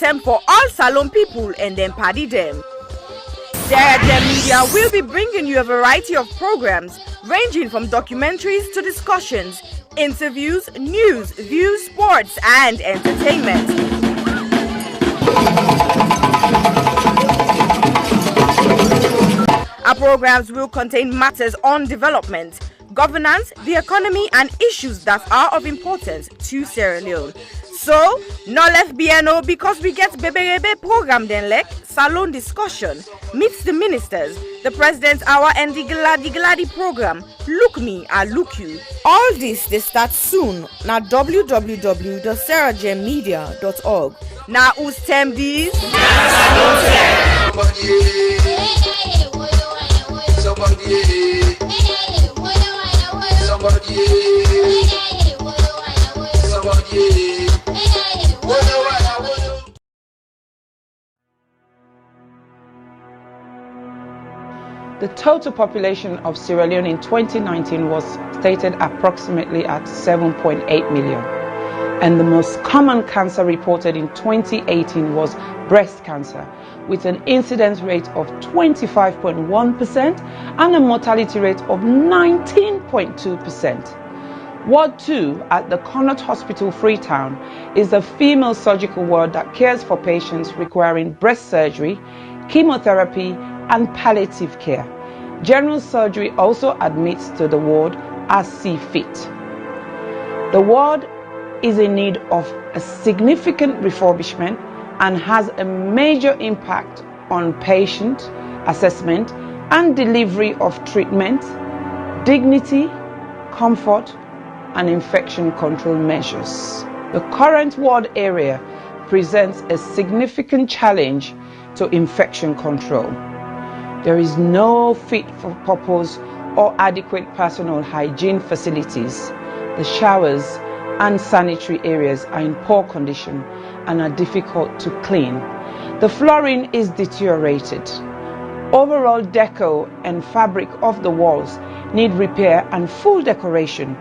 item for all Salon people and then party them. Sarah Jem Media will be bringing you a variety of programs ranging from documentaries to discussions, interviews, news, views, sports, and entertainment. Our programs will contain matters on development, governance, the economy, and issues that are of importance to Sierra Leone. So, no left BNO because we get Bebe program then like Salon discussion, meets the ministers, the president's hour, and the Gladi program. Look me, I look you. All this they start soon na www.sarahjemmedia.org. Now who's tem these? The total population of Sierra Leone in 2019 was stated approximately at 7.8 million. And the most common cancer reported in 2018 was breast cancer, with an incidence rate of 25.1% and a mortality rate of 19.2%. Ward 2 at the Connaught Hospital, Freetown, is a female surgical ward that cares for patients requiring breast surgery, chemotherapy, and palliative care. General surgery also admits to the ward as see fit. The ward is in need of a significant refurbishment and has a major impact on patient assessment and delivery of treatment, dignity, comfort, and infection control measures. The current ward area presents a significant challenge to infection control. There is no fit for purpose or adequate personal hygiene facilities. The showers and sanitary areas are in poor condition and are difficult to clean. The flooring is deteriorated. Overall deco and fabric of the walls need repair and full decoration.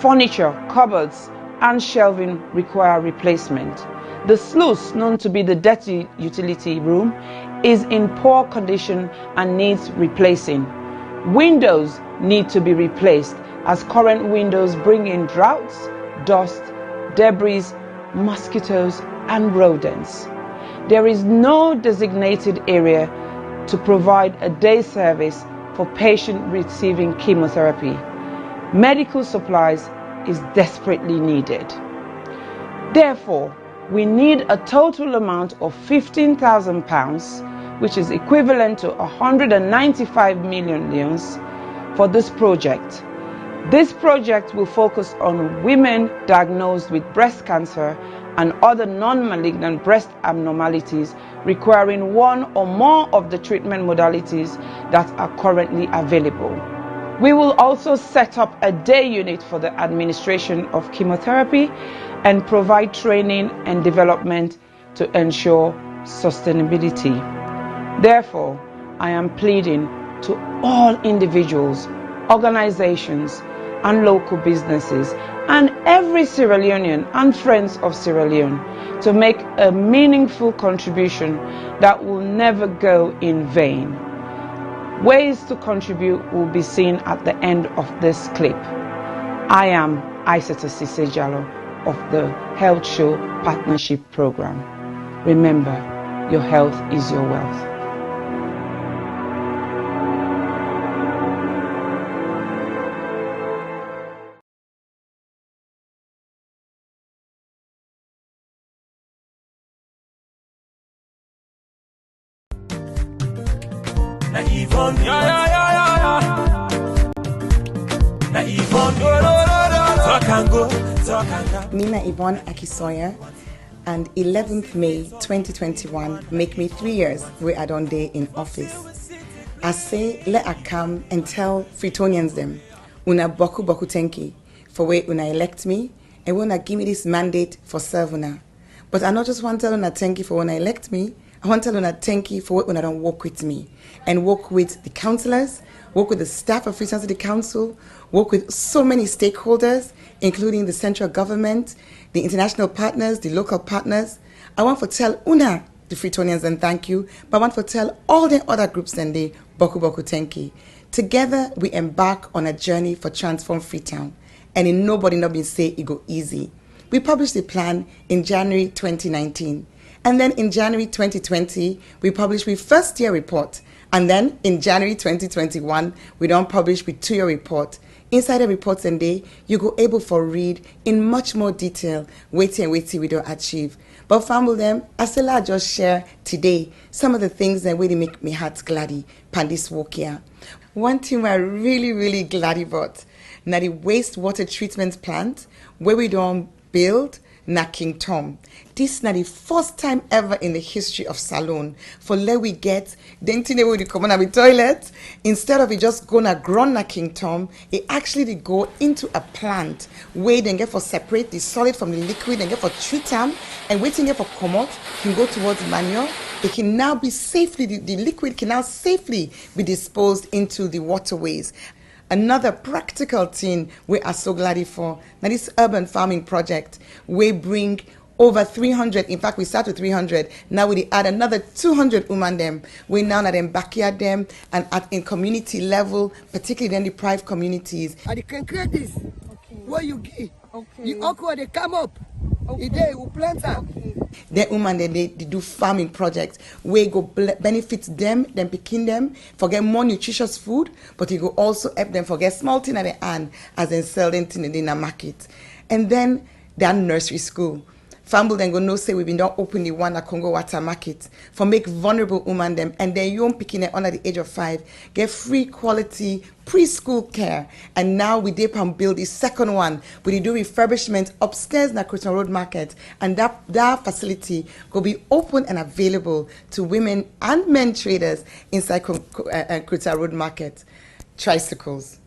Furniture, cupboards, and shelving require replacement. The sluice, known to be the dirty utility room, is in poor condition and needs replacing. Windows need to be replaced as current windows bring in draughts, dust, debris, mosquitoes, and rodents. There is no designated area to provide a day service for patients receiving chemotherapy. Medical supplies is desperately needed. Therefore, we need a total amount of £15,000, which is equivalent to 195 million leones, for this project. This project will focus on women diagnosed with breast cancer and other non-malignant breast abnormalities requiring one or more of the treatment modalities that are currently available. We will also set up a day unit for the administration of chemotherapy and provide training and development to ensure sustainability. Therefore, I am pleading to all individuals, organizations, and local businesses, and every Sierra Leonean and friends of Sierra Leone to make a meaningful contribution that will never go in vain. Ways to contribute will be seen at the end of this clip. I am Aissata Sisejalo of the Health Show Partnership Program. Remember, your health is your wealth. Mina Yvonne Akisoya, and 11th May 2021 make me 3 years where I don't day in office. I say let I come and tell Freetonians them una boku tenki for where una elect me and wanna give me this mandate for serve una. But I not just want to tell una thank you for when I elect me, I want to tell una thank you for what una don't work with me and work with the councillors, work with the staff of Freetown City Council, work with so many stakeholders, including the central government, the international partners, the local partners, I want to tell Una, the Freetonians, and thank you, but I want to tell all the other groups and the Boku Boku Tenki. Together, we embark on a journey for Transform Freetown, and in nobody not been say it go easy. We published the plan in January 2019, and then in January 2020, we published the first year report, and then in January 2021, we don't publish the 2-year report. Inside the reports and day, you go able for read in much more detail, waiting we don't achieve. But family them, as I just share today some of the things that really make me heart gladdy pan this walk here. One thing I'm really gladdy about, now the wastewater treatment plant where we don't build na King Tom. This na the first time ever in the history of Salone for let we get the thing we come on the toilet. Instead of it just gonna grow na King Tom, it actually they go into a plant where they get for separate the solid from the liquid and get for treat them and waiting get for come out can go towards manure. It can now be safely the liquid can now safely be disposed into the waterways. Another practical thing we are so glad for. Now this urban farming project, we bring over 300, in fact we start with 300, now we add another 200 women them. We now at them backyard them and in community level, particularly in the private communities. And you can create this, where you give, the okra they come up, they will plant them. The women they do farming projects where go benefit them picking them, forget more nutritious food, but it go also help them forget small thing at the hand as they sell them in the market. And then that nursery school. Famble then go no say we been not open the one at Congo Water Market for make vulnerable women them and their young picking it under the age of 5 get free quality preschool care. And now we dip and build the second one. We do refurbishment upstairs in the Croton Road Market, and that facility will be open and available to women and men traders inside Croton Road Market. Tricycles.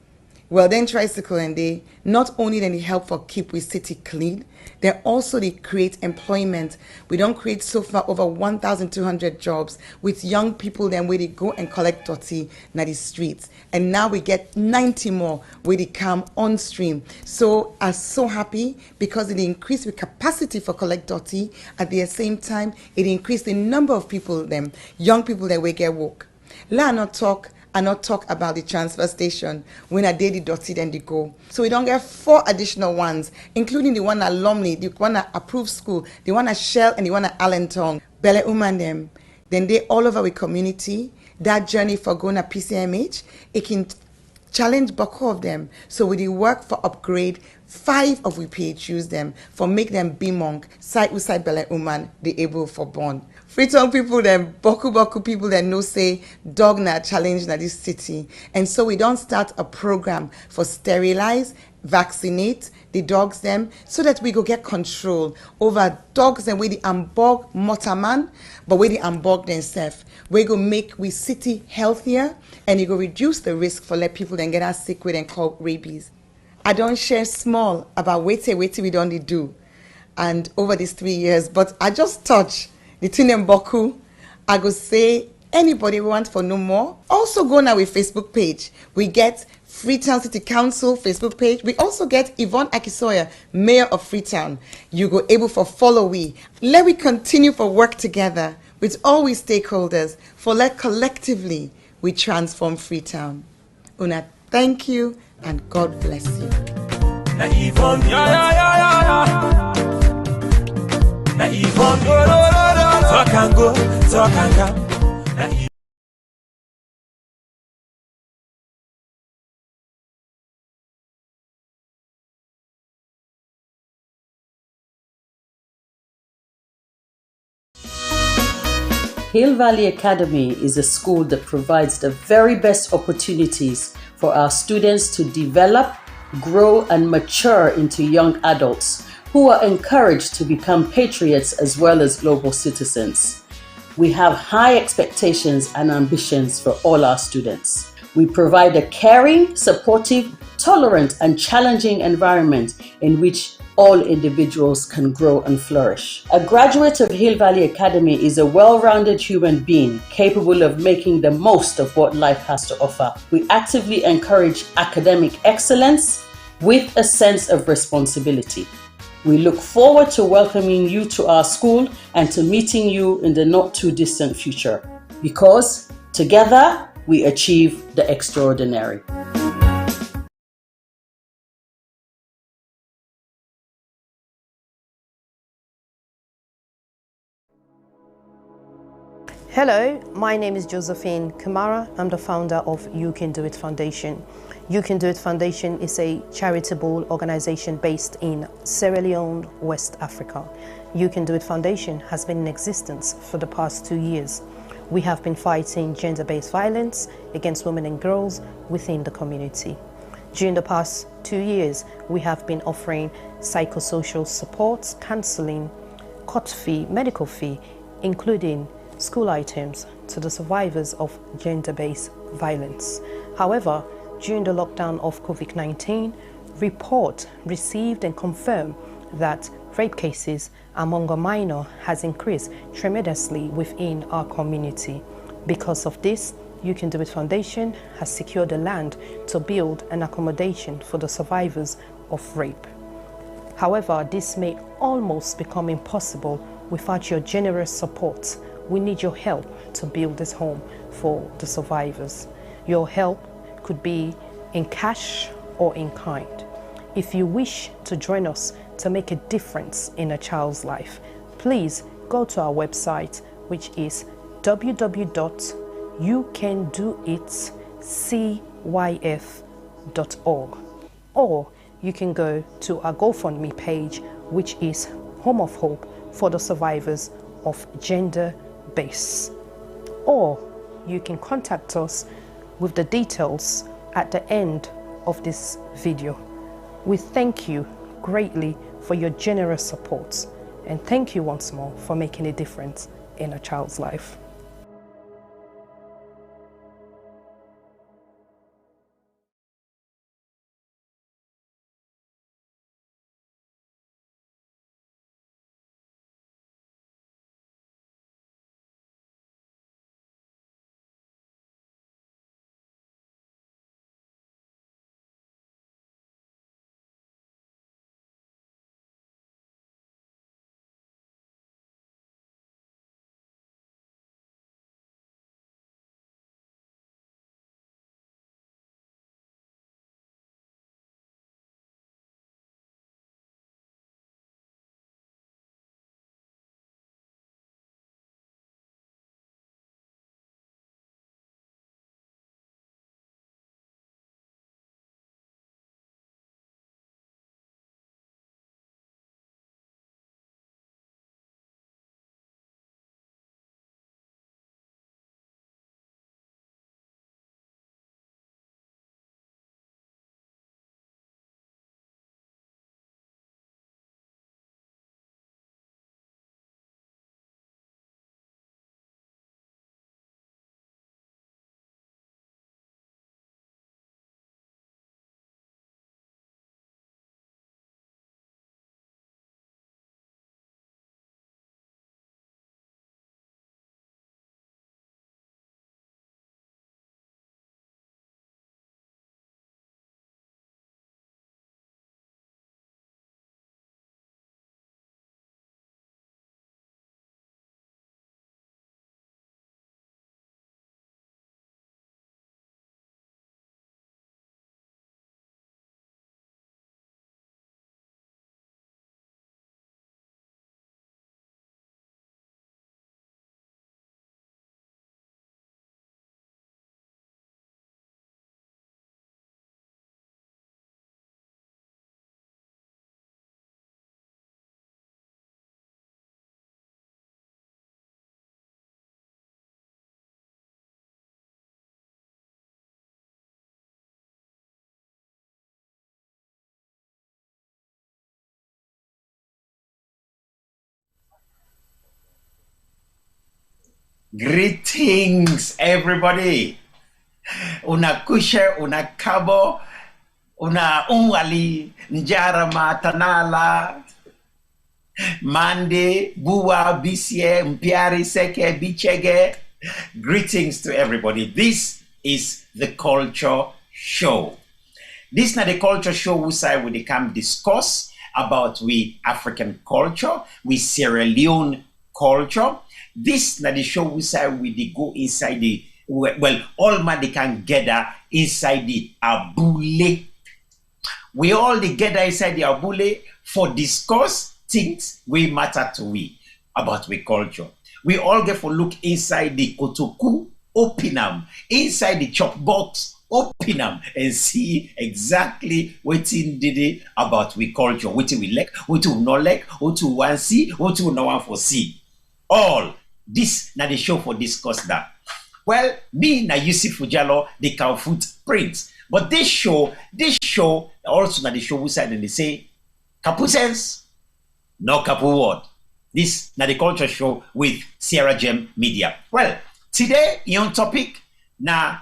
Well, then tricycle and they not only then they help for keep we city clean, they also they create employment. We don't create so far over 1,200 jobs with young people then where they go and collect dirty na the streets. And now we get 90 more where they come on stream. So I'm so happy because it increased the capacity for collect dirty. At the same time, it increased the number of people them, young people that we get work. Let not talk about the transfer station when I did the dirty then they go. So we don't get 4 additional ones, including the one at Lumley, the one at Approved School, the one at Shell, and the one at Allentown. Bele Uman them. Then they all over the community. That journey for going to PCMH, it can challenge Boko of them. So we work for upgrade 5 of we PHUs them for make them be monk, side with side Bele Uman, they able for born. Freetown people them, Boku people that know say dog na challenge na this city. And so we don't start a program for sterilize, vaccinate the dogs them so that we go get control over dogs and we the ambog motaman, but we the ambog themselves. We go make we city healthier and you go reduce the risk for let people then get us sick with and call rabies. I don't share small about wait we don't do and over these 3 years, but I just touch the Tinem Boku. I go say anybody want for no more. Also go now with Facebook page. We get Freetown City Council Facebook page. We also get Yvonne Akisoya, Mayor of Freetown. You go able for follow we. Let we continue for work together with all we stakeholders for let collectively we transform Freetown. Una, thank you and God bless you. Na Yvonne, Na Yvonne, talk and go, talk and come. Hill Valley Academy is a school that provides the very best opportunities for our students to develop, grow, and mature into young adults who are encouraged to become patriots as well as global citizens. We have high expectations and ambitions for all our students. We provide a caring, supportive, tolerant, and challenging environment in which all individuals can grow and flourish. A graduate of Hill Valley Academy is a well-rounded human being capable of making the most of what life has to offer. We actively encourage academic excellence with a sense of responsibility. We look forward to welcoming you to our school and to meeting you in the not too distant future, because together we achieve the extraordinary. Hello, my name is Josephine Kamara. I'm the founder of You Can Do It Foundation. You Can Do It Foundation is a charitable organization based in Sierra Leone, West Africa. You Can Do It Foundation has been in existence for the past 2 years. We have been fighting gender-based violence against women and girls within the community. During the past 2 years, we have been offering psychosocial support, counseling, court fee, medical fee, including school items to the survivors of gender-based violence. However, during the lockdown of COVID-19, report received and confirmed that rape cases among a minor has increased tremendously within our community. Because of this, You Can Do It Foundation has secured the land to build an accommodation for the survivors of rape. However, this may almost become impossible without your generous support. We need your help to build this home for the survivors. Your help could be in cash or in kind. If you wish to join us to make a difference in a child's life, please go to our website, which is www.youcandoitcyf.org, or you can go to our GoFundMe page, which is Home of Hope for the survivors of gender-based. Or you can contact us with the details at the end of this video. We thank you greatly for your generous support, and thank you once more for making a difference in a child's life. Greetings, everybody. Una kushe, una kabo, una unwali, njara matanala, mande, buwa, bisye, mpiari, seke, bichege. Greetings to everybody. This is the Culture Show. This is not the Culture Show who we come discuss about we African culture, we Sierra Leone culture. This na the show we say we go inside the, well, all man they can gather inside the abule. We all together inside the abule for discuss things we matter to we about we culture. We all get for look inside the kotoku, open them, inside the chop box, open them and see exactly what in did it about we culture, what we like, what we not like, what we want see, what we not want for see. All this na the show for discuss that. Well, me na Yusuf Fujalo, the cow footprints. But this show also na the show we said and they say Kapu sense, no Kapu word. This na the culture show with Sierra Gem Media. Well, today on topic na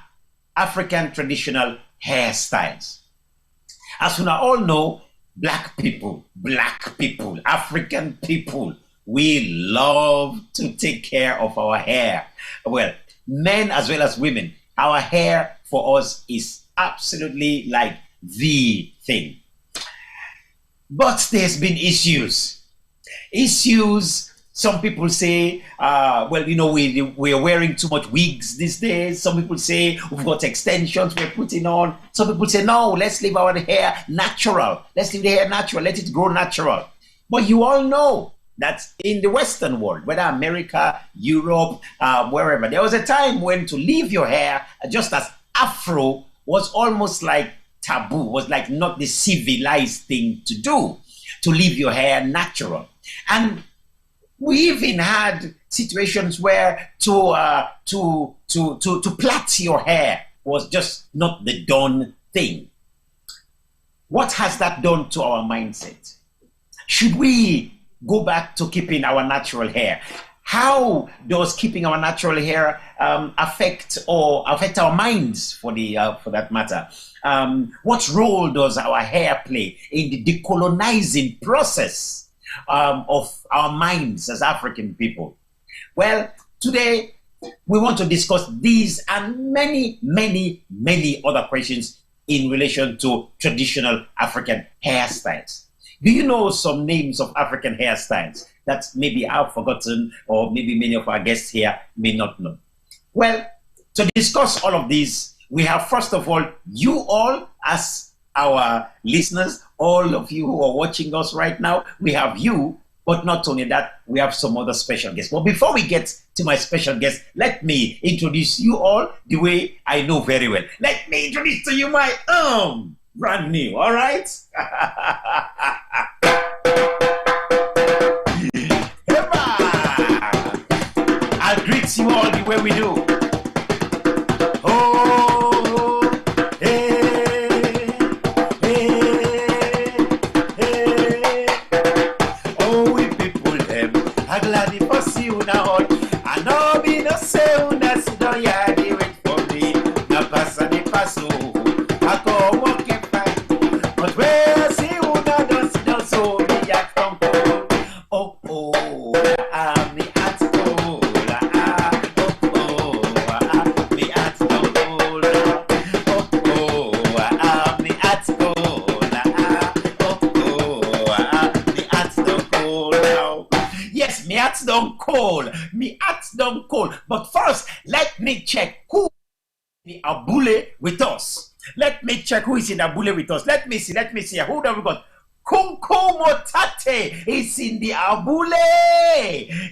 African traditional hairstyles. As we all know, black people, African people, we love to take care of our hair. Well, men as well as women, our hair for us is absolutely like the thing. But there's been issues. Some people say, well, you know, we're wearing too much wigs these days. Some people say we've got extensions we're putting on. Some people say, no, let's leave our hair natural. Let's leave the hair natural. Let it grow natural. But you all know that in the Western world, whether America, Europe, wherever, there was a time when to leave your hair just as Afro was almost like taboo, was like not the civilized thing to do, to leave your hair natural. And we even had situations where to plait your hair was just not the done thing. What has that done to our mindset? Should we go back to keeping our natural hair? How does keeping our natural hair affect our minds for that matter? What role does our hair play in the decolonizing process of our minds as African people? Well, today we want to discuss these and many other questions in relation to traditional African hairstyles. Do you know some names of African hairstyles that maybe I've forgotten or maybe many of our guests here may not know? Well, to discuss all of these, we have first of all, you all as our listeners, all of you who are watching us right now, we have you, but not only that, we have some other special guests. But before we get to my special guest, let me introduce you all the way I know very well. Let me introduce to you my brand new, all right? I'll greet you all the way we do. But first, let me check who is in the abule with us. Let me check who is in the abule with us. Let me see. Who have we got? Kunku Motate is in the abule.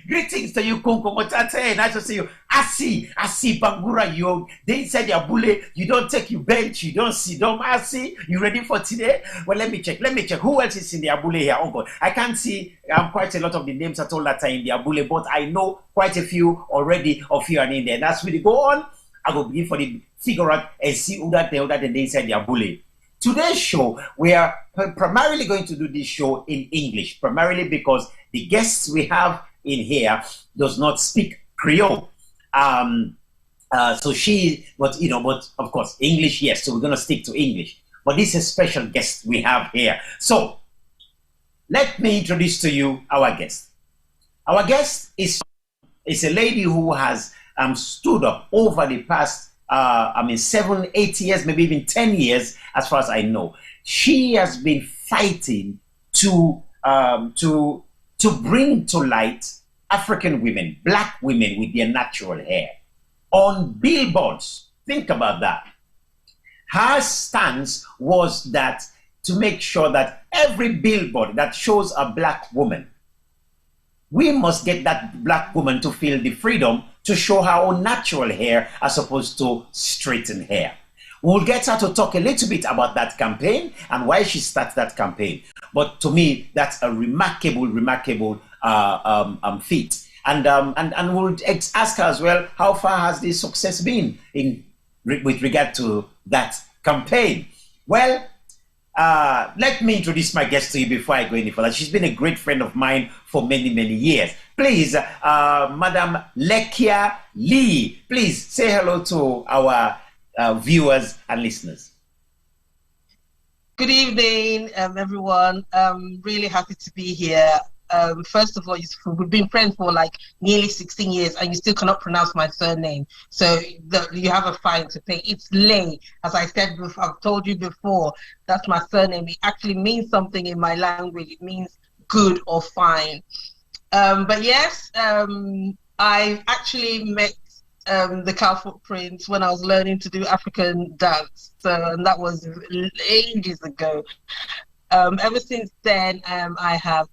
Greetings to you, Kunku Motate. Nice to see you. Asi Bangura, you. They said the abule. You don't take your bench. You don't sit down. Asi, you ready for today? Well, let me check. Who else is in the abule here? Oh God, I can't see quite a lot of the names at all that are in the abule, but I know quite a few already of you are in there. That's really go on. I will begin for the figure out and see who that they inside the abule. Today's show, we are primarily going to do this show in English, primarily because the guests we have in here does not speak Creole. But of course, English, yes, so we're going to stick to English. But this is a special guest we have here. So, let me introduce to you our guest. Our guest is a lady who has stood up over the past 7, 8 years, maybe even 10 years, as far as I know. She has been fighting to bring to light African women, black women with their natural hair on billboards. Think about that. Her stance was that to make sure that every billboard that shows a black woman, we must get that black woman to feel the freedom to show her own natural hair as opposed to straightened hair. We'll get her to talk a little bit about that campaign and why she started that campaign. But to me, that's a remarkable feat. And we'll ask her as well, how far has this success been with regard to that campaign? Well, let me introduce my guest to you before I go any further. She's been a great friend of mine for many, many years. Please, Madam Lekia Lee, please say hello to our viewers and listeners. Good evening, everyone. I'm really happy to be here. First of all, we've been friends for like nearly 16 years and you still cannot pronounce my surname. So you have a fine to pay. It's Lay. As I said before, I've told you before, that's my surname. It actually means something in my language. It means good or fine. But yes, I actually met the Cow Footprints when I was learning to do African dance. And that was ages ago. Ever since then, I have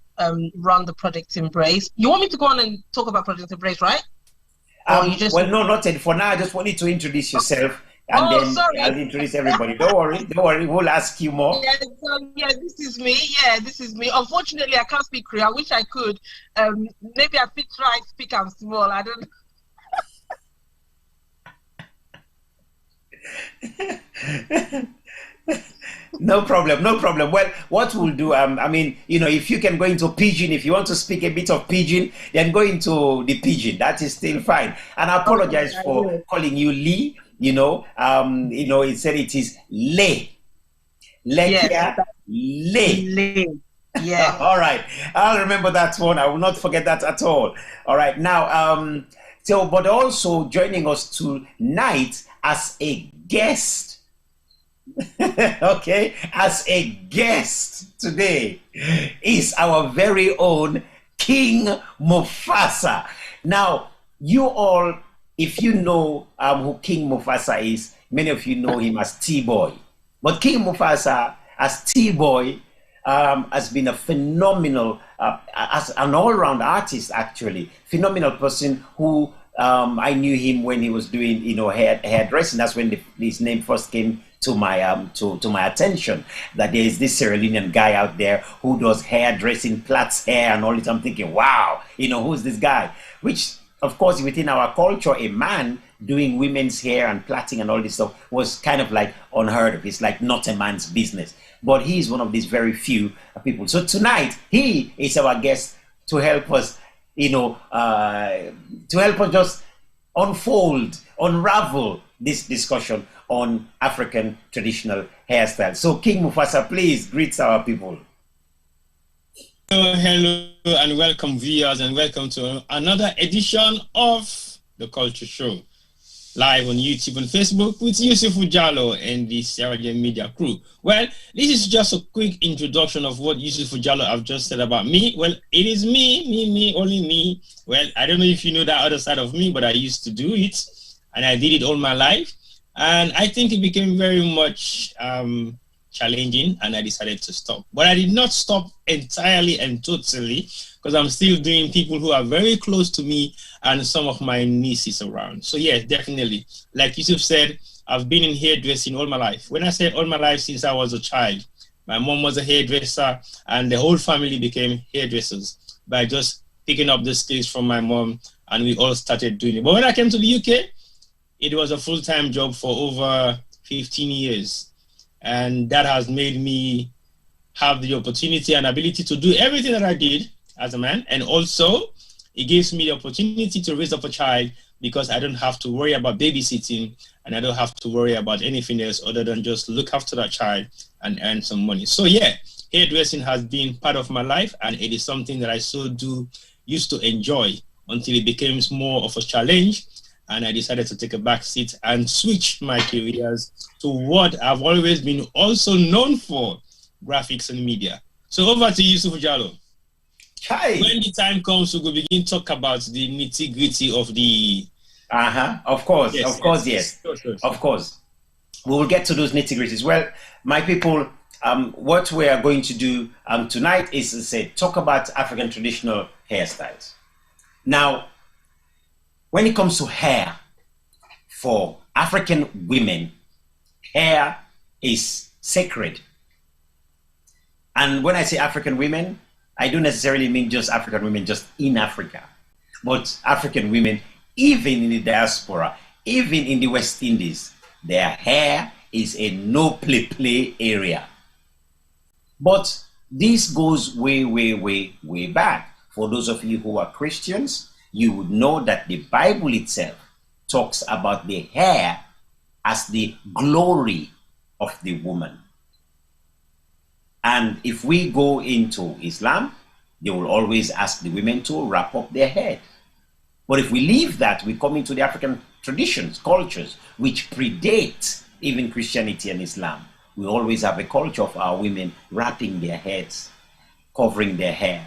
run the Project Embrace. You want me to go on and talk about Project Embrace, right? Well, no, not yet. For now, I just want you to introduce yourself, and then sorry. I'll introduce everybody. Don't worry. We'll ask you more. Yeah, this is me. Yeah, this is me. Unfortunately, I can't speak Creole. I wish I could. Maybe I could try to speak. I'm small. I don't. No problem. Well, what we'll do, I mean, if you can go into Pidgin, if you want to speak a bit of Pidgin, then go into the Pidgin. That is still fine. And I apologize for calling you Lee. It said it is Lay. Yes. Lay. Yeah. All right. I'll remember that one. I will not forget that at all. All right. Now, but also joining us tonight as a guest. Okay, as a guest today is our very own King Mufasa. Now, you all, if you know who King Mufasa is, many of you know him as T-Boy. But King Mufasa as T-Boy has been a phenomenal, as an all-round artist actually, phenomenal person who I knew him when he was doing hairdressing. That's when his name first came to my attention, that there is this Sierra Leonean guy out there who does hairdressing, plaits hair and all this. I'm thinking, wow, who's this guy? Which, of course, within our culture, a man doing women's hair and plaiting and all this stuff was kind of like unheard of. It's like not a man's business. But he's one of these very few people. So tonight, he is our guest to help us, just unravel this discussion on African traditional hairstyles. So King Mufasa, please greet our people. Hello and welcome viewers, and welcome to another edition of The Culture Show, live on YouTube and Facebook with Yusuf Jallo and the Sierra Leone Media crew. Well, this is just a quick introduction of what Yusuf Jallo have just said about me. Well, it is me, only me. Well, I don't know if you know that other side of me, but I used to do it, and I did it all my life. And I think it became very much challenging, and I decided to stop. But I did not stop entirely and totally, because I'm still doing people who are very close to me and some of my nieces around. So yes, definitely. Like Yusuf said, I've been in hairdressing all my life. When I say all my life, since I was a child. My mom was a hairdresser, and the whole family became hairdressers by just picking up the skills from my mom, and we all started doing it. But when I came to the UK, it was a full-time job for over 15 years. And that has made me have the opportunity and ability to do everything that I did as a man. And also, it gives me the opportunity to raise up a child, because I don't have to worry about babysitting, and I don't have to worry about anything else other than just look after that child and earn some money. So yeah, hairdressing has been part of my life, and it is something that I used to enjoy until it became more of a challenge. And I decided to take a back seat and switch my careers to what I've always been also known for, graphics and media. So over to you, Yusuf Jallo. Chai. When the time comes, we will begin to talk about the nitty-gritty of the... Of course, Yes, of course, yes. yes. Sure. Of course. We will get to those nitty-gritties. Well, my people, what we are going to do tonight is to say, talk about African traditional hairstyles. Now, when it comes to hair, for African women, hair is sacred. And when I say African women, I don't necessarily mean just African women just in Africa, but African women even in the diaspora, even in the West Indies, their hair is a no play area. But this goes way back. For those of you who are Christians, you would know that the Bible itself talks about the hair as the glory of the woman. And if we go into Islam, they will always ask the women to wrap up their head. But if we leave that, we come into the African traditions, cultures, which predate even Christianity and Islam. We always have a culture of our women wrapping their heads, covering their hair.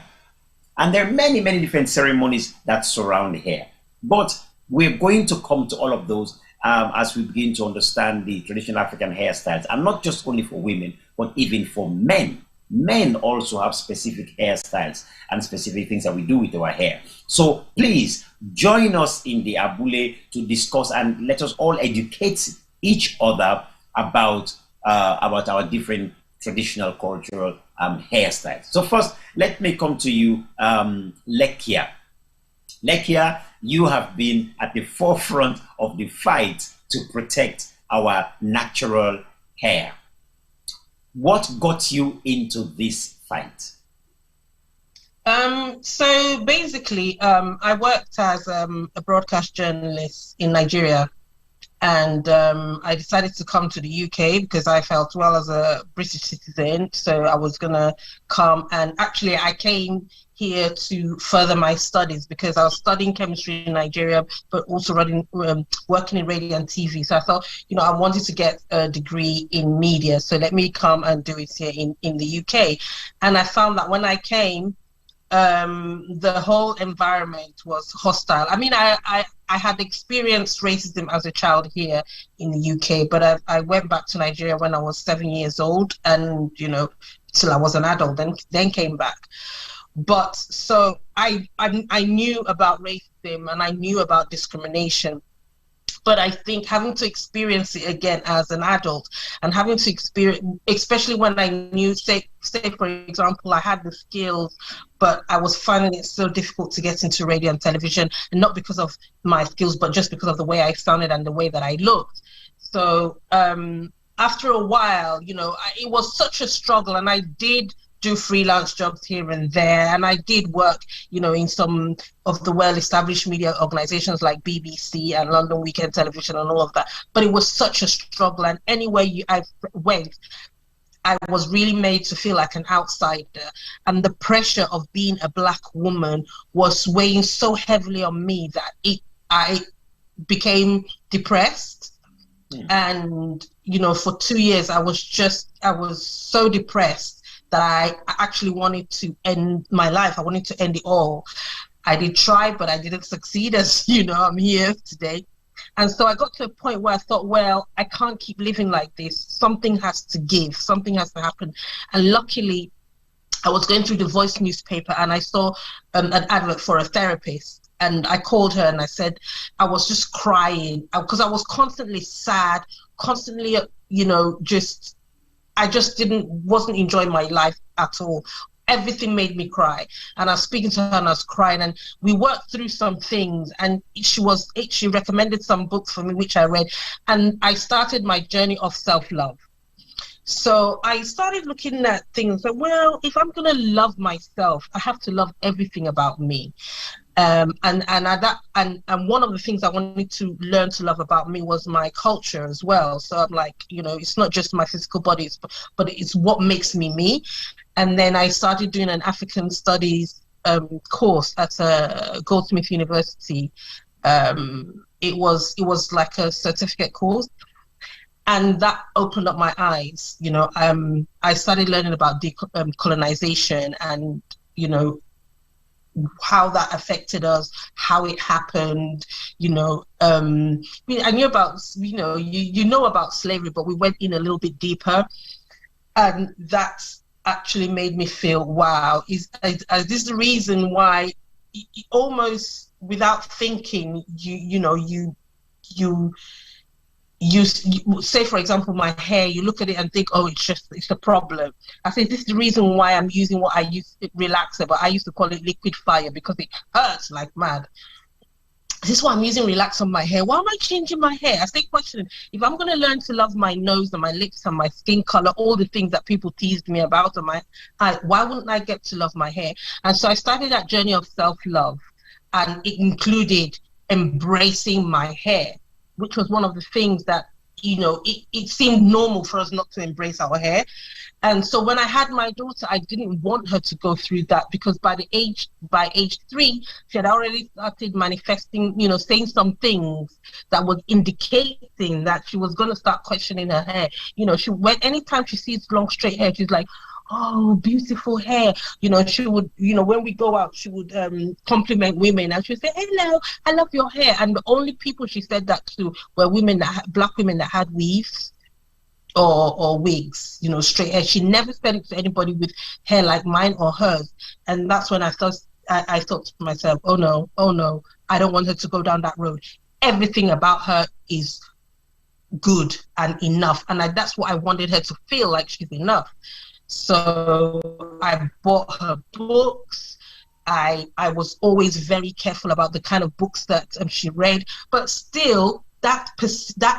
And there are many different ceremonies that surround the hair. But we're going to come to all of those as we begin to understand the traditional African hairstyles, and not just only for women, but even for men. Men also have specific hairstyles and specific things that we do with our hair. So please join us in the Abule to discuss and let us all educate each other about our different traditional cultural hairstyles. So first, let me come to you, Lekia. Lekia, you have been at the forefront of the fight to protect our natural hair. What got you into this fight? So basically, I worked as a broadcast journalist in Nigeria, and I decided to come to the UK because I felt well as a British citizen. So I was gonna come, and actually I came here to further my studies because I was studying chemistry in Nigeria, but also working in radio and TV. So I thought, I wanted to get a degree in media. So let me come and do it here in the UK. And I found that when I came, the whole environment was hostile. I mean, I had experienced racism as a child here in the UK, but I went back to Nigeria when I was 7 years old, and till I was an adult, then came back. But so I knew about racism and I knew about discrimination. But I think having to experience it again as an adult, and having to experience, especially when I knew, say for example, I had the skills, but I was finding it so difficult to get into radio and television, and not because of my skills, but just because of the way I sounded and the way that I looked. So after a while, it was such a struggle, and I did do freelance jobs here and there, and I did work, in some of the well-established media organizations like BBC and London Weekend Television and all of that. But it was such a struggle, and anywhere I went, I was really made to feel like an outsider, and the pressure of being a Black woman was weighing so heavily on me that I became depressed. And for 2 years I was so depressed that I actually wanted to end my life. I wanted to end it all. I did try, but I didn't succeed, as I'm here today. And so I got to a point where I thought, well, I can't keep living like this. Something has to give. Something has to happen. And luckily, I was going through the Voice newspaper, and I saw an advert for a therapist. And I called her and I said, I was just crying because I was constantly sad, constantly, I just wasn't enjoying my life at all. Everything made me cry. And I was speaking to her and I was crying, and we worked through some things, and she recommended some books for me, which I read, and I started my journey of self-love. So I started looking at things like, well, if I'm going to love myself, I have to love everything about me. And one of the things I wanted to learn to love about me was my culture as well. So I'm like, it's not just my physical body, but it's what makes me me. And then I started doing an African studies course at Goldsmith University. It was like a certificate course. And that opened up my eyes. I started learning about colonization and, how that affected us, how it happened. I knew about, you know about slavery, but we went in a little bit deeper. And that actually made me feel, wow, is this the reason why almost without thinking, you say, for example, my hair, you look at it and think, oh, it's a problem. I say, this is the reason why I'm using what I used to relaxer, but I used to call it liquid fire because it hurts like mad. This is why I'm using relax on my hair. Why am I changing my hair? I stay questioning. If I'm going to learn to love my nose and my lips and my skin color, all the things that people teased me about on my eye, why wouldn't I get to love my hair? And so I started that journey of self-love, and it included embracing my hair, which was one of the things that, it seemed normal for us not to embrace our hair. And so when I had my daughter, I didn't want her to go through that, because by age 3, she had already started manifesting, saying some things that was indicating that she was going to start questioning her hair. Anytime she sees long straight hair, she's like, oh, beautiful hair. She would, when we go out, she would compliment women, and she would say, hello, I love your hair. And the only people she said that to were black women that had weaves or wigs, straight hair. She never said it to anybody with hair like mine or hers. And that's when I thought to myself, oh no, I don't want her to go down that road. Everything about her is good and enough. And that's what I wanted her to feel, like she's enough. So I bought her books. I was always very careful about the kind of books that she read, but still that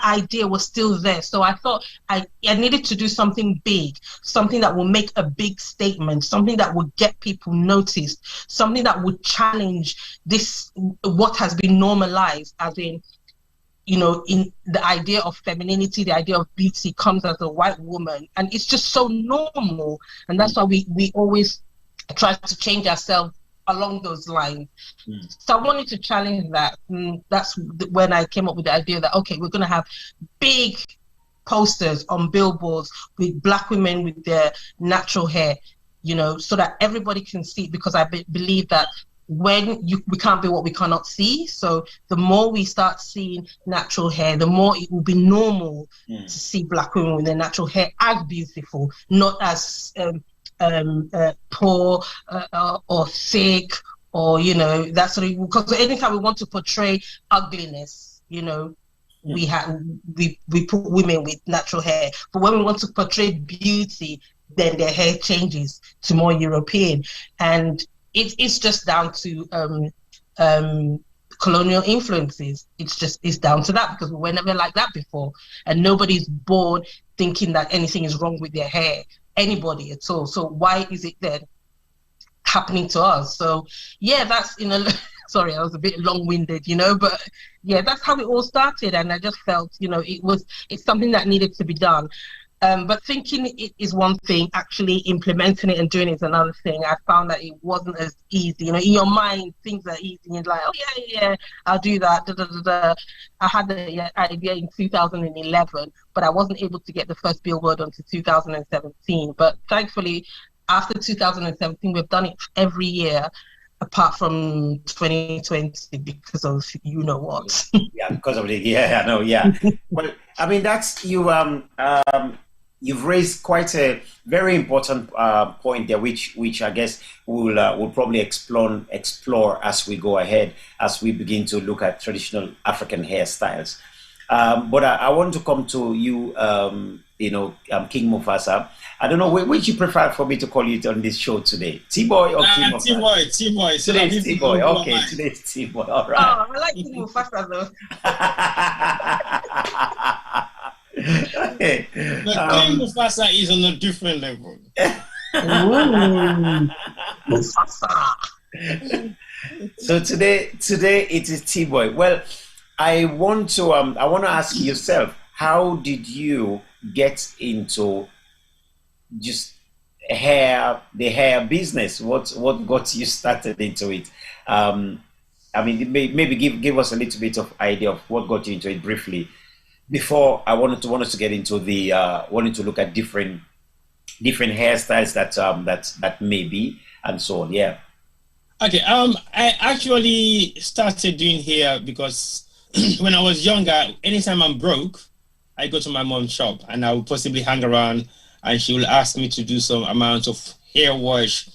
idea was still there. So I thought I needed to do something big, something that will make a big statement, something that would get people noticed, something that would challenge this, what has been normalized, as in, in the idea of femininity, the idea of beauty comes as a white woman, and it's just so normal. And that's why we always try to change ourselves along those lines. So I wanted to challenge that. That's when I came up with the idea that, okay, we're going to have big posters on billboards with black women with their natural hair, so that everybody can see it, because I believe that we can't be what we cannot see. So the more we start seeing natural hair, the more it will be normal to see black women with their natural hair as beautiful, not as poor or thick, or that sort of, because anytime we want to portray ugliness, we put women with natural hair. But when we want to portray beauty, then their hair changes to more European. And it's just down to colonial influences. It's down to that, because we were never like that before, and nobody's born thinking that anything is wrong with their hair, anybody at all. So why is it then happening to us? So yeah, that's sorry, I was a bit long-winded, but yeah, that's how it all started. And I just felt, it's something that needed to be done. But thinking it is one thing, actually implementing it and doing it is another thing. I found that it wasn't as easy. In your mind, things are easy. You're like, oh yeah, I'll do that. Da, da, da, da. I had the idea in 2011, but I wasn't able to get the first billboard until 2017. But thankfully, after 2017, we've done it every year, apart from 2020 because of what. Yeah, because of I know. Yeah. Well, I mean, that's you've raised quite a very important point there, which I guess we'll probably explore as we go ahead, as we begin to look at traditional African hairstyles. But I want to come to you, King Mufasa. I don't know which you prefer for me to call you on this show today, T-Boy or King Mufasa? T-Boy. Today's T-Boy. Okay, today's T-Boy. All right. Oh, I like King Mufasa though. Okay. King Mufasa is on a different level. So today it is T-Boy. Well, I want to ask yourself, how did you get into just the hair business? What got you started into it? I mean, maybe give us a little bit of idea of what got you into it briefly. before I wanted to get into the wanting to look at different hairstyles that may be and so on. Yeah. Okay. I actually started doing hair because when I was younger, anytime I'm broke, I go to my mom's shop and I will possibly hang around, and she will ask me to do some amount of hair wash,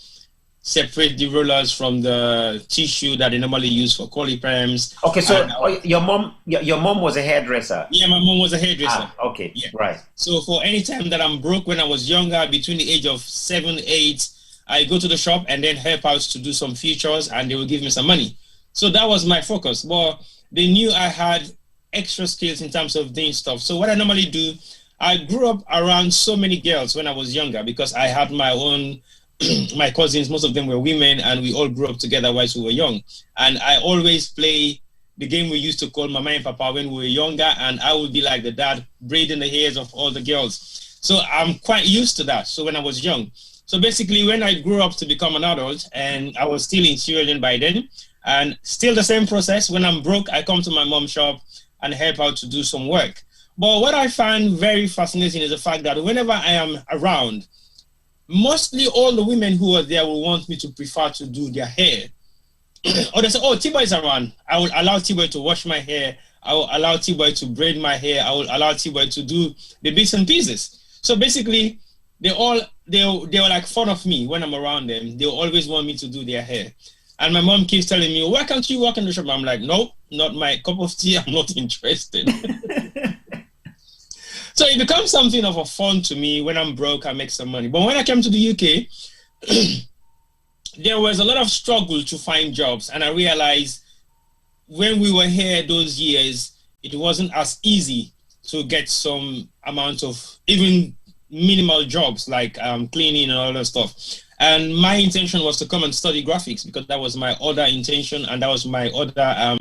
separate the rollers from the tissue that they normally use for curly perms. Okay, so your mom was a hairdresser. Yeah, my mom was a hairdresser. Okay, yeah. Right. So for any time that I'm broke, when I was younger, between the age of 7, 8, I go to the shop and then help out to do some features, and they will give me some money. So that was my focus. But they knew I had extra skills in terms of doing stuff. So what I normally do, I grew up around so many girls when I was younger because I had my own. My cousins, most of them were women, and we all grew up together whilst we were young. And I always play the game we used to call Mama and Papa when we were younger, and I would be like the dad braiding the hairs of all the girls. So I'm quite used to that. So when I was young. So basically when I grew up to become an adult, and I was still in Sierra Leone by then, and still the same process. When I'm broke, I come to my mom's shop and help out to do some work. But what I find very fascinating is the fact that whenever I am around, mostly all the women who are there will want me to prefer to do their hair. Or they say, oh, T-Boy is around. I will allow T-Boy to wash my hair. I will allow T-Boy to braid my hair. I will allow T-Boy to do the bits and pieces. So basically, they were like fun of me when I'm around them. They always want me to do their hair. And my mom keeps telling me, why can't you work in the shop? I'm like, nope, not my cup of tea. I'm not interested. So it becomes something of a fun to me. When I'm broke, I make some money. But when I came to the UK, there was a lot of struggle to find jobs. And I realized when we were here those years, it wasn't as easy to get some amount of even minimal jobs like cleaning and all that stuff. And my intention was to come and study graphics because that was my other intention, and that was my other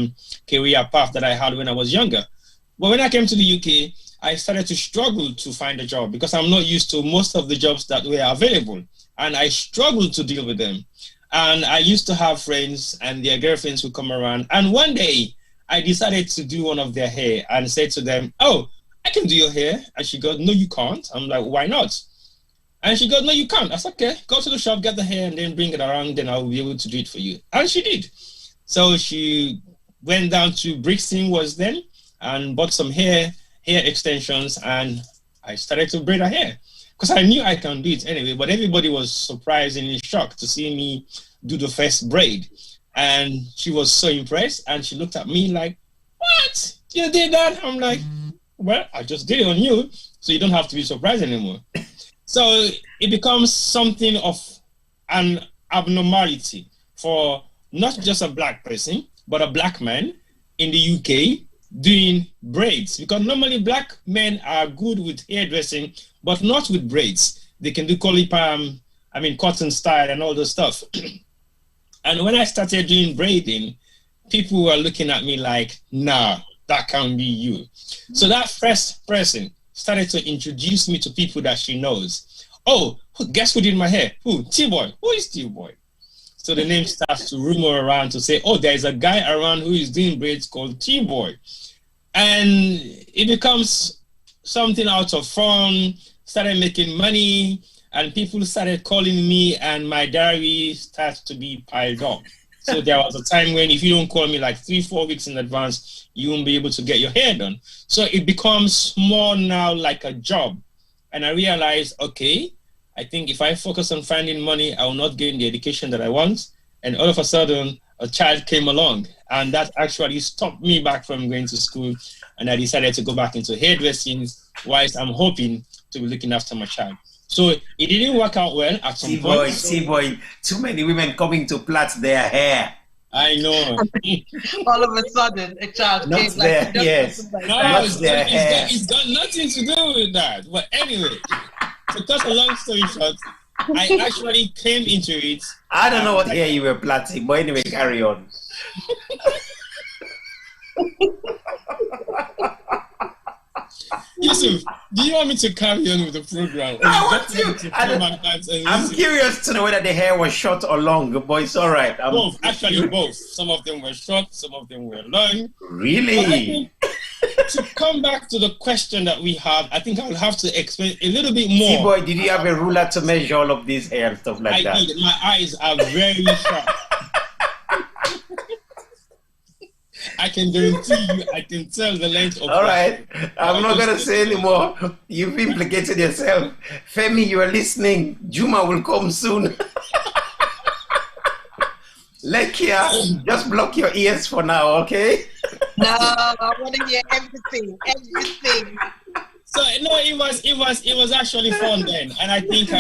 career path that I had when I was younger. But when I came to the UK, I started to struggle to find a job because I'm not used to most of the jobs that were available, and I struggled to deal with them. And I used to have friends and their girlfriends would come around, and one day I decided to do one of their hair and said to them, oh, I can do your hair. And she goes, no, you can't. I'm like, why not? And she goes, no, you can't. I said, okay, go to the shop, get the hair, and then bring it around, then I'll be able to do it for you. And she did. So she went down to Brixton was then and bought some hair extensions, and I started to braid her hair because I knew I can do it anyway. But everybody was surprised and in shock to see me do the first braid. And she was so impressed, and she looked at me like, what? You did that? I'm like, well, I just did it on you, so you don't have to be surprised anymore. So it becomes something of an abnormality for not just a black person, but a black man in the UK doing braids, because normally black men are good with hairdressing, but not with braids. They can do cotton style and all those stuff. And when I started doing braiding, people were looking at me like, nah, that can't be you. So that first person started to introduce me to people that she knows. Oh, guess who did my hair? Who? T-Boy. Who is T-Boy? So the name starts to rumor around to say, oh, there's a guy around who is doing braids called T-Boy. And it becomes something out of fun, started making money, and people started calling me, and my diary starts to be piled up. So there was a time when if you don't call me like 3-4 weeks in advance, you won't be able to get your hair done. So it becomes more now like a job. And I realized, okay, I think if I focus on finding money, I will not gain the education that I want. And all of a sudden, a child came along, and that actually stopped me back from going to school. And I decided to go back into hairdressing whilst I'm hoping to be looking after my child. So it didn't work out well at some point. T-Boy, too many women coming to plait their hair. I know. All of a sudden, a child not came their, like, yes. No, it's got nothing to do with that. But anyway, to cut a long story short, I actually came into it. I don't know what hair you were plaiting, but anyway, carry on. Yusuf, do you want me to carry on with the program? I'm curious to know whether the hair was short or long, but it's all right. Both. Some of them were short, some of them were long. Really? to come back to the question that we have, I think I'll have to explain a little bit more. T-boy, did you have a ruler to measure all of these hair and stuff like that? I did. My eyes are very sharp. I can guarantee you, I can tell the length of. All right, I'm not gonna say anymore. You've implicated yourself. Femi, you are listening. Juma will come soon. Lekia, just block your ears for now, okay? No, I want to hear everything. So no, it was actually fun then, and I think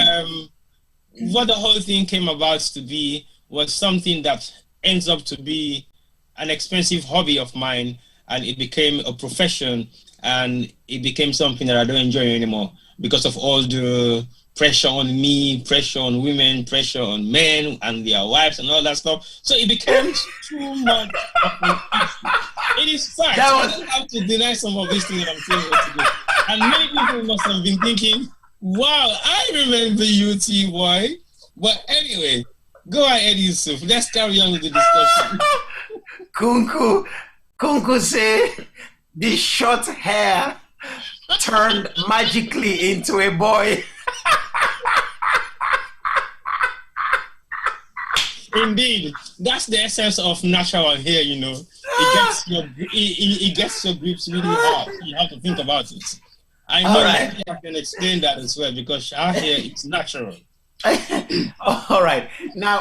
what the whole thing came about to be was something that ends up to be an expensive hobby of mine, and it became a profession, and it became something that I don't enjoy anymore because of all the pressure on me, pressure on women, pressure on men and their wives and all that stuff. So it became too much of an issue. It is fact. I don't have to deny some of these things that I'm saying here today. And many people must have been thinking, wow, I remember you, T-boy. But anyway, go ahead, Yusuf. Let's carry on with the discussion. Kunku say the short hair turned magically into a boy. Indeed, that's the essence of natural hair. You know, it gets your grips really hard. You have to think about it. I know I can explain that as well because our hair is natural. All right, now,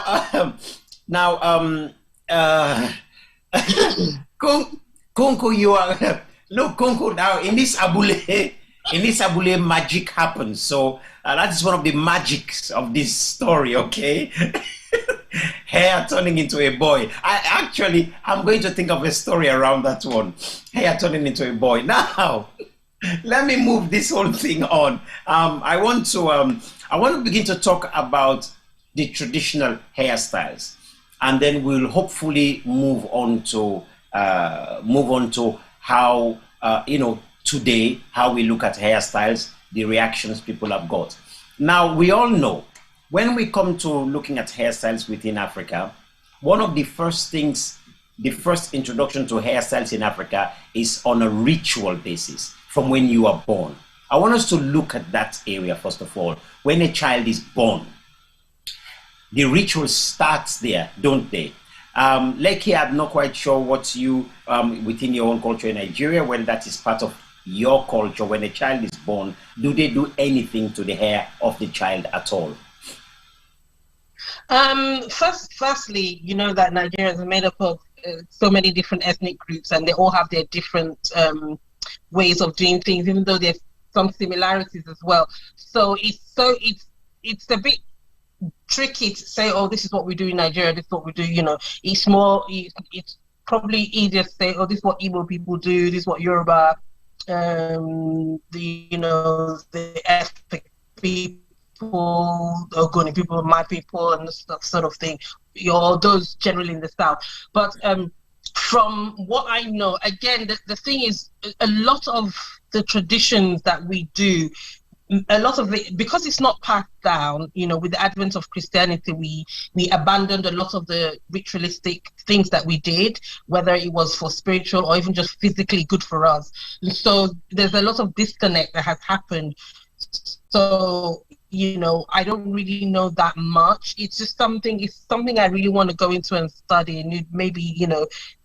Kunku, you are look, Kunku. Now in this abule, magic happens. So that is one of the magics of this story. Okay, hair turning into a boy. I'm going to think of a story around that one. Hair turning into a boy. Now, let me move this whole thing on. I want to begin to talk about the traditional hairstyles, and then we'll hopefully move on to how today, how we look at hairstyles, the reactions people have got. Now, we all know when we come to looking at hairstyles within Africa, one of the first things, the first introduction to hairstyles in Africa is on a ritual basis from when you are born. I want us to look at that area first of all. When a child is born, the ritual starts there, don't they? Lekki, I'm not quite sure what you, within your own culture in Nigeria, whether that is part of your culture. When a child is born, do they do anything to the hair of the child at all? Firstly, you know that Nigeria is made up of so many different ethnic groups, and they all have their different ways of doing things, even though there's some similarities as well. So it's a bit tricky to say, oh, this is what we do in Nigeria, this is what we do. You know, it's probably easier to say, oh, this is what Igbo people do, this is what Yoruba, the ethnic people, Ogoni people, my people, and this sort of thing. Those generally in the South. But from what I know, again, the thing is, a lot of the traditions that we do, a lot of it, because it's not passed down, with the advent of Christianity, we abandoned a lot of the ritualistic things that we did, whether it was for spiritual or even just physically good for us. So there's a lot of disconnect that has happened. So, I don't really know that much. It's just something I really want to go into and study, and maybe,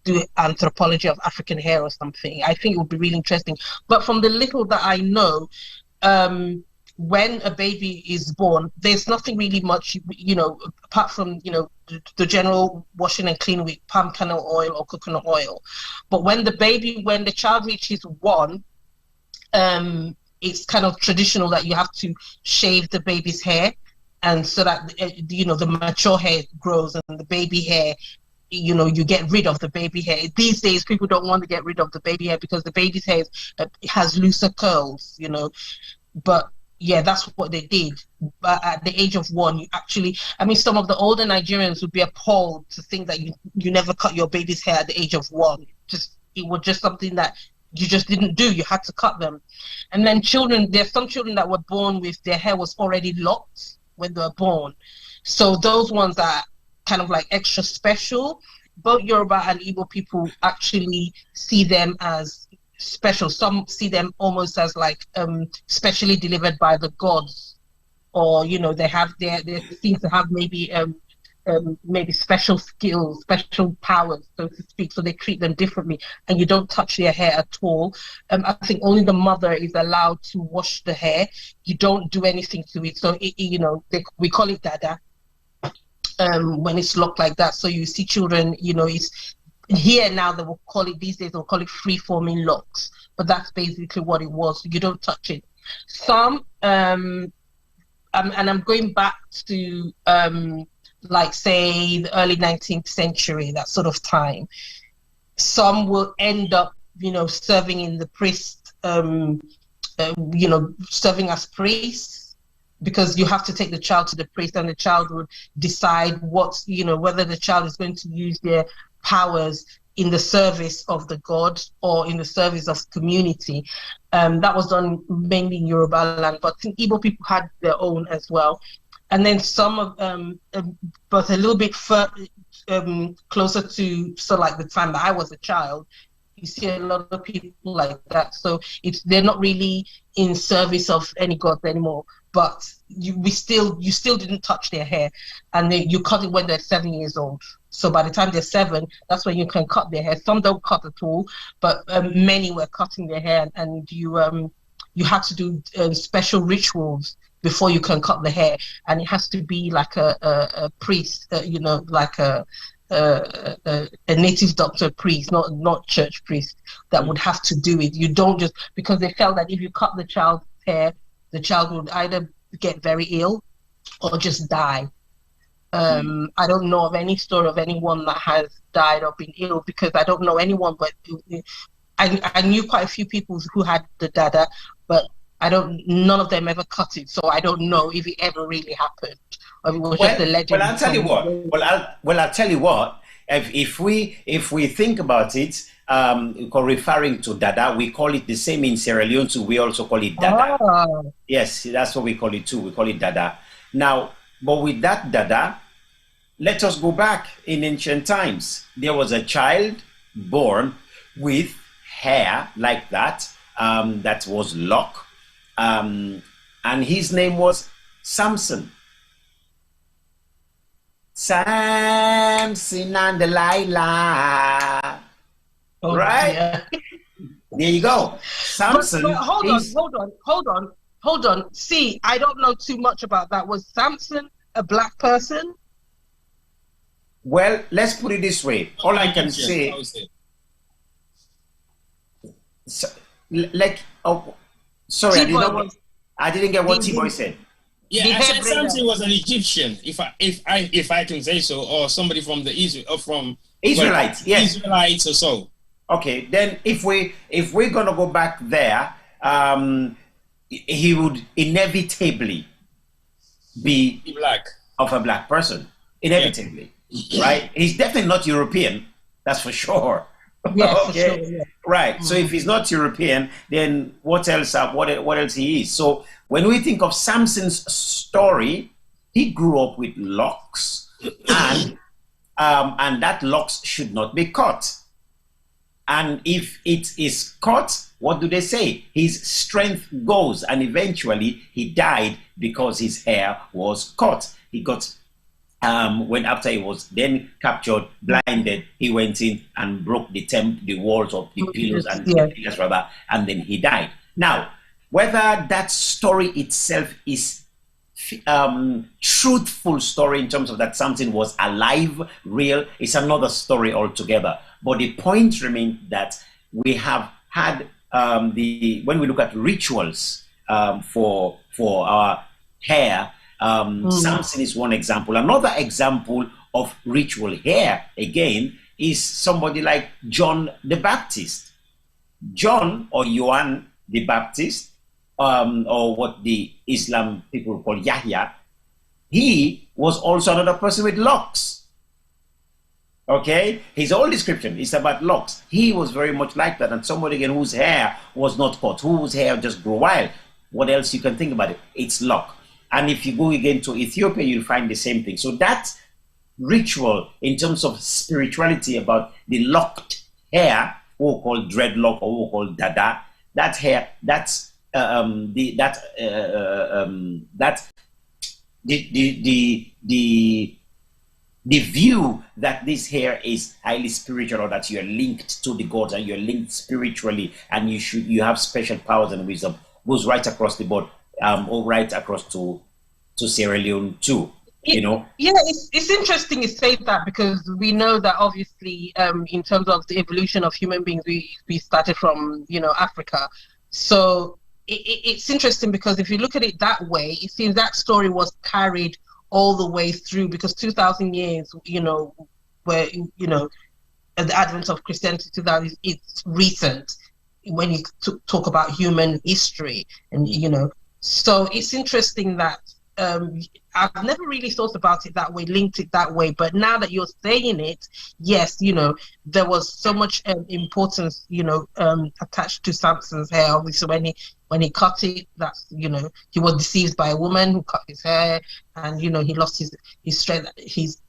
do anthropology of African hair or something. I think it would be really interesting. But from the little that I know, when a baby is born, there's nothing really much, apart from, the general washing and cleaning with palm kernel oil or coconut oil. But when the child reaches 1, it's kind of traditional that you have to shave the baby's hair, and so that, the mature hair grows, and the baby hair, you get rid of the baby hair. These days, people don't want to get rid of the baby hair because the baby's hair has looser curls, But yeah, that's what they did. But at the age of 1, you actually, some of the older Nigerians would be appalled to think that you never cut your baby's hair at the age of 1. It was just something that you just didn't do. You had to cut them. And then there's some children that were born with their hair was already locked when they were born. So those ones are kind of like extra special. Both Yoruba and Igbo people actually see them as special. Some see them almost as like specially delivered by the gods, or they seem to have maybe special skills, special powers, so to speak. So they treat them differently, and you don't touch their hair at all. I think only the mother is allowed to wash the hair. You don't do anything to it. So we call it dada when it's locked like that. So you see children, it's here now. They will call it these days. They'll call it free-forming locks, but that's basically what it was. You don't touch it. Some and I'm going back to like say the early 19th century, that sort of time. Some will end up, serving in the priest, serving as priests, because you have to take the child to the priest, and the child would decide whether the child is going to use their powers in the service of the god or in the service of community. That was done mainly in Yoruba land, but I think Igbo people had their own as well. And then some of but a little bit closer to like the time that I was a child, you see a lot of people like that. So they're not really in service of any gods anymore, but you still didn't touch their hair, and you cut it when they're 7 years old. So by the time they're 7, that's when you can cut their hair. Some don't cut at all, but many were cutting their hair, and you had to do special rituals before you can cut the hair, and it has to be like a priest, like a native doctor priest, not church priest, that would have to do it. You don't just, because they felt that if you cut the child's hair, the child would either get very ill or just die. I don't know of any story of anyone that has died or been ill, because I don't know anyone, but I knew quite a few people who had the dada, but none of them ever cut it, so I don't know if it ever really happened, or if it was just a legend. Well, I'll tell you what. I'll tell you what. If we think about it, referring to dada, we call it the same in Sierra Leone too. We also call it dada. Yes, that's what we call it too. We call it dada. Now, but with that dada, let us go back in ancient times. There was a child born with hair like that, that was locked. And his name was Samson. Samson and Delilah. Oh, right? Yeah. There you go. Samson. But hold on. See, I don't know too much about that. Was Samson a black person? Well, let's put it this way. All I can say. Sorry, I didn't get what T-Boy said. Yeah, I said Samson was an Egyptian, if I can say so, or somebody from the Israelites, yes, Israelites or so. Okay, then if we're gonna go back there, he would inevitably be black, of a black person, inevitably, right? He's definitely not European, that's for sure. Yes, okay, for sure, yeah. Right. So if he's not European, then what else? What else he is? So when we think of Samson's story, he grew up with locks, and that locks should not be cut. And if it is cut, what do they say? His strength goes, and eventually he died because his hair was cut. He got. When after he was then captured, blinded, he went in and broke the walls of the pillars and the pillars rather, and then he died. Now, whether that story itself is truthful story in terms of that something was alive, real, is another story altogether. But the point remains that we have had when we look at rituals for our hair. Samson is one example. Another example of ritual hair, again, is somebody like John the Baptist. John, or Johann the Baptist, or what the Islam people call Yahya, he was also another person with locks. Okay? His whole description is about locks. He was very much like that, and somebody again whose hair was not cut, whose hair just grew wild. What else you can think about it? It's lock. And if you go again to Ethiopia, you'll find the same thing. So that ritual in terms of spirituality about the locked hair what we call dreadlock or what we call dada. That hair, that's the view that this hair is highly spiritual, or that you're linked to the gods and you're linked spiritually, and you have special powers and wisdom, goes right across the board, or right across to Sierra Leone too. You know? Yeah, it's interesting you say that, because we know that obviously in terms of the evolution of human beings, we started from, you know, Africa. So it's interesting, because if you look at it that way, it seems that story was carried all the way through, because 2,000 years, you know, where, you know, at the advent of Christianity, 2000, it's recent when you talk about human history, and, you know, so it's interesting that I've never really thought about it that way, linked it that way, but now that you're saying it, yes, you know, there was so much importance, you know, attached to Samson's hair. Obviously, when he cut it, that's, you know, he was deceived by a woman who cut his hair, and, you know, he lost his strength, his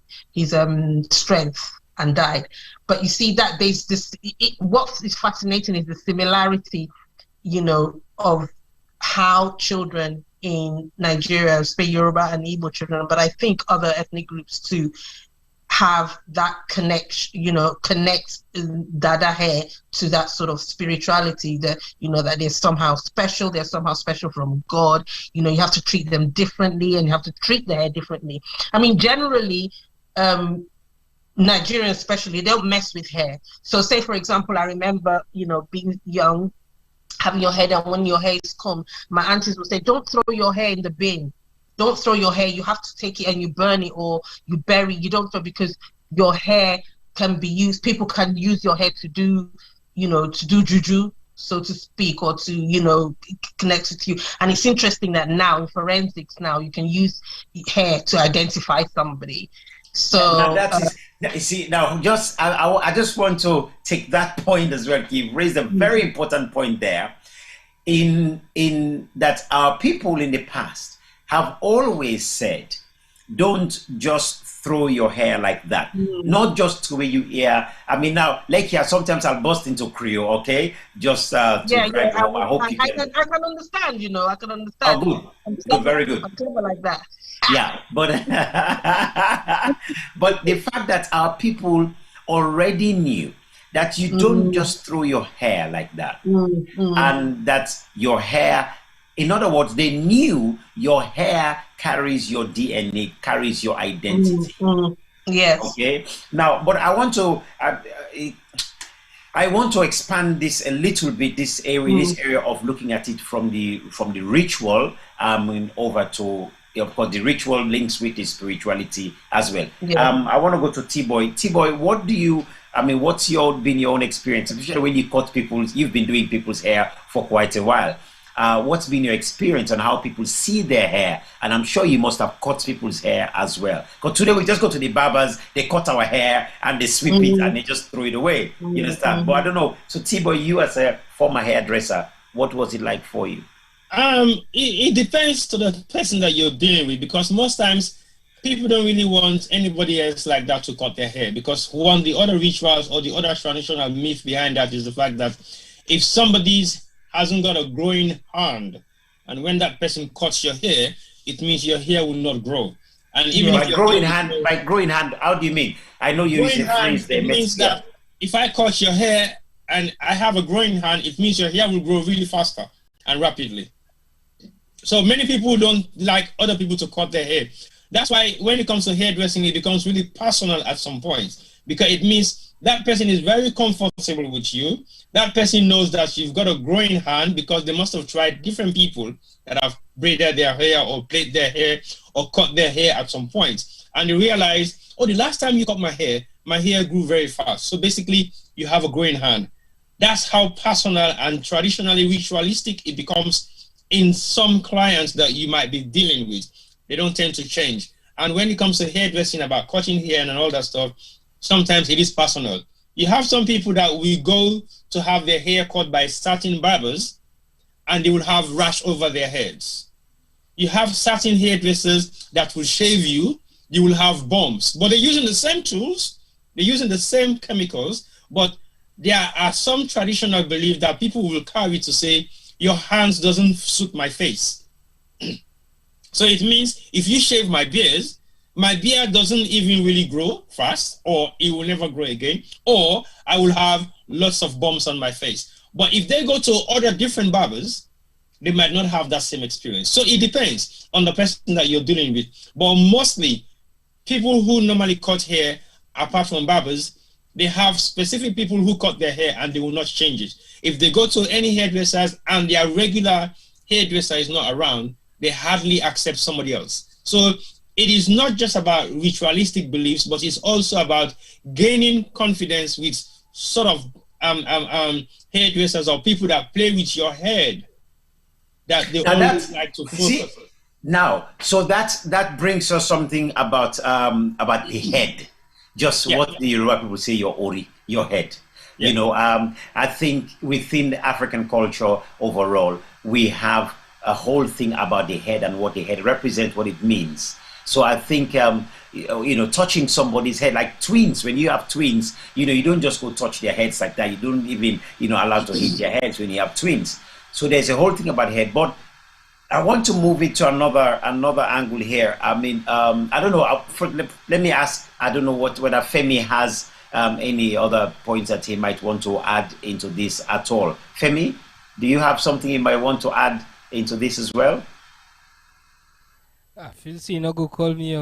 strength, and died. But you see that there's this. What is fascinating is the similarity, you know, of how children in Nigeria, especially Yoruba and Igbo children, but I think other ethnic groups too, have that connection, you know, connect dada hair to that sort of spirituality, that, you know, that they're somehow special from God. You know, you have to treat them differently, and you have to treat their hair differently. I mean, generally, Nigerians especially, they don't mess with hair. So say, for example, I remember, you know, being young, having your hair down. When your hair is combed, my aunties would say, don't throw your hair in the bin. Don't throw your hair. You have to take it and you burn it, or you bury. You don't throw, because your hair can be used. People can use your hair to do, you know, to do juju, so to speak, or to, you know, connect it to you. And it's interesting that now in forensics, now you can use hair to identify somebody. So now that is, you see, now just I just want to take that point as well. You've raised a very important point there, in that our people in the past have always said, don't just throw your hair like that. Not just the way you hear. I mean, now, like here, sometimes I'll burst into Creole, okay? Just I hope you can. I can understand, you know, I can understand. Oh, good. Very good. I'm clever like that. Yeah, but but the fact that our people already knew that you don't just throw your hair like that, and that your hair, in other words, they knew your hair carries your DNA, carries your identity. Yes. Okay. Now, but I want to expand this a little bit. This area of looking at it from the ritual, over to, of course, the ritual links with the spirituality as well. Yeah. I want to go to T-Boy. T-Boy, what's been your own experience, especially when you've been doing people's hair for quite a while. What's been your experience on how people see their hair? And I'm sure you must have cut people's hair as well. Because today we just go to the barbers, they cut our hair and they sweep it and they just throw it away. You understand? But I don't know. So T-Boy, you as a former hairdresser, what was it like for you? It depends to the person that you're dealing with, because most times people don't really want anybody else like that to cut their hair, because one, the other rituals or the other traditional myth behind that is the fact that if somebody hasn't got a growing hand, and when that person cuts your hair, it means your hair will not grow. And even by growing hand, how do you mean? I know you use a phrase there. It means that if I cut your hair and I have a growing hand, it means your hair will grow really faster and rapidly. So many people don't like other people to cut their hair. That's why when it comes to hairdressing, it becomes really personal at some point, because it means that person is very comfortable with you. That person knows that you've got a growing hand, because they must have tried different people that have braided their hair or plaited their hair or cut their hair at some point. And they realize, oh, the last time you cut my hair grew very fast. So basically, you have a growing hand. That's how personal and traditionally ritualistic it becomes in some clients that you might be dealing with. They don't tend to change. And when it comes to hairdressing, about cutting hair and all that stuff, sometimes it is personal. You have some people that will go to have their hair cut by certain barbers, and they will have rash over their heads. You have certain hairdressers that will shave you, will have bumps, but they're using the same tools, they're using the same chemicals, but there are some traditional belief that people will carry to say, your hands doesn't suit my face. So it means if you shave my beard doesn't even really grow fast, or it will never grow again, or I will have lots of bumps on my face. But if they go to other different barbers, they might not have that same experience. So it depends on the person that you're dealing with. But mostly, people who normally cut hair, apart from barbers, they have specific people who cut their hair and they will not change it. If they go to any hairdressers and their regular hairdresser is not around, they hardly accept somebody else. So it is not just about ritualistic beliefs, but it's also about gaining confidence with sort of hairdressers or people that play with your head, that they always like to focus on. Now, so that brings us something about the head. Just what the Yoruba people say, your ori, your head. Yeah. You know, I think within the African culture overall, we have a whole thing about the head and what the head represents, what it means. So I think, you know, touching somebody's head, like twins, when you have twins, you know, you don't just go touch their heads like that. You don't even, you know, allow to hit their heads when you have twins. So there's a whole thing about head. But I want to move it to another angle here. I mean, I don't know. Let me ask. I don't know whether Femi has any other points that he might want to add into this at all. Femi, do you have something you might want to add into this as well? I feel so you not go call me.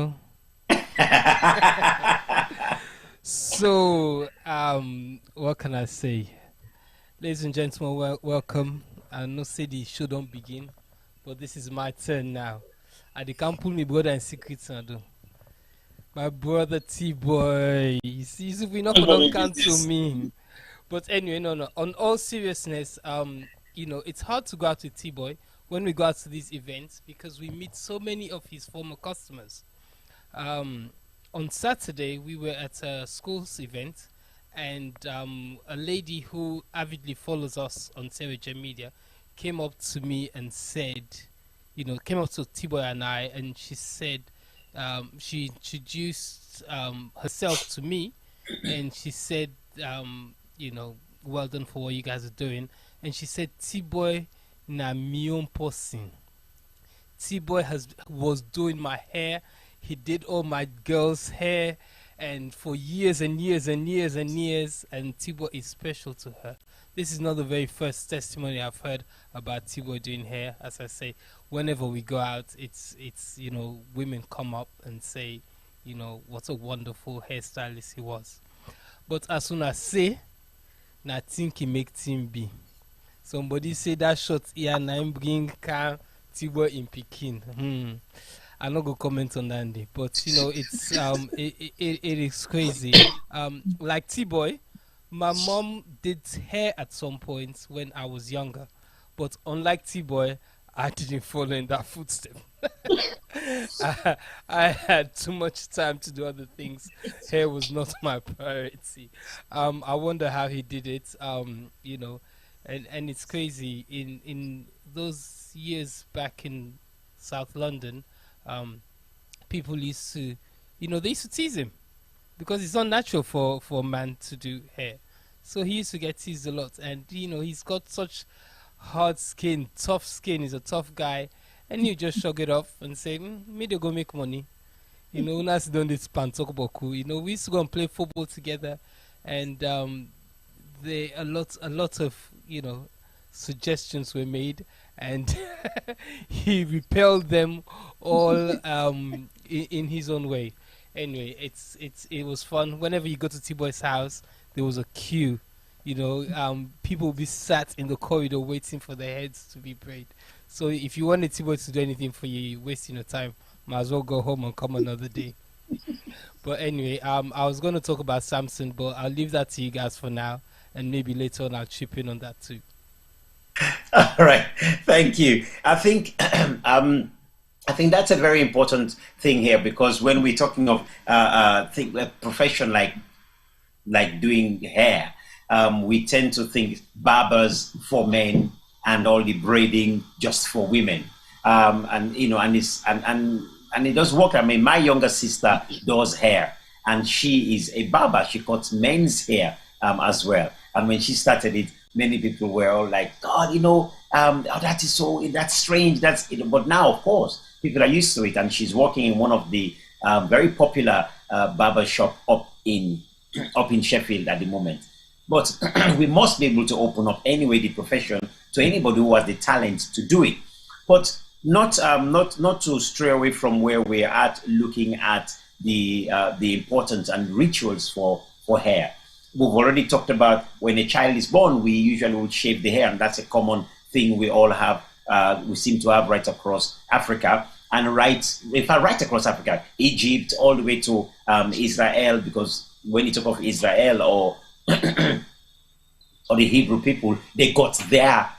So, what can I say? Ladies and gentlemen, welcome. I know say the show don't begin, but this is my turn now. I can't pull me brother in secrets and do. My brother T-Boy. You see, if we not gonna cancel me. But anyway, no. On all seriousness, you know, it's hard to go out with T-Boy when we go out to these events because we meet so many of his former customers. On Saturday, we were at a school's event, and a lady who avidly follows us on Telegram Media came up to me and said, you know, came up to T-Boy and I, and she said, she introduced herself to me, and she said, you know, well done for what you guys are doing. And she said, T-Boy na mi own person. T-Boy was doing my hair. He did all my girls' hair, and for years and years and years and years. And T-Boy is special to her. This is not the very first testimony I've heard about T-Boy doing hair. As I say, whenever we go out, it's you know, women come up and say, you know, what a wonderful hairstylist he was. But as soon as say, na think he make team be. Somebody say that shot here na him bring car T-Boy in Pekin. I'm not gonna comment on that, but you know, it's it is crazy. Like T-Boy, my mom did hair at some point when I was younger, but unlike T-Boy, I didn't follow in that footstep. I had too much time to do other things. Hair was not my priority. I wonder how he did it. You know, and it's crazy. In those years back in South London, people used to, you know, they used to tease him because it's not natural for a man to do hair. So he used to get teased a lot, and you know, he's got such hard skin, tough skin. He's a tough guy, and you just shrug it off and say, "Me they go make money." You know, nas done this pantokoboku. You know, we used to go and play football together, and a lot of, you know, suggestions were made, and he repelled them all in his own way. Anyway, it was fun. Whenever you go to T-Boy's house, there was a queue. You know, people would be sat in the corridor waiting for their heads to be braided. So if you wanted T-Boy to do anything for you, you're wasting your time. Might as well go home and come another day. But anyway, I was going to talk about Samson, but I'll leave that to you guys for now, and maybe later on I'll chip in on that too. All right, thank you. I think that's a very important thing here, because when we're talking of a profession like doing hair, we tend to think barbers for men and all the braiding just for women, and you know, and it does work. I mean, my younger sister does hair, and she is a barber. She cuts men's hair as well. And when she started it, many people were all like, God, that is that's strange. But now, of course, people are used to it. And she's working in one of the very popular barber shop up in Sheffield at the moment. But we must be able to open up anyway the profession to anybody who has the talent to do it. But not to stray away from where we're at, looking at the importance and rituals for hair. We've already talked about when a child is born, we usually would shave the hair, and that's a common thing we all have. We seem to have right across Africa, and right across Africa, Egypt, all the way to Israel, because when you talk of Israel or or the Hebrew people, they got their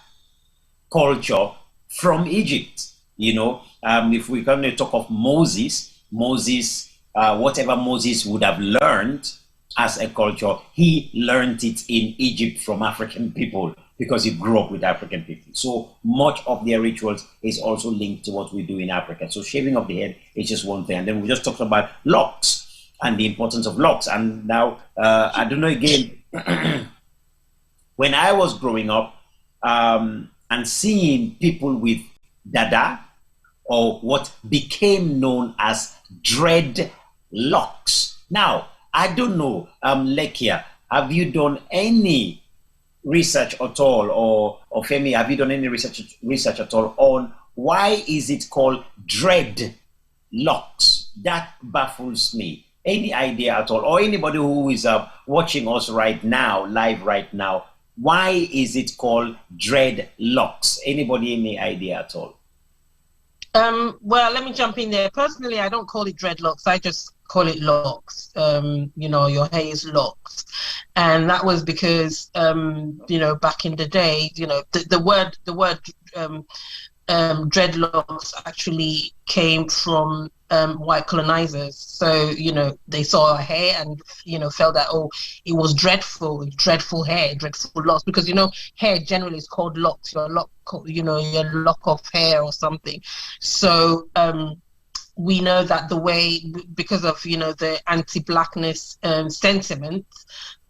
culture from Egypt. If we're going to talk of Moses, whatever Moses would have learned as a culture, he learned it in Egypt from African people because he grew up with African people. So much of their rituals is also linked to what we do in Africa. So shaving of the head is just one thing. And then we just talked about locks and the importance of locks. And now, I don't know, again, when I was growing up and seeing people with dada, or what became known as dreadlocks. Now, I don't know, Lekia, have you done any research at all, or Femi, have you done any research at all on why is it called dreadlocks? That baffles me. Any idea at all, or anybody who is watching us right now, live right now, why is it called dreadlocks? Anybody any idea at all? Well, let me jump in there. Personally, I don't call it dreadlocks. I just call it locks. Your hair is locks. And that was because, back in the day, the word dreadlocks actually came from white colonizers. So, they saw our hair and, felt that, it was dreadful hair, dreadful locks, because, hair generally is called locks, your lock of hair or something. So, we know that because of, the anti-blackness sentiment,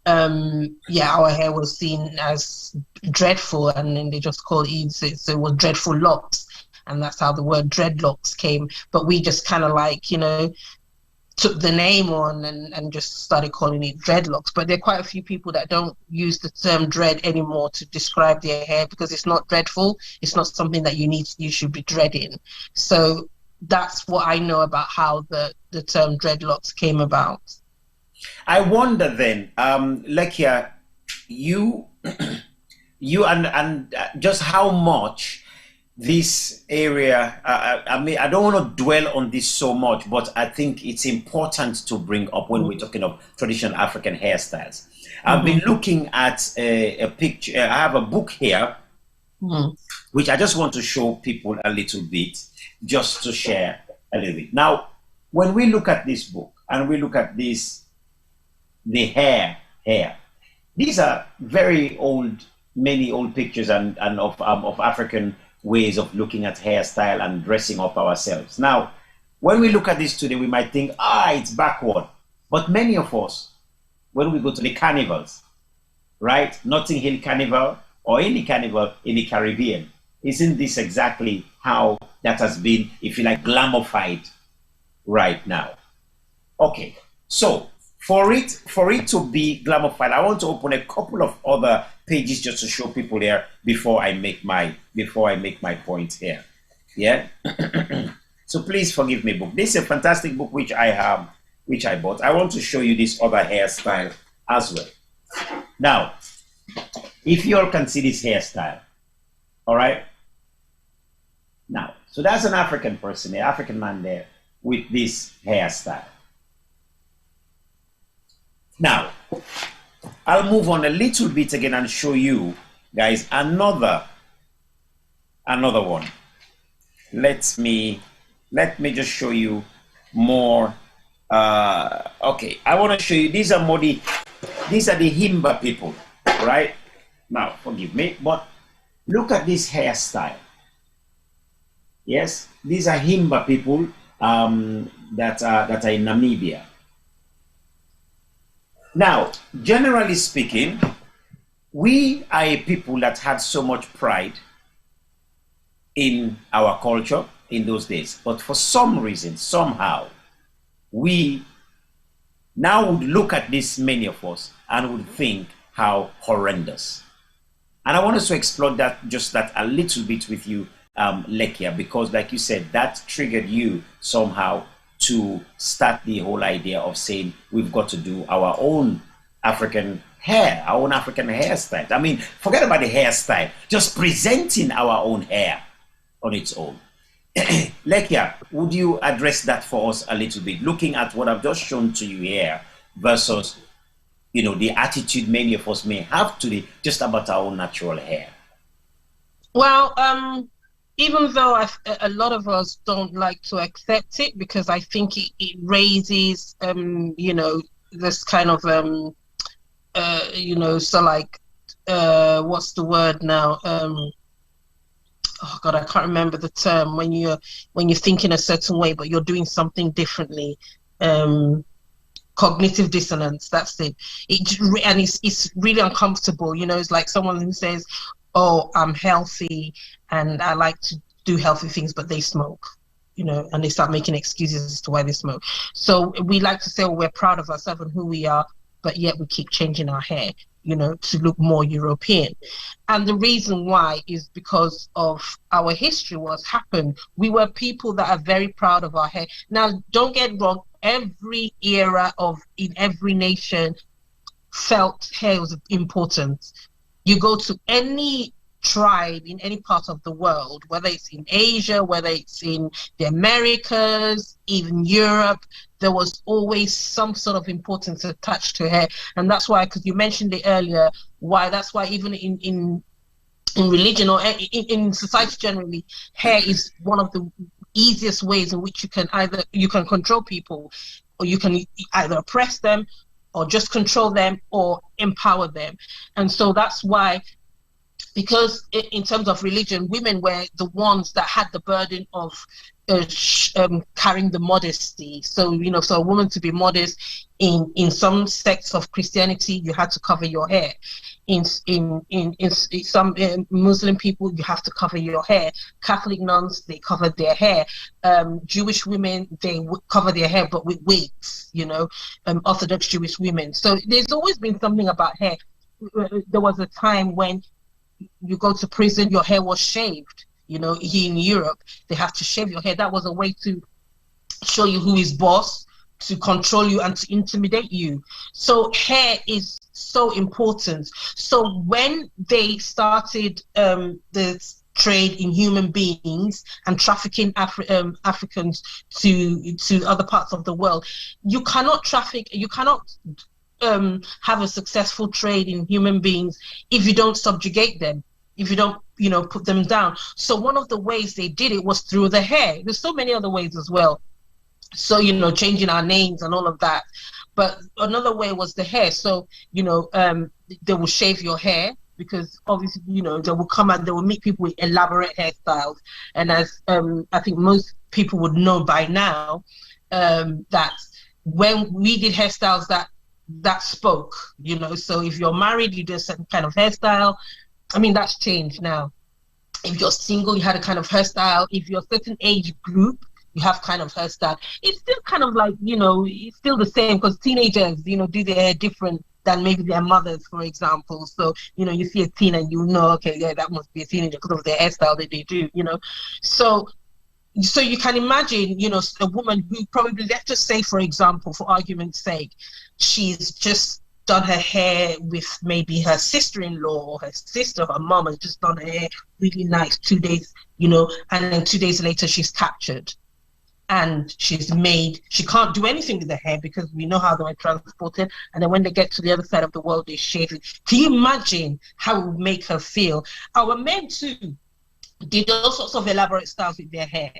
our hair was seen as dreadful, and then they just called it, so it was dreadful locks. And that's how the word dreadlocks came. But we just kind of took the name on and just started calling it dreadlocks. But there are quite a few people that don't use the term dread anymore to describe their hair, because it's not dreadful. It's not something that you should be dreading. So that's what I know about how the term dreadlocks came about. I wonder then, Lekia, you and just how much this area, I don't want to dwell on this so much, but I think it's important to bring up when we're talking of traditional African hairstyles. I've been looking at a picture. I have a book here, which I just want to show people a little bit, just to share a little bit. Now, when we look at this book and we look at this, the hair, these are very old, many old pictures and of African ways of looking at hairstyle and dressing up ourselves. Now, when we look at this today, we might think, it's backward. But many of us, when we go to the carnivals, right? Notting Hill Carnival or any carnival in the Caribbean, isn't this exactly how that has been, if you like, glamorified right now? Okay, so for it to be glamorified, I want to open a couple of other pages just to show people here before I make my point here. Yeah. So please forgive me, book. This is a fantastic book which I bought. I want to show you this other hairstyle as well. Now, if you all can see this hairstyle, all right. Now, so that's an African person, an African man there with this hairstyle. Now, I'll move on a little bit again and show you guys another one. Let me just show you more. Okay, I want to show you, these are the Himba people, right? Now, forgive me, but look at this hairstyle. Yes, these are Himba people that are in Namibia. Now, generally speaking, we are a people that had so much pride in our culture in those days. But for some reason, somehow, we now would look at this, many of us, and would think how horrendous. And I want us to explore that, just that a little bit with you, Lekia, because like you said, that triggered you somehow to start the whole idea of saying we've got to do our own African hair, our own African hairstyle. I mean, forget about the hairstyle, just presenting our own hair on its own. Lekia, would you address that for us a little bit, looking at what I've just shown to you here versus, you know, the attitude many of us may have today just about our own natural hair? Well, even though a lot of us don't like to accept it, because I think it raises, you know, this kind of, you know, so like, what's the word now? Oh God, I can't remember the term, when you're thinking a certain way but you're doing something differently. Cognitive dissonance, that's it. And it's really uncomfortable. You know, it's like someone who says, oh, I'm healthy and I like to do healthy things, but they smoke, you know, and they start making excuses as to why they smoke. So we like to say, oh, we're proud of ourselves and who we are, but yet we keep changing our hair, you know, to look more European. And the reason why is because of our history, what's happened. We were people that are very proud of our hair. Now, don't get wrong, every era in every nation felt hair was important. You go to any tribe in any part of the world, whether it's in Asia, whether it's in the Americas, even Europe, there was always some sort of importance attached to hair. And that's why, because you mentioned it earlier, why that's why even in religion or in society generally, hair is one of the easiest ways in which you can control people, or you can either oppress them or just control them or empower them. And so that's why, because in terms of religion, women were the ones that had the burden of carrying the modesty. So, you know, so a woman to be modest in some sects of Christianity, you had to cover your hair. In some Muslim people, you have to cover your hair. Catholic nuns, they covered their hair. Jewish women, they would cover their hair, but with wigs, you know, Orthodox Jewish women. So there's always been something about hair. There was a time when you go to prison, your hair was shaved. You know, here in Europe, they have to shave your hair. That was a way to show you who is boss, to control you and to intimidate you. So hair is so important. So when they started the trade in human beings and trafficking Africans to other parts of the world, you cannot traffic, you cannot have a successful trade in human beings if you don't subjugate them, if you don't, you know, put them down. So one of the ways they did it was through the hair. There's so many other ways as well. So, you know, changing our names and all of that. But another way was the hair. So, you know, they will shave your hair because obviously, you know, they will come and they will meet people with elaborate hairstyles. And as I think most people would know by now, that when we did hairstyles that spoke, you know, so if you're married, you do a certain kind of hairstyle. I mean, that's changed now. If you're single, you had a kind of hairstyle. If you're a certain age group, you have kind of hairstyle. It's still kind of like, you know, it's still the same because teenagers, you know, do their hair different than maybe their mothers, for example. So, you know, you see a teen and you know, okay, yeah, that must be a teenager because of their hairstyle that they do, you know. So you can imagine, you know, a woman who probably, let's just say, for example, for argument's sake, she's just done her hair with maybe her sister-in-law or her sister, her mom has just done her hair really nice 2 days, you know, and then 2 days later she's captured and she's made, she can't do anything with the hair because we know how they were transported, and then when they get to the other side of the world, they shave it. Can you imagine how it would make her feel? Our men too did all sorts of elaborate styles with their hair,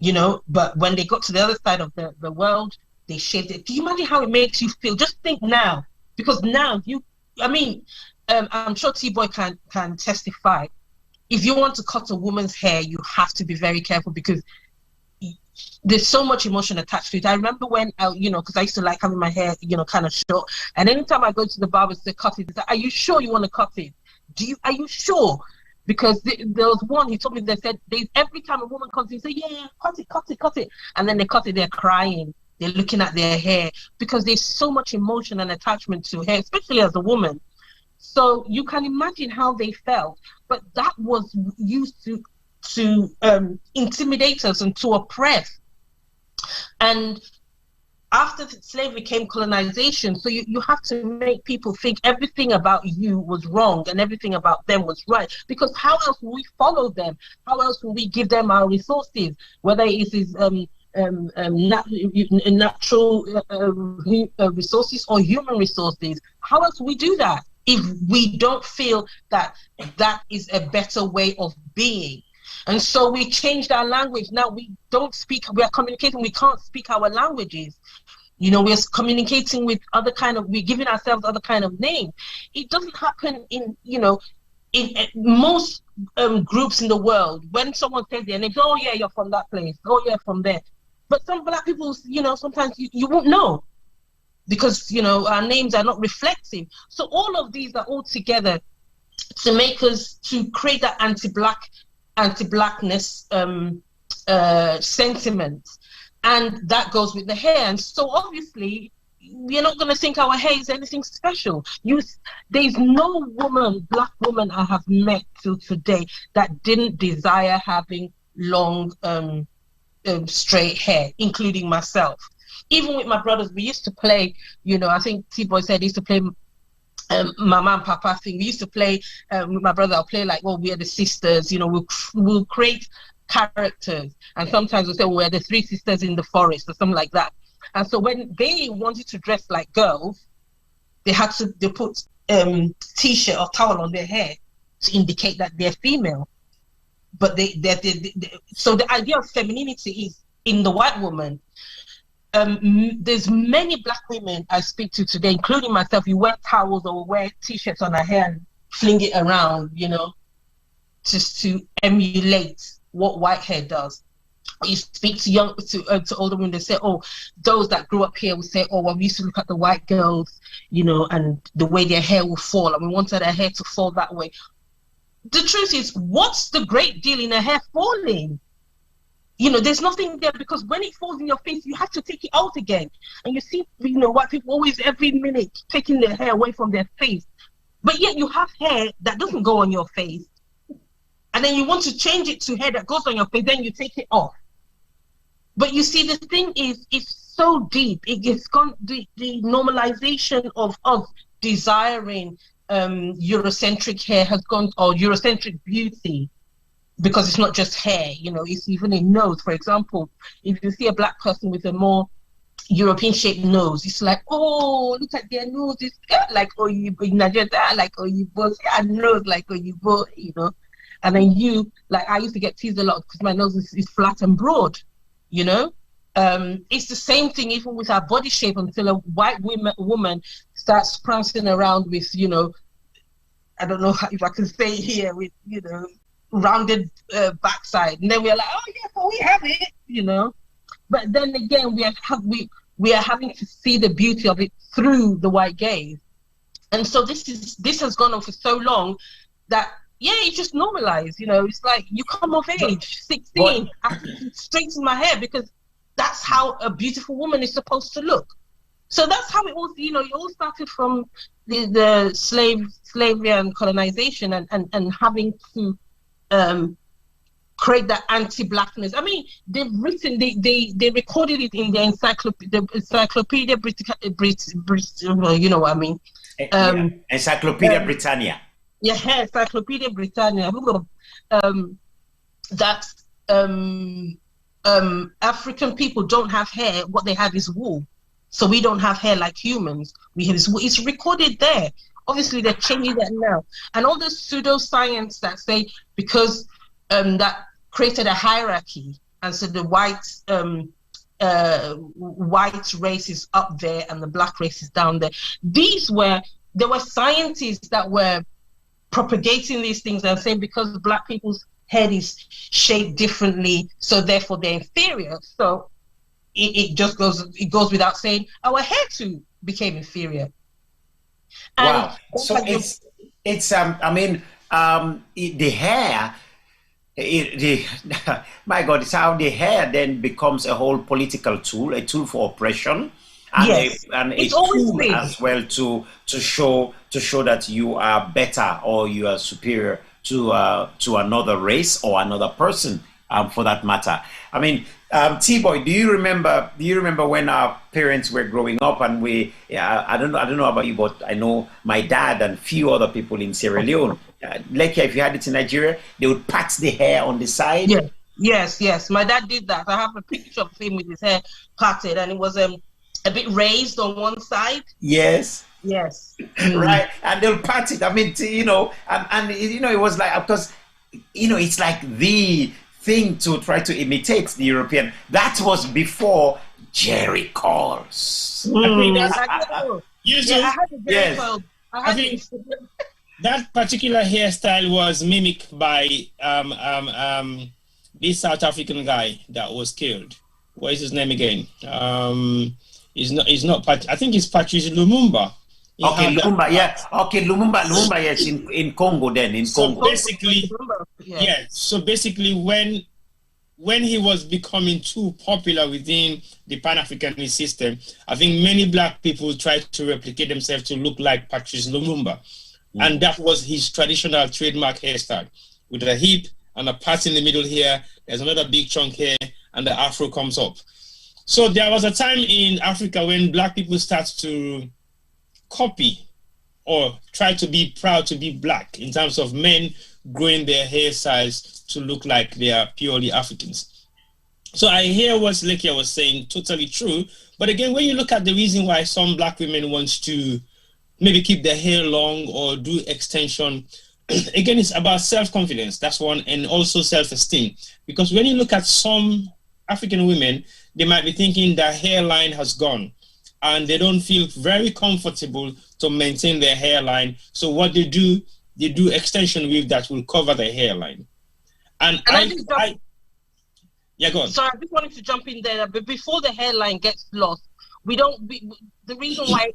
you know, but when they got to the other side of the world, they shaved it. Can you imagine how it makes you feel? Just think now, because now I'm sure T-Boy can testify. If you want to cut a woman's hair, you have to be very careful because there's so much emotion attached to it. I remember when, because I used to like having my hair, kind of short. And anytime I go to the barber to cut it, are you sure you want to cut it? Are you sure? Because there was one, he told me, they said, every time a woman comes in, say, yeah, cut it. And then they cut it, they're crying. They're looking at their hair because there's so much emotion and attachment to hair, especially as a woman. So you can imagine how they felt. But that was used to intimidate us and to oppress. And after slavery came colonization, so you have to make people think everything about you was wrong and everything about them was right. Because how else will we follow them? How else will we give them our resources? Whether it is natural resources or human resources. How else will we do that if we don't feel that is a better way of being? And so we changed our language. Now we are communicating, we can't speak our languages. We're communicating with we're giving ourselves other kind of names. It doesn't happen in most groups in the world. When someone says their name, oh yeah, you're from that place, oh yeah, from there. But some Black people, sometimes you won't know because, our names are not reflective. So all of these are all together to make us, to create that anti-Blackness sentiment. And that goes with the hair. And so obviously, we're not going to think our hair is anything special. There's no Black woman I have met till today that didn't desire having long, straight hair, including myself. Even with my brothers, we used to play, I think T-Boy said he used to play Mama and Papa thing. We used to play with my brother. I'll play like, we are the sisters. We'll create characters, and sometimes we'll say we're the three sisters in the forest or something like that. And so when they wanted to dress like girls, they put t-shirt or towel on their hair to indicate that they're female. But so the idea of femininity is in the white woman. There's many Black women I speak to today, including myself. You wear towels or wear t-shirts on her hair and fling it around, just to emulate what white hair does. You speak to older women, they say, those that grew up here will say, well, we used to look at the white girls, and the way their hair will fall, and we wanted their hair to fall that way. The truth is, what's the great deal in a hair falling? There's nothing there, because when it falls in your face, you have to take it out again. And you see, white people always every minute taking their hair away from their face. But yet you have hair that doesn't go on your face. And then you want to change it to hair that goes on your face, then you take it off. But you see, the thing is, it's so deep. It's gone, the normalization of desiring Eurocentric hair has gone, or Eurocentric beauty, because it's not just hair, it's even a nose. For example, if you see a Black person with a more European shaped nose, it's like, look at their nose, it's like Oyibo, in Nigeria, like Oyibo, nose like Oyibo, And then I used to get teased a lot because my nose is flat and broad, It's the same thing even with our body shape, until a white woman starts prancing around with, I don't know if I can say here, with, rounded backside, and then we're like, we have it, But then again, we are having to see the beauty of it through the white gaze, and so this has gone on for so long that it's just normalized. It's like you come of age, 16, I have to straighten my hair because that's how a beautiful woman is supposed to look. So that's how it all, it all started from the slavery and colonization, and having to create that anti-Blackness. I mean, they've written, they recorded it in the Encyclopedia you know what I mean? Encyclopedia Britannia. Yeah, Encyclopedia Britannia. That African people don't have hair. What they have is wool. So we don't have hair like humans. We have it's recorded there. Obviously, they're changing that now. And all this pseudoscience that say because that created a hierarchy, and so the white race is up there and the Black race is down there. There were scientists that were propagating these things and saying because Black people's head is shaped differently, so therefore they're inferior. So it just goes without saying our hair too became inferior. Wow. So it's I mean, the hair, my God, it's how the hair then becomes a whole political tool, a tool for oppression, and yes, a tool as well to show that you are better or you are superior to another race or another person, for that matter. I mean, T-Boy, do you remember when our parents were growing up, and I don't know about you, but I know my dad and few other people in Sierra Leone, like if you had it in Nigeria, they would pat the hair on the side. Yes, my dad did that. I have a picture of him with his hair parted, and it was a bit raised on one side. Yes. Right, and they'll pat it. I mean, and it was like, because it's like the thing to try to imitate the European. That was before Jerry curls. I think that particular hairstyle was mimicked by this South African guy that was killed. What is his name again? He's not I think it's Patrice Lumumba. Lumumba, yes, in Congo then, in Congo. Basically, so basically when he was becoming too popular within the Pan-Africanist system, I think many black people tried to replicate themselves to look like Patrice Lumumba. And that was his traditional trademark hairstyle, with a hip and a part in the middle here. There's another big chunk here, and the afro comes up. So there was a time in Africa when black people start to copy or try to be proud to be black, in terms of men growing their hairstyles to look like they are purely Africans. So I hear what Lekia was saying, totally true. But again, when you look at the reason why some black women want to maybe keep their hair long or do extension, again, it's about self-confidence. That's one, and also self-esteem. Because when you look at some African women, they might be thinking their hairline has gone, and they don't feel very comfortable to maintain their hairline. So what they do extension weave that will cover their hairline. And go on. Sorry, I just wanted to jump in there, but before the hairline gets lost, the reason why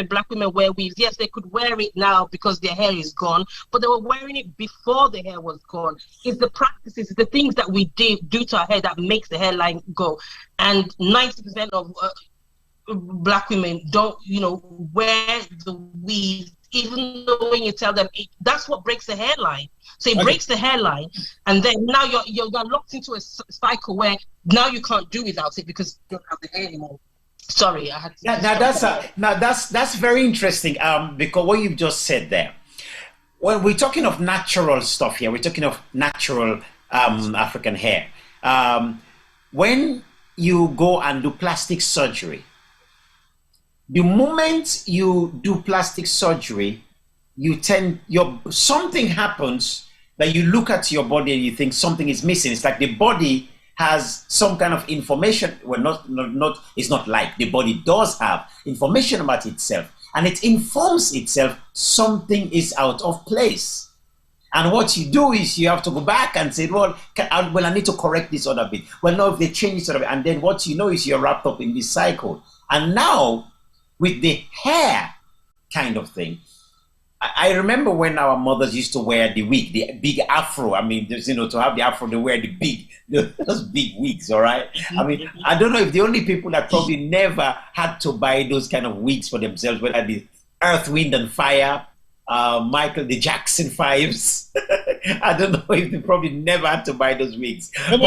black women wear weaves, yes, they could wear it now because their hair is gone, but they were wearing it before the hair was gone. It's the practices, the things that we do to our hair that makes the hairline go. And 90% of black women don't, wear the weave, even though when you tell them that's what breaks the hairline. So it breaks the hairline, and then now you're locked into a cycle where now you can't do without it because you don't have the hair anymore. Sorry, I had to. That's very interesting. Because what you've just said there, when we're talking of natural stuff here, we're talking of natural African hair. When you go and do plastic surgery, the moment you do plastic surgery, something happens that you look at your body and you think something is missing. It's like the body has some kind of information. Well, it's not like the body does have information about itself, and it informs itself something is out of place. And what you do is you have to go back and say, I need to correct this other bit. Well, no, if they change this other bit, and then what you know is you're wrapped up in this cycle. And now, with the hair kind of thing, I remember when our mothers used to wear the wig, the big afro. I mean, to have the afro, they wear those big wigs, all right? I mean, I don't know if the only people that probably never had to buy those kind of wigs for themselves, whether the Earth, Wind and Fire, Michael, the Jackson Fives. I don't know if they probably never had to buy those wigs. But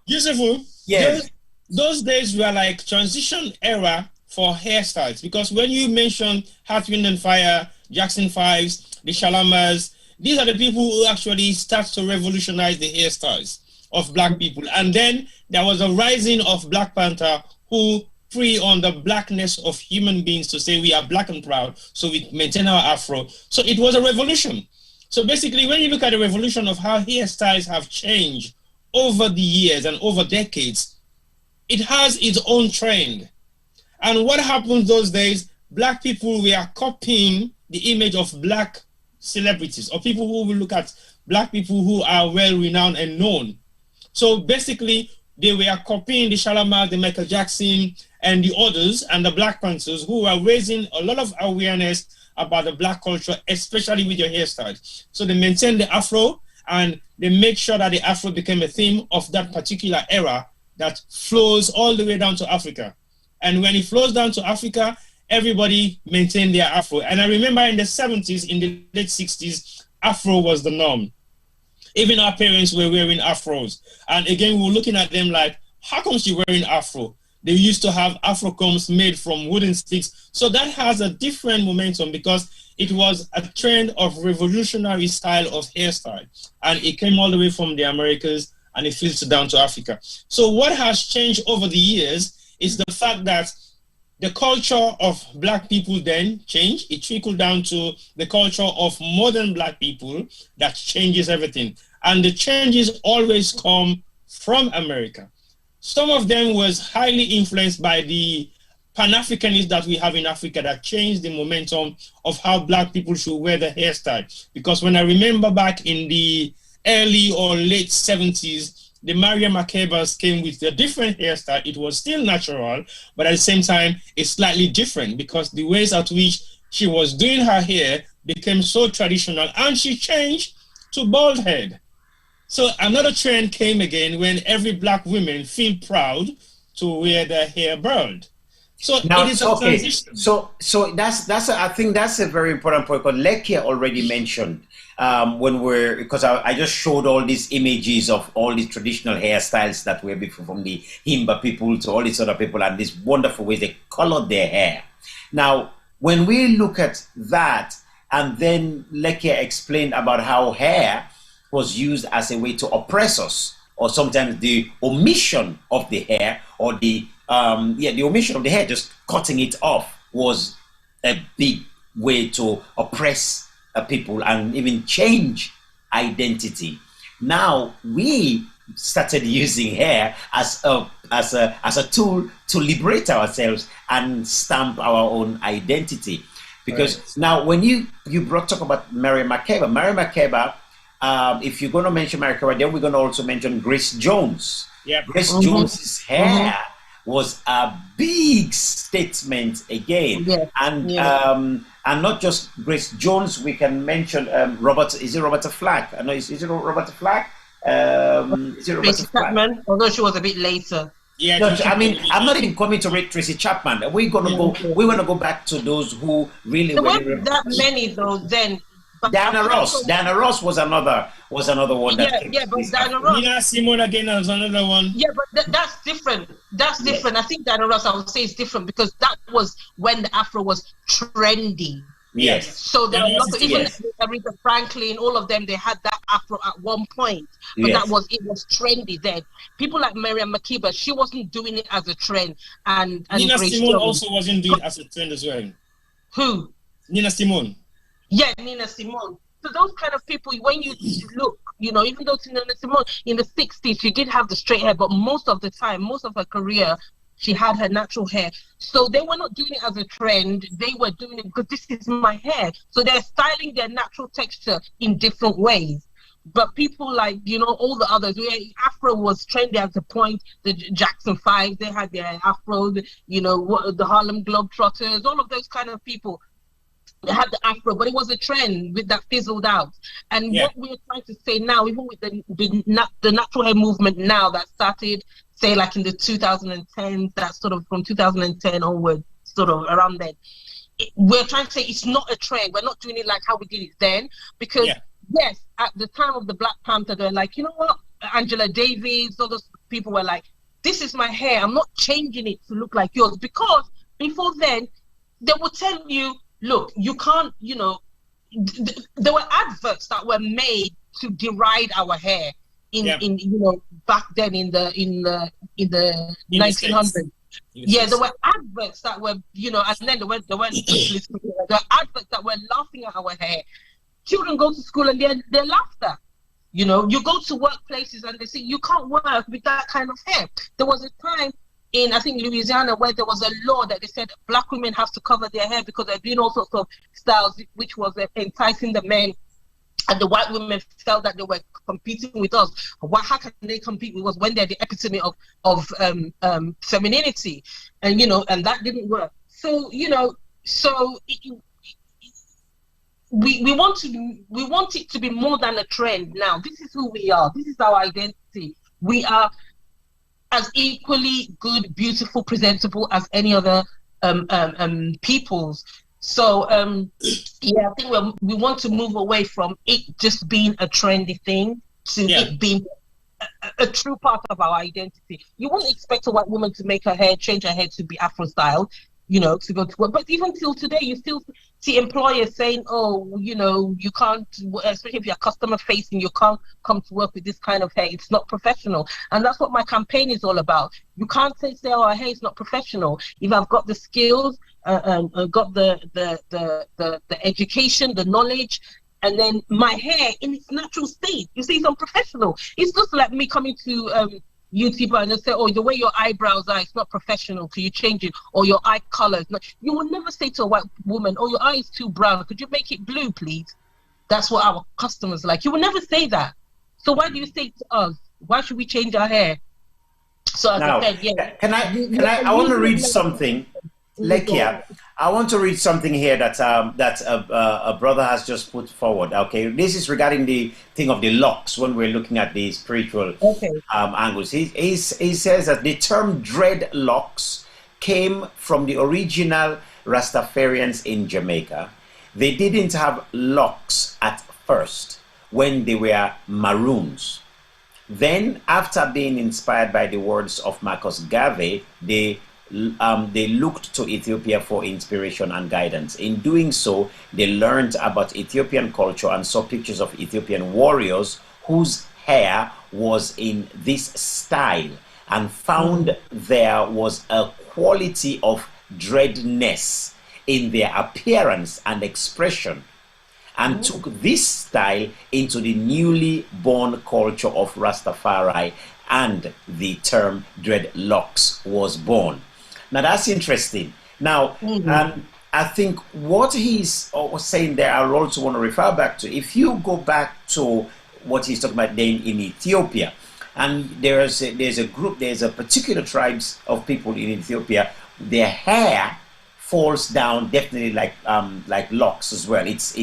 Useful, yes. Those days were like transition era for hairstyles, because when you mention Earth, Wind and Fire, Jackson Fives, the Shalamas, these are the people who actually start to revolutionize the hairstyles of black people. And then there was a rising of Black Panther who free on the blackness of human beings to say we are black and proud, so we maintain our afro. So it was a revolution. So basically, when you look at the revolution of how hairstyles have changed over the years and over decades, it has its own trend. And what happened those days, black people were copying the image of black celebrities or people who will look at black people who are well renowned and known. So basically, they were copying the Shalamar, the Michael Jackson, and the others, and the Black Panthers, who were raising a lot of awareness about the black culture, especially with your hairstyle. So they maintained the Afro, and they make sure that the Afro became a theme of that particular era that flows all the way down to Africa. And when it flows down to Africa, everybody maintained their Afro. And I remember in the 70s, in the late 60s, Afro was the norm. Even our parents were wearing Afros. And again, we were looking at them like, how come she's wearing Afro? They used to have Afro combs made from wooden sticks. So that has a different momentum because it was a trend of revolutionary style of hairstyle. And it came all the way from the Americas and it filtered down to Africa. So what has changed over the years is the fact that the culture of black people then changed. It trickled down to the culture of modern black people that changes everything. And the changes always come from America. Some of them was highly influenced by the Pan-Africanism that we have in Africa that changed the momentum of how black people should wear the hairstyle. Because when I remember back in the early or late 70s, the Maria Makebas came with a different hairstyle. It was still natural, but at the same time, it's slightly different because the ways at which she was doing her hair became so traditional, and she changed to bald head. So another trend came again when every black woman feel proud to wear their hair bald. So now, it is a transition. So I think that's a very important point because Lekia already mentioned because I just showed all these images of all these traditional hairstyles that were before, from the Himba people to all these other people, and these wonderful ways they colored their hair. Now, when we look at that, and then Lekia explained about how hair was used as a way to oppress us, or sometimes the omission of the hair, or the omission of the hair, just cutting it off, was a big way to oppress people and even change identity. Now we started using hair as a tool to liberate ourselves and stamp our own identity. Because now when you talk about Mary Makeba, if you're going to mention Mary Makeba, then we're going to also mention Grace Jones. Yep. Grace Jones's hair was a big statement again. And not just Grace Jones, we can mention Robert. Is it Roberta Flack? I know, is it Roberta Flack? Is it Roberta Flack? Although she was a bit later. Yeah, no, I mean, I'm not even coming to rate Tracy Chapman. We're gonna go back to those who really. There weren't that many though then. Diana Ross was another one. But Diana Ross. Nina Simone again was another one. Yeah, but that's different. That's different. I think Diana Ross, I would say, is different because that was when the Afro was trendy. Yes. So there was even Aretha Franklin, all of them, they had that Afro at one point, but it was trendy then. People like Miriam Makeba, she wasn't doing it as a trend, and Nina Grace Simone Jones also wasn't doing it as a trend as well. Who? Nina Simone. Yeah, Nina Simone. So those kind of people, when you look, even though Nina Simone in the 60s, she did have the straight hair, but most of the time, most of her career, she had her natural hair. So they were not doing it as a trend. They were doing it because this is my hair. So they're styling their natural texture in different ways. But people like, all the others, Afro was trendy at the point. The Jackson 5, they had their Afro, the Harlem Globetrotters, all of those kind of people. They had the Afro, but it was a trend that fizzled out. And what we're trying to say now, even with the natural hair movement now that started, say, like in the 2010s, that sort of from 2010 onward, sort of around then, we're trying to say it's not a trend. We're not doing it like how we did it then. Because, yes, at the time of the Black Panther, they're like, you know what? Angela Davis, all those people were like, this is my hair. I'm not changing it to look like yours. Because before then, they would tell you, look, you can't, there were adverts that were made to deride our hair back then in the 1900s. Yeah, there were adverts that were, and then there weren't listening. There were adverts that were laughing at our hair. Children go to school and they're laughed at. You go to workplaces and they say you can't work with that kind of hair. There was a time in, I think, Louisiana, where there was a law that they said black women have to cover their hair because they're doing all sorts of styles, which was enticing the men and the white women felt that they were competing with us. How can they compete with us when they're the epitome of femininity? And and that didn't work. So we want it to be more than a trend. Now this is who we are. This is our identity. We are as equally good, beautiful, presentable as any other peoples. So I think we want to move away from it just being a trendy thing to it being a true part of our identity. You wouldn't expect a white woman to change her hair to be Afro style, to go to work. But even till today, you still see employers saying, "Oh, you can't," especially if you're customer facing, you can't come to work with this kind of hair. It's not professional, and that's what my campaign is all about. You can't say, "Oh, our hair is not professional." If I've got the skills, got the education, the knowledge, and then my hair in its natural state, you see, it's unprofessional. It's just like me coming to YouTuber and they say, "Oh, the way your eyebrows are, it's not professional. Could you change it?" Or your eye color. You will never say to a white woman, "Oh, your eye is too brown. Could you make it blue, please?" That's what our customers like. You will never say that. So why do you say to us, "Why should we change our hair?" So as I said, Can I want to read something, Lekia. I want to read something here that a brother has just put forward. Okay, this is regarding the thing of the locks when we're looking at the spiritual angles. He says that the term dreadlocks came from the original Rastafarians in Jamaica. They didn't have locks at first when they were maroons. Then, after being inspired by the words of Marcus Garvey, they looked to Ethiopia for inspiration and guidance. In doing so, they learned about Ethiopian culture and saw pictures of Ethiopian warriors whose hair was in this style and found there was a quality of dreadness in their appearance and expression, and took this style into the newly born culture of Rastafari, and the term dreadlocks was born. Now that's interesting. Now, I think what he's saying there, I also want to refer back to, if you go back to what he's talking about then in Ethiopia, and there's a particular tribes of people in Ethiopia, their hair falls down definitely like locks as well. It's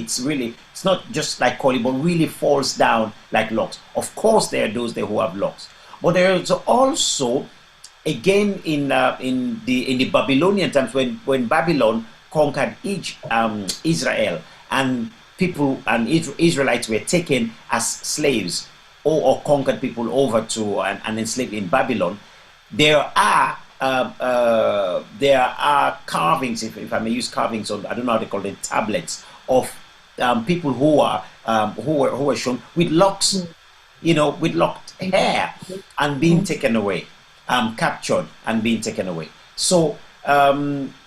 not just like curly, but really falls down like locks. Of course, there are those there who have locks, but there is also, again, in the Babylonian times, when Babylon conquered Israel, and people and Israelites were taken as slaves, or conquered people over to and enslaved in Babylon, there are carvings, if I may use carvings, or I don't know how they call them, tablets of people who were shown with locks, with locked hair and being taken away, captured and being taken away. So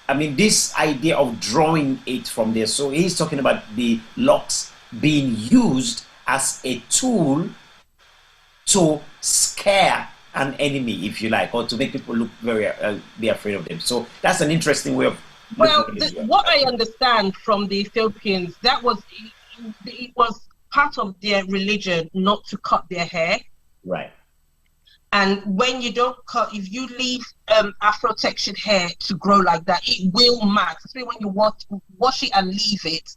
this idea of drawing it from there. So he's talking about the locks being used as a tool to scare an enemy, if you like, or to make people look be afraid of them. So that's an interesting way of. Well, what I understand from the Ethiopians, it was part of their religion not to cut their hair. Right. And when you don't cut, if you leave Afro textured hair to grow like that, it will mat. Especially when you wash it and leave it,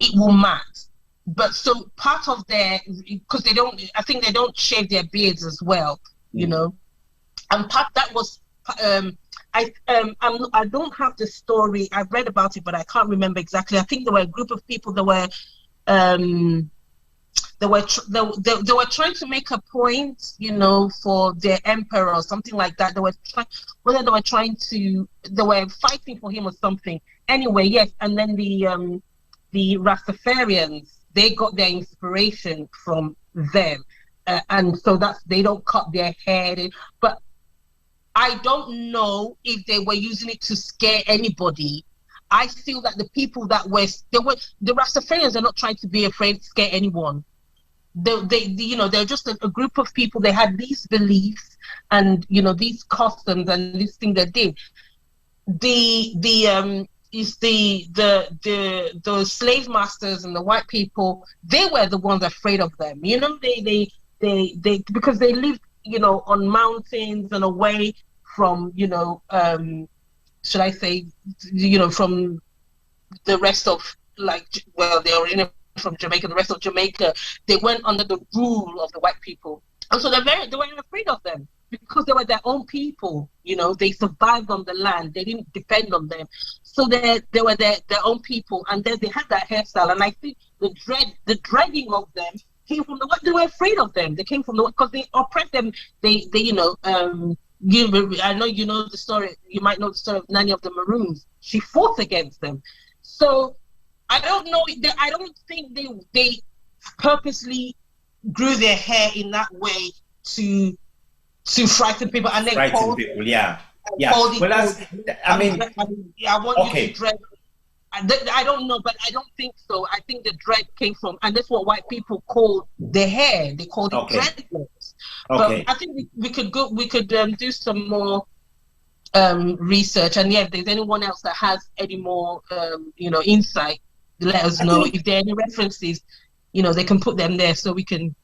it will mat. But so part of their, because I think they don't shave their beards as well, and part that was. I don't have the story. I've read about it, but I can't remember exactly. I think there were a group of people that were. They were trying to make a point, for their emperor or something like that. They were fighting for him or something. Anyway, yes, and then the Rastafarians, they got their inspiration from them, and so they don't cut their hair. But I don't know if they were using it to scare anybody. I feel that the people the Rastafarians are not trying to be afraid to scare anyone. They're just a group of people. They had these beliefs and these customs and this thing they did. The the slave masters and the white people, they were the ones afraid of them. You know, they because they lived, you know, on mountains and away from, you know, should I say, you know, from the rest of, like, well, they originated from Jamaica, the rest of Jamaica, they went under the rule of the white people. And so they were afraid of them because they were their own people, you know, they survived on the land, they didn't depend on them. So they were their own people, and then they had that hairstyle. And I think the dreading of them came from the what they were afraid of them. They came from the because they oppressed them. They you know, I know you know the story. You might know the story of Nanny of the Maroons. She fought against them. So I don't know. I don't think they purposely grew their hair in that way to frighten people and then frighten people. Yeah. Well, that's. I mean, I want you to dread. I don't know, but I don't think so. I think the dread came from, and that's what white people called the hair. They called it dreadlocks. But I think we could go. We could do some more research, and yeah, if there's anyone else that has any more, you know, insight, let us know. If there are any references, you know, they can put them there so we can.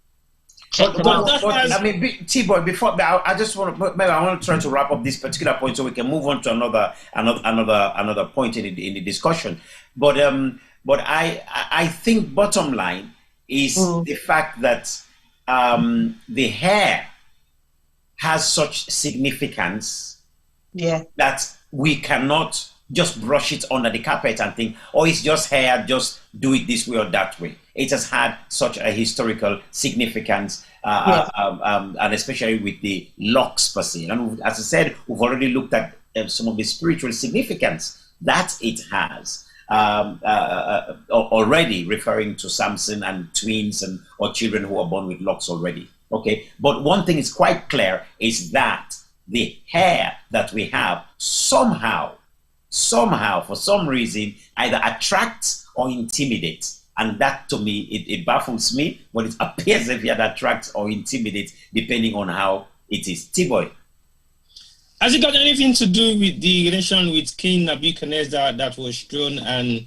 I mean, T-Boy, before that, I just want to maybe I want to try to wrap up this particular point so we can move on to another point in the discussion. But I think bottom line is the fact that the hair has such significance that we cannot just brush it under the carpet and think, oh, it's just hair, just do it this way or that way. It has had such a historical significance, and especially with the locks per se. And as I said, we've already looked at some of the spiritual significance that it has already, referring to Samson and twins or children who are born with locks already. Okay, but one thing is quite clear is that the hair that we have somehow, for some reason, either attracts or intimidates. And that, to me, it baffles me, but it appears if it attracts or intimidates, depending on how it is. T-Boy. Has it got anything to do with the relation with King Nebuchadnezzar that was thrown and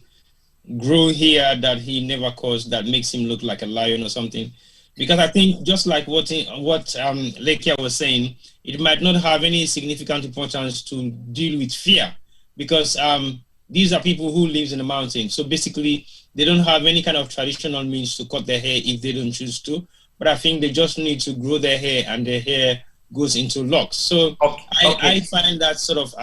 grew here that he never caused, that makes him look like a lion or something? Because I think, just like what Lekia was saying, it might not have any significant importance to deal with fear, because these are people who live in the mountains. So basically, they don't have any kind of traditional means to cut their hair if they don't choose to. But I think they just need to grow their hair, and their hair goes into locks. So I find that sort of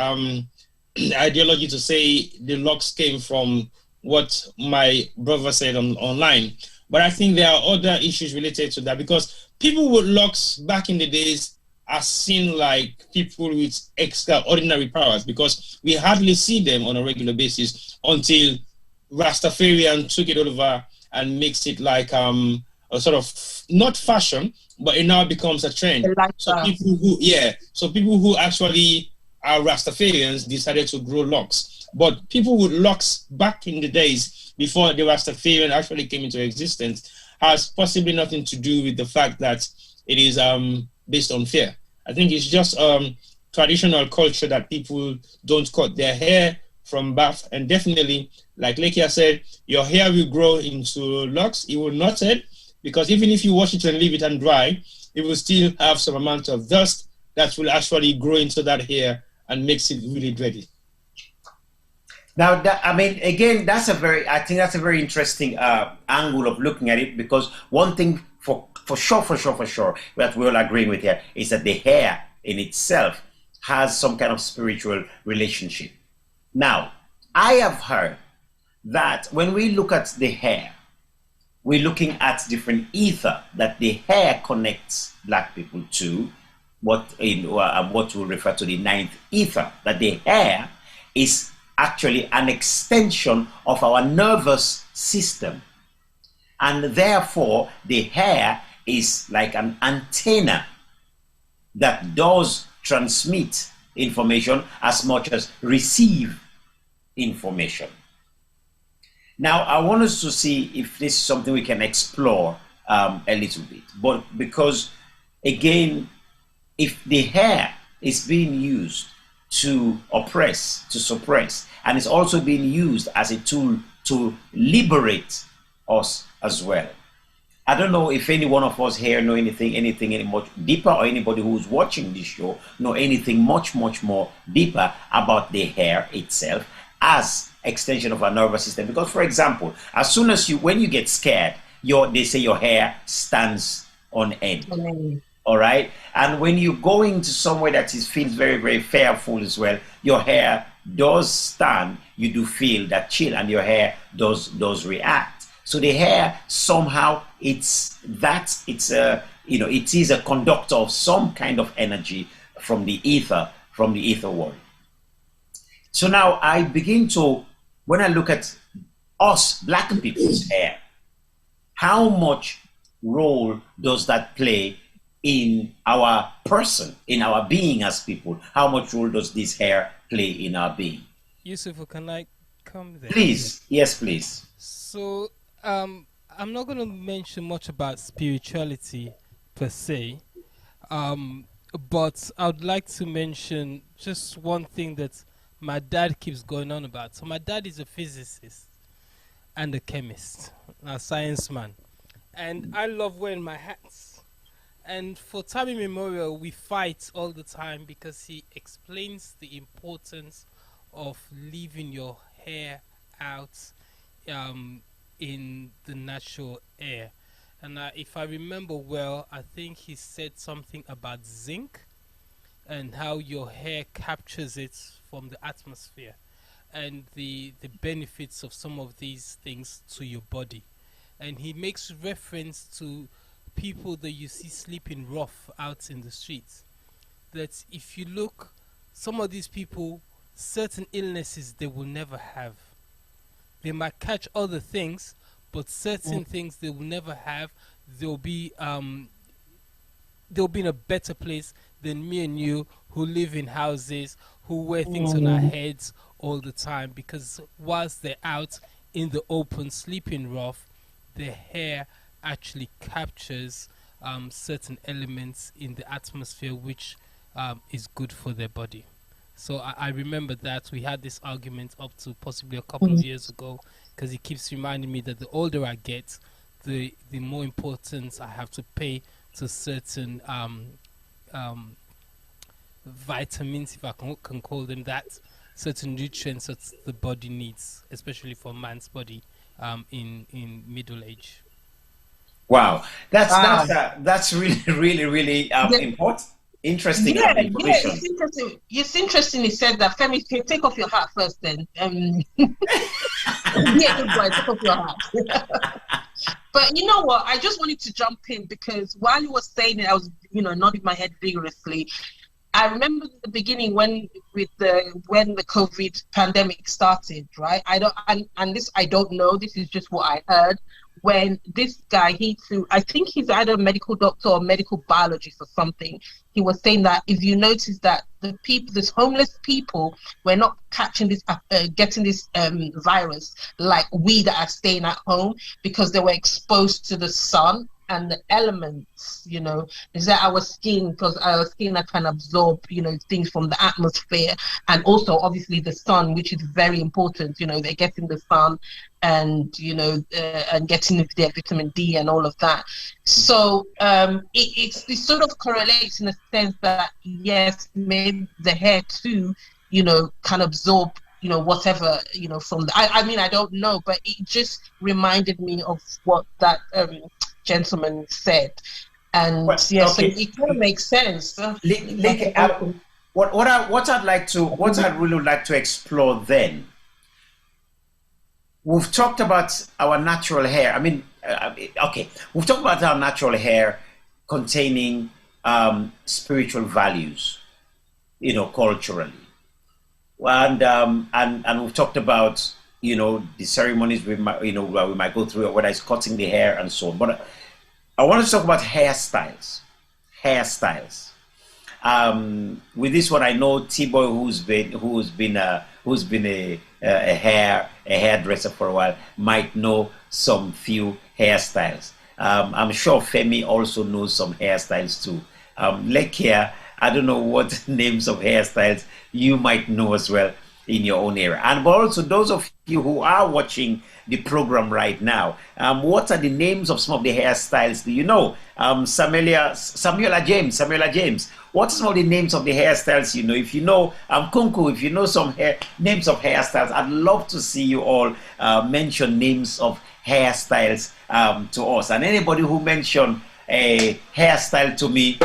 ideology to say the locks came from what my brother said online. But I think there are other issues related to that, because people with locks back in the days are seen like people with extraordinary powers, because we hardly see them on a regular basis until Rastafarian took it over and makes it like a sort of, not fashion, but it now becomes a trend. So people who actually are Rastafarians decided to grow locks. But people with locks back in the days before the Rastafarian actually came into existence has possibly nothing to do with the fact that it is based on fear. I think it's just traditional culture that people don't cut their hair from birth. And definitely, like Lekia said, your hair will grow into locks. It will not head, because even if you wash it and leave it and dry, it will still have some amount of dust that will actually grow into that hair and makes it really dready. Now, I mean, again, I think that's a very interesting angle of looking at it, because one thing for sure that we're all agreeing with here is that the hair in itself has some kind of spiritual relationship. Now, I have heard that when we look at the hair, we're looking at different ether that the hair connects black people to, what we'll refer to the ninth ether, that the hair is actually an extension of our nervous system. And therefore, the hair is like an antenna that does transmit information as much as receive information. Now, I want us to see if this is something we can explore a little bit. But because, again, if the hair is being used to oppress, to suppress, and it's also being used as a tool to liberate us as well. I don't know if any one of us here know anything any much deeper, or anybody who's watching this show know anything much more deeper about the hair itself as extension of our nervous system. Because, for example, as soon as when you get scared, they say your hair stands on end. All right, and when you go into somewhere that feels very fearful as well, your hair does stand. You do feel that chill, and your hair does react. So the hair somehow it is a conductor of some kind of energy from the ether world. So now I begin to, when I look at us black people's hair, how much role does that play in our person, in our being as people? How much role does this hair play in our being? Yusuf, can I come there? Please, yes, please. So, I'm not going to mention much about spirituality per se, but I would like to mention just one thing that my dad keeps going on about. So my dad is a physicist and a chemist, a science man, and I love wearing my hats. And for time immemorial, we fight all the time because he explains the importance of leaving your hair out in the natural air. And if I remember well, I think he said something about zinc and how your hair captures it from the atmosphere, and the benefits of some of these things to your body. And he makes reference to people that you see sleeping rough out in the streets, that if you look, some of these people, certain illnesses they will never have. They might catch other things, but certain things they will never have. They'll be in a better place than me and you, who live in houses, who wear things on our heads all the time, because whilst they're out in the open sleeping rough, their hair actually captures certain elements in the atmosphere which is good for their body. So I remember that we had this argument up to possibly a couple of years ago, because he keeps reminding me that the older I get, the more importance I have to pay to certain vitamins, if I can call them that, certain nutrients that the body needs, especially for man's body in middle age. Wow, that's really important. Interesting information. It's interesting. It's interesting he said that. Femi, take off your hat first then. Good boy, take off your hat. But you know what? I just wanted to jump in because while you were saying it, I was, nodding my head vigorously. I remember the beginning when the COVID pandemic started, right? I don't know. This is just what I heard. When this guy, I think he's either a medical doctor or medical biologist or something. He was saying that if you notice that this homeless people were not catching this, getting this virus like we that are staying at home, because they were exposed to the sun and the elements, is that our skin that can absorb, things from the atmosphere, and also obviously the sun, which is very important. They're getting the sun and and getting their vitamin D and all of that. So it sort of correlates in a sense that yes, maybe the hair too, can absorb whatever from the. I don't know, but it just reminded me of what that gentleman said, and so it kind of makes sense. What I'd really like to explore then. We've talked about our natural hair. We've talked about our natural hair containing spiritual values, culturally, and we've talked about the ceremonies we might go through, whether it's cutting the hair and so on. But I want to talk about hairstyles. With this one, I know T-Boy, who's been a hairdresser for a while, might know some few hairstyles. I'm sure Femi also knows some hairstyles too. Lekia, I don't know what names of hairstyles you might know as well. in your own area. And but also those of you who are watching the program right now, what are the names of some of the hairstyles? Do you know? Samuela James. What are some of the names of the hairstyles you know? If you know, Kunku, if you know some names of hairstyles, I'd love to see you all mention names of hairstyles to us. And anybody who mention a hairstyle to me,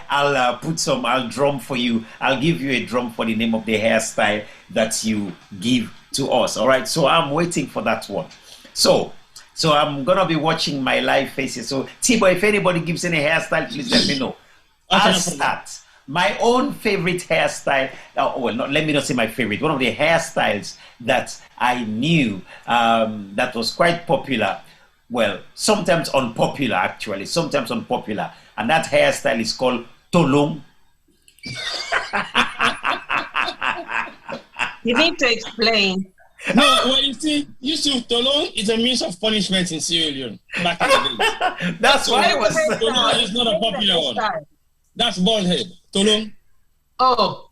I'll drum for you. I'll give you a drum for the name of the hairstyle that you give to us. All right. So I'm waiting for that one. So I'm gonna be watching my live faces. So Tibo, if anybody gives any hairstyle, please let me know. I'll start. My own favorite hairstyle. Let me not say my favorite. One of the hairstyles that I knew that was quite popular. Well, sometimes unpopular actually. Sometimes unpopular, and that hairstyle is called Tolong. You need to explain. No, well, you see, Yusuf, Tolong is a means of punishment in Sierra Leone back in the days. That's why it was. Tolong is not a popular one. That's bald head. Tolong. Oh.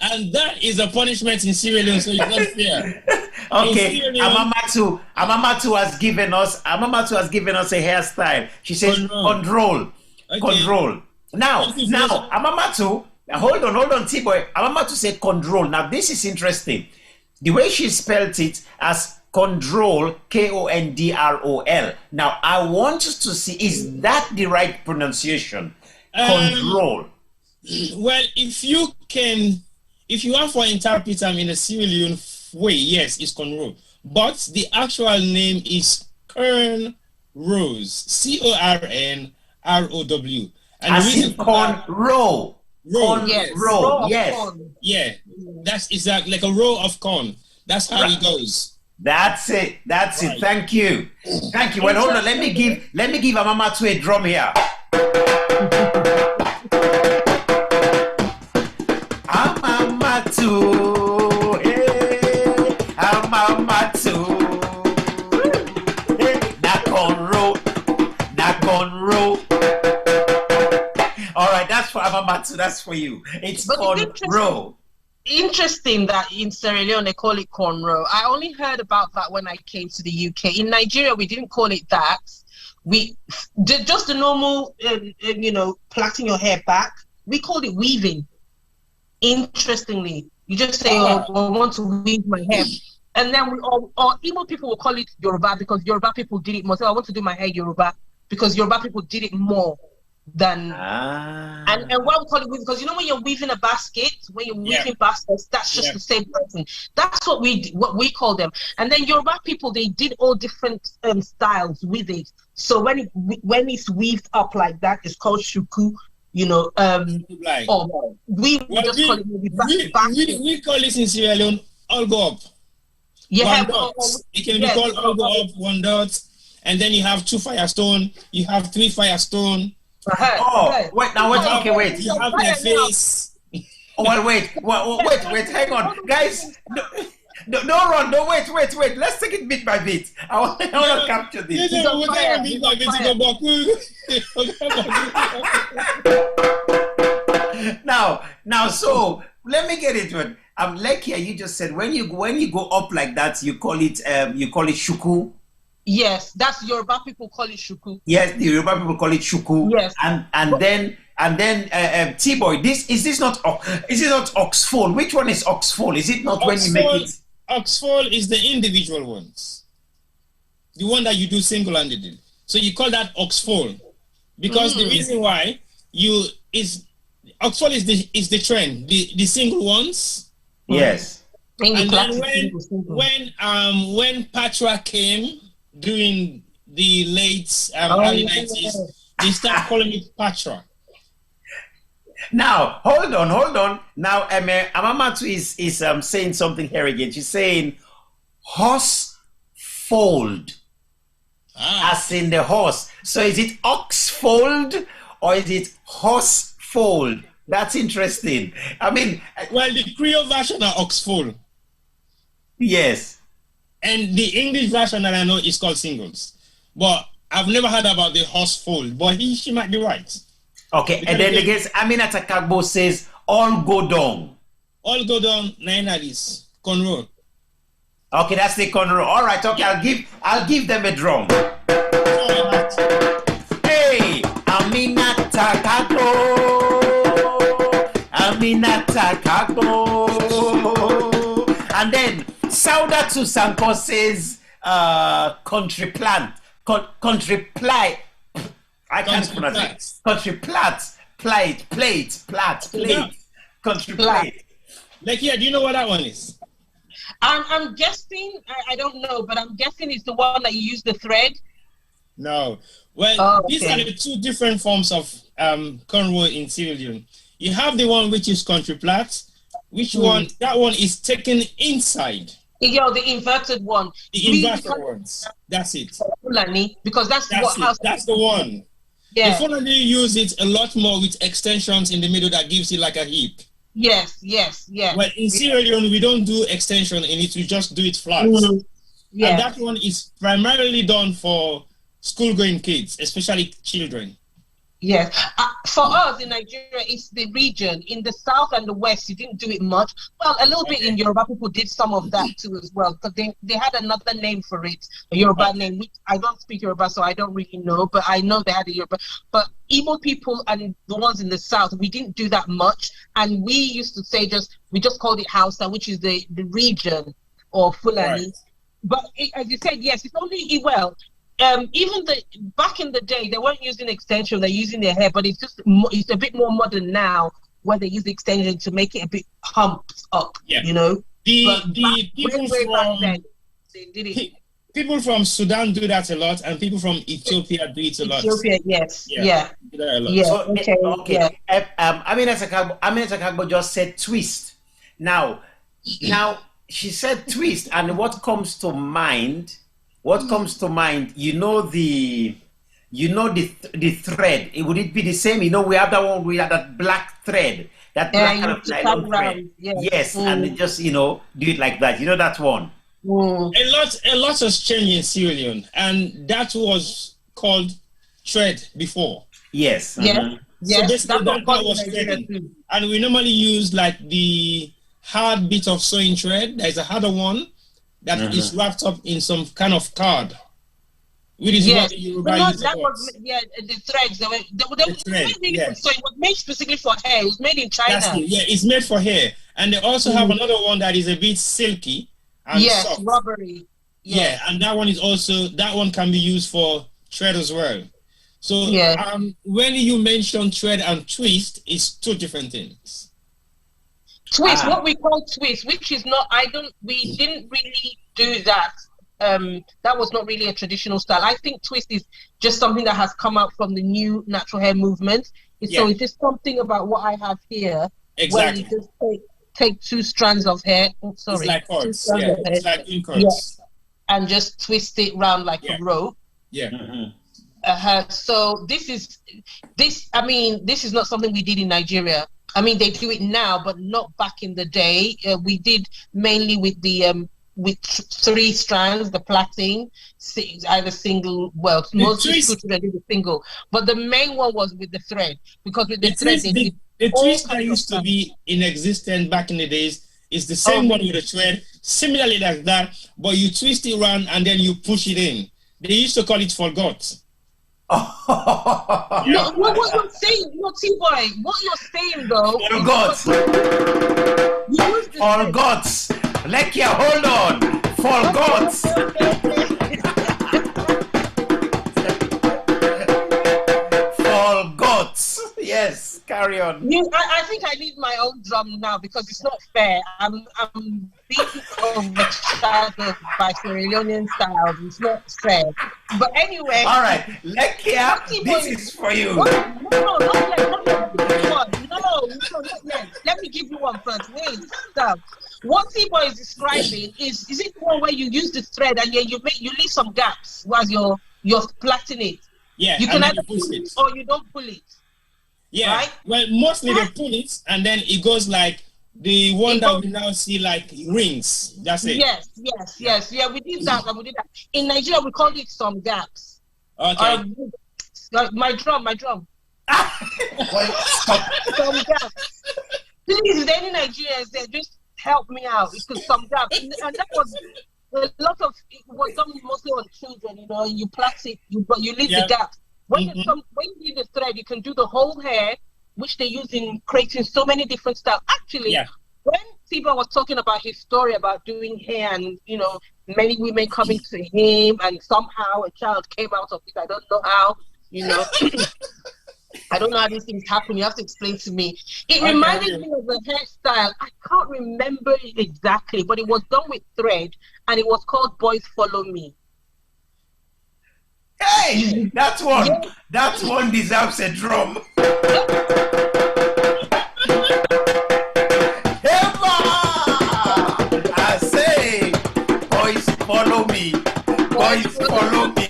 And that is a punishment in Sierra Leone, so it's not fair. Okay, Amamatu has given us a hairstyle. She says control. Okay. Control. Now, Amamatu, hold on, T-boy. Amamatu said control. Now, this is interesting. The way she spelled it as control, Kondrol. Now, I want us to see, is that the right pronunciation? Control. Well, if you are for interpreter in a Sierra Leone way, yes, it's control. But the actual name is Kern Rose. Cornrow. And as in corn-row. Row. Yes. Yeah. That's exactly like a row of corn. That's how it goes. That's it. Thank you. Well, hold on. Let me give Amamatu a drum here. Amamatu. All right, that's for Amamatu. That's for you. It's cornrow. Interesting that in Sierra Leone they call it cornrow. I only heard about that when I came to the UK. In Nigeria, we didn't call it that. We did just the normal, plaiting your hair back. We called it weaving. Interestingly, you just say, "Oh, I want to weave my hair." And then Igbo people will call it Yoruba because Yoruba people did it more. So I want to do my hair Yoruba because Yoruba people did it more than. And why we call it weaving? Because you know when you're weaving a basket, when you're weaving baskets, that's just the same person. That's what we call them. And then Yoruba people, they did all different styles with it. So when it's weaved up like that, it's called shuku. We just call it basket. We call it in Sierra Leone all go up. Yeah, it can be called all go up, one dot, and then you have 2 firestone, you have 3 firestone. Wait. You have their face. Wait, hang on, guys. Don't run. Don't wait. Let's take it bit by bit. I want to capture this. Now, so let me get into it. Lekia, you just said when you go up like that, you call it shuku. Yes, that's Yoruba people call it shuku. Yes, the Yoruba people call it shuku. Yes, and then T-boy, is this not oxfold? Which one is oxfold? Is it not when you make it? Oxfold is the individual ones, the one that you do single-handedly. So you call that oxfold because the reason why oxfold is the trend, the single ones. Yes. And then when Patra came during the late early 90s, they start calling it Patra. Now, hold on. Now, Amamatu is saying something here again. She's saying horse fold, as in the horse. So is it ox fold or is it horse fold? That's interesting. I mean, well, the Creole version are oxfold. Yes. And the English version that I know is called singles. But I've never heard about the horse fold. But she might be right. Okay, and then again, Aminata Kagbo says all go down. All go down, nine is conroll. Okay, that's the conroll. All right, okay, I'll give them a drum. Hey, Aminata Kako. And then Saudatu Sanko says country plant. Country ply. I can't pronounce it. Country plat. Plate. Country plate. Like, yeah, do you know what that one is? I'm guessing, I don't know, but I'm guessing it's the one that you use the thread. No. Well, these are the two different forms of cornrow in Sierra Leone. You have the one which is country plat, which one, that one is taken inside. Yeah, the inverted one. The inverted ones. That's it. Fulani, because that's the one. Yeah. The Fulani use it a lot more with extensions in the middle that gives it like a hip. Yes. Well, in Sierra Leone, we don't do extension in it, we just do it flat. Yeah. And that one is primarily done for school-going kids, especially children. Yes. For us in Nigeria, it's the region. In the south and the west, you didn't do it much. Well, a little bit in Yoruba, people did some of that too as well. Because they had another name for it, a Yoruba name, which I don't speak Yoruba, so I don't really know. But I know they had a Yoruba. But Igbo people and the ones in the south, we didn't do that much. And we used to say we just called it Hausa, which is the region or Fulani. Right. But as you said, yes, it's only, even back in the day, they weren't using extension, they're using their hair, but it's a bit more modern now where they use the extension to make it a bit humped up, The people from then, they did it. People from Sudan do that a lot, and people from Ethiopia do it a lot. Ethiopia, yes. Yeah. So, okay. Aminata Kagbo just said twist. Now she said twist, and what comes to mind? The thread. Would it be the same? We have that one. We have that black thread, that black kind of nylon thread. Yes, and it just do it like that. That one. A lot has changed in Sierra Leone, and that was called thread before. Yes. Yes. So basically, that was threading, and we normally use like the hard bit of sewing thread. There's a harder one that is wrapped up in some kind of card. Which is what the Yoruba use. That was the threads. So it was made specifically for hair. It was made in China. It's made for hair, and they also have another one that is a bit silky and soft. Rubbery. Yeah, and that one can be used for thread as well. So when you mention thread and twist, it's two different things. Twist, what we call twist, which is not, we didn't really do that. That was not really a traditional style. I think twist is just something that has come out from the new natural hair movement. So it's just something about what I have here. Exactly. Where you just take two strands of hair. Oh, sorry. It's like cords. It's like in cords. And just twist it round like a rope. Yeah. So this is not something we did in Nigeria. I mean, they do it now, but not back in the day. We did mainly with the with three strands, the plaiting, either single. Well, most people did the single, but the main one was with the thread, because with the thread the twist that used to be in existence back in the days is the same one with the thread, similarly like that, but you twist it around and then you push it in. They used to call it forgot. No, what you're saying, T-Boy, what you're saying though. Forgot. Lekia, hold on. Forgot. Forgot. Yes, carry on. I think I need my own drum now, because it's not fair. I'm being overshadowed by Sierra Leonean styles. It's not fair. But anyway. All right, Lekia, this is for you. No, let me give you one first. Wait, stop. What T-Boy is describing is it the one where you use the thread and then you leave some gaps while you're plaiting it? Yeah, you can either pull it or you don't pull it. Yeah, right? Well, mostly they pull it and then it goes like the one that we now see like rings. That's it. Yes. Yeah, we did that. In Nigeria, we call it some gaps. Okay. My drum. Some gaps. Please, if any Nigerians there, just help me out because some gaps, and that was a lot of it was done mostly on children. You know, you plastic, but you leave the gaps. When when you do the thread, you can do the whole hair, which they use in creating so many different styles. Actually, when Tiba was talking about his story about doing hair and many women coming to him and somehow a child came out of it. I don't know how. I don't know how these things happen. You have to explain to me. It reminded me of a hairstyle. I can't remember it exactly, but it was done with thread, and it was called "Boys Follow Me." Hey, that one deserves a drum. I say, boys follow me. Boys follow me.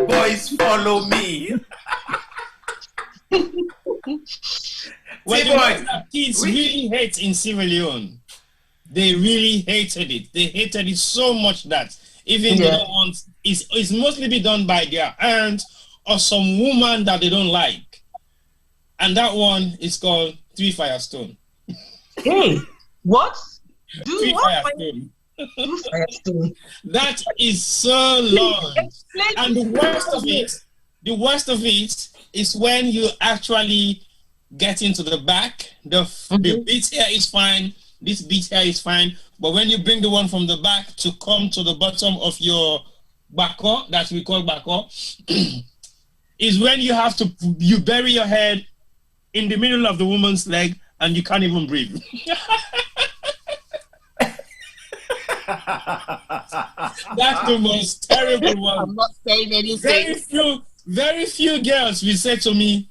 Boys follow me. Well, kids really hate in Sierra Leone. They really hated it. They hated it so much that even they don't want it's mostly be done by their aunt or some woman that they don't like. And that one is called Three Firestone. Hey, what? Three Firestone. That is so long. And the worst of it is when you actually get into the back. The beat hair is fine. This beat hair is fine. But when you bring the one from the back to come to the bottom of your bako, that we call bako, is when you bury your head in the middle of the woman's leg and you can't even breathe. That's the most terrible one. I'm not saying anything. Very few girls will say to me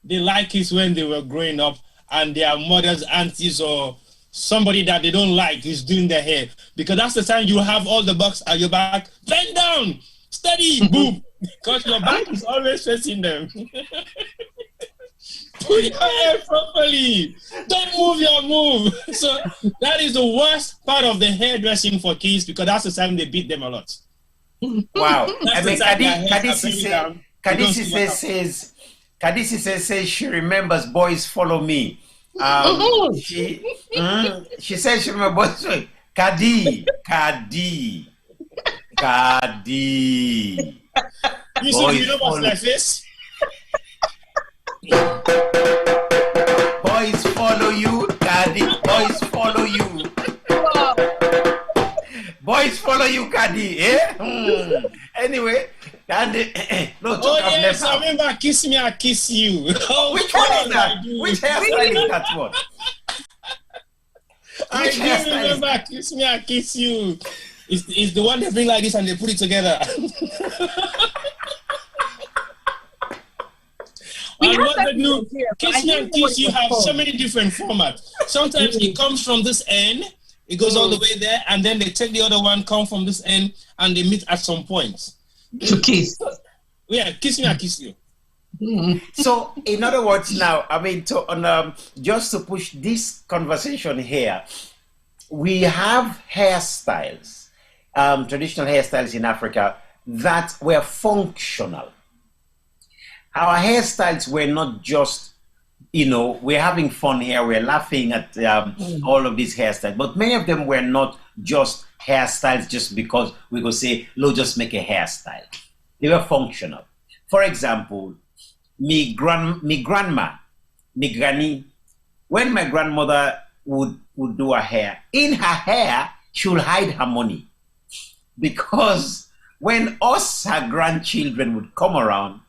they like it when they were growing up and their mothers, aunties, or somebody that they don't like is doing their hair, because that's the time you have all the bucks at your back. Bend down, steady, boom, because your back is always facing them. Put your hair properly. Don't move your move. So that is the worst part of the hairdressing for kids, because that's the time they beat them a lot. Wow. I mean, Kadisi says she remembers Boys Follow Me. She says she remembers boys. Kadi. You see, you know what's like this? Boys follow you, Kadi. Boys follow you. Boys follow you, Kadi. Anyway, yes, I remember Kiss Me, I Kiss You. Which one is that? Which hairstyle is that one? I do remember Kiss Me, I Kiss You. It's the one they bring like this and they put it together. And what they do, Kiss Me and Kiss You have so many different formats. Sometimes it comes from this end, it goes all the way there, and then they take the other one, come from this end, and they meet at some point. To kiss. Yeah, Kiss Me, I Kiss You. So, in other words, now, I mean, just to push this conversation here, we have hairstyles, traditional hairstyles in Africa that were functional. Our hairstyles were not just, we're having fun here, we're laughing at all of these hairstyles, but many of them were not just hairstyles just because we could say, just make a hairstyle. They were functional. For example, me grandma, me granny, when my grandmother would do her hair, in her hair, she would hide her money. Because when her grandchildren would come around,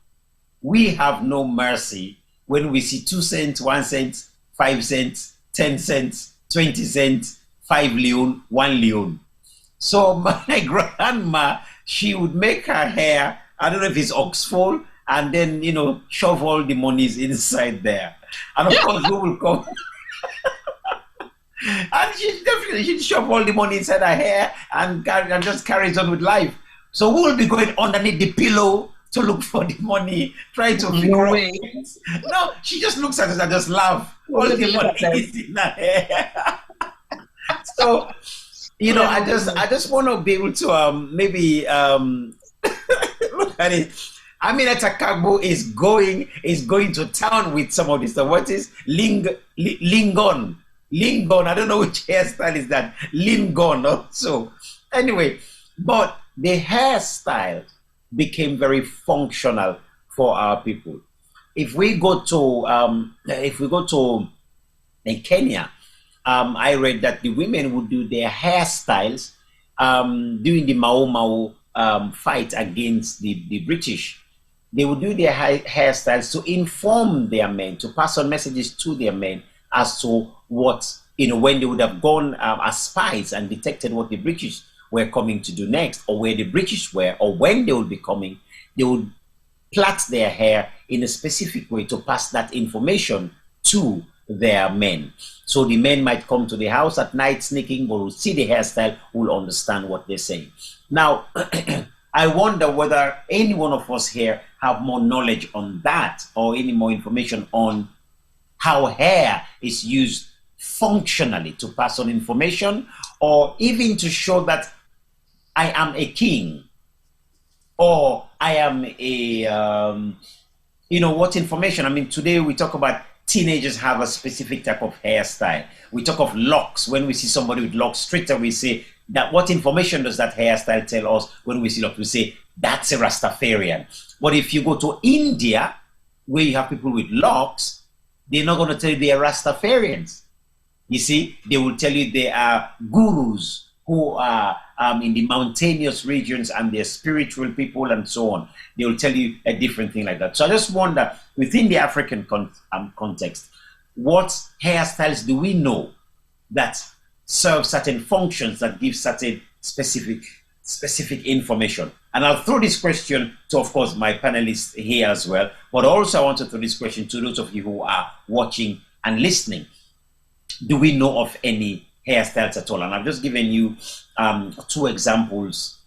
we have no mercy when we see 2 cents, 1 cent, 5 cents, 10 cents, 20 cents, 5 leon, 1 leon. So my grandma, she would make her hair, I don't know if it's oxford, and then, shove all the monies inside there. And of course, who will come? And she'd shove all the money inside her hair and just carries on with life. So who will be going underneath the pillow to look for the money, trying to figure out? No, she just looks at us and just laugh. All the money is in her hair. So, I just want to be able to maybe look at it. Aminata Kagbo is going to town with some of this. So what is Lingon? Lingon. I don't know which hairstyle is that. Lingon also. Anyway, but the hairstyle became very functional for our people. If we go to in Kenya, I read that the women would do their hairstyles during the Mau Mau fight against the British. They would do their hairstyles to inform their men, to pass on messages to their men as to what, when they would have gone as spies and detected what the British were coming to do next, or where the British were, or when they would be coming, they would plait their hair in a specific way to pass that information to their men. So the men might come to the house at night sneaking, but will see the hairstyle, will understand what they're saying. Now, I wonder whether any one of us here have more knowledge on that, or any more information on how hair is used functionally to pass on information, or even to show that I am a king, or I am a, what information? I mean, today we talk about teenagers have a specific type of hairstyle. We talk of locks. When we see somebody with locks, straight away we say, that what information does that hairstyle tell us? When we see locks, we say, that's a Rastafarian. But if you go to India, where you have people with locks, they're not going to tell you they are Rastafarians. You see, they will tell you they are gurus who are in the mountainous regions, and they're spiritual people and so on. They will tell you a different thing like that. So I just wonder, within the African context, what hairstyles do we know that serve certain functions, that give certain specific information? And I'll throw this question to, of course, my panelists here as well, but also I want to throw this question to those of you who are watching and listening. Do we know of any hairstyles at all? And I've just given you 2 examples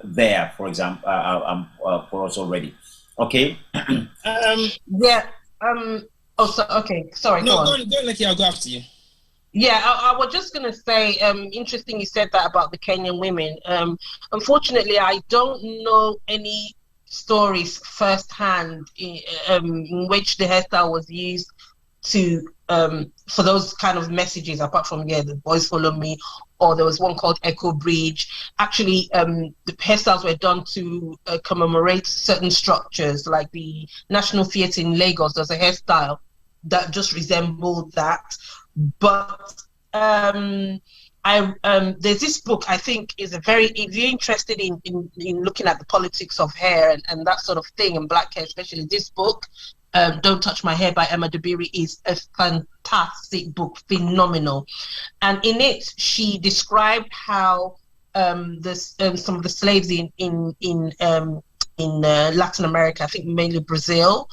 there, for example, for us already. Okay. Yeah. Okay. Sorry. No, go on. Go, Lucky. I'll go after you. Yeah, I was just going to say, interesting you said that about the Kenyan women. Unfortunately, I don't know any stories firsthand in which the hairstyle was used to for those kind of messages, apart from the boys follow me, or there was one called Echo Bridge. Actually, the hairstyles were done to commemorate certain structures, like the National Theatre in Lagos. There's a hairstyle that just resembled that. But there's this book, I think, if you're interested in looking at the politics of hair and that sort of thing, and black hair especially, this book, Don't Touch My Hair by Emma Dabiri, is a fantastic book, phenomenal. And in it, she described how some of the slaves in Latin America, I think mainly Brazil,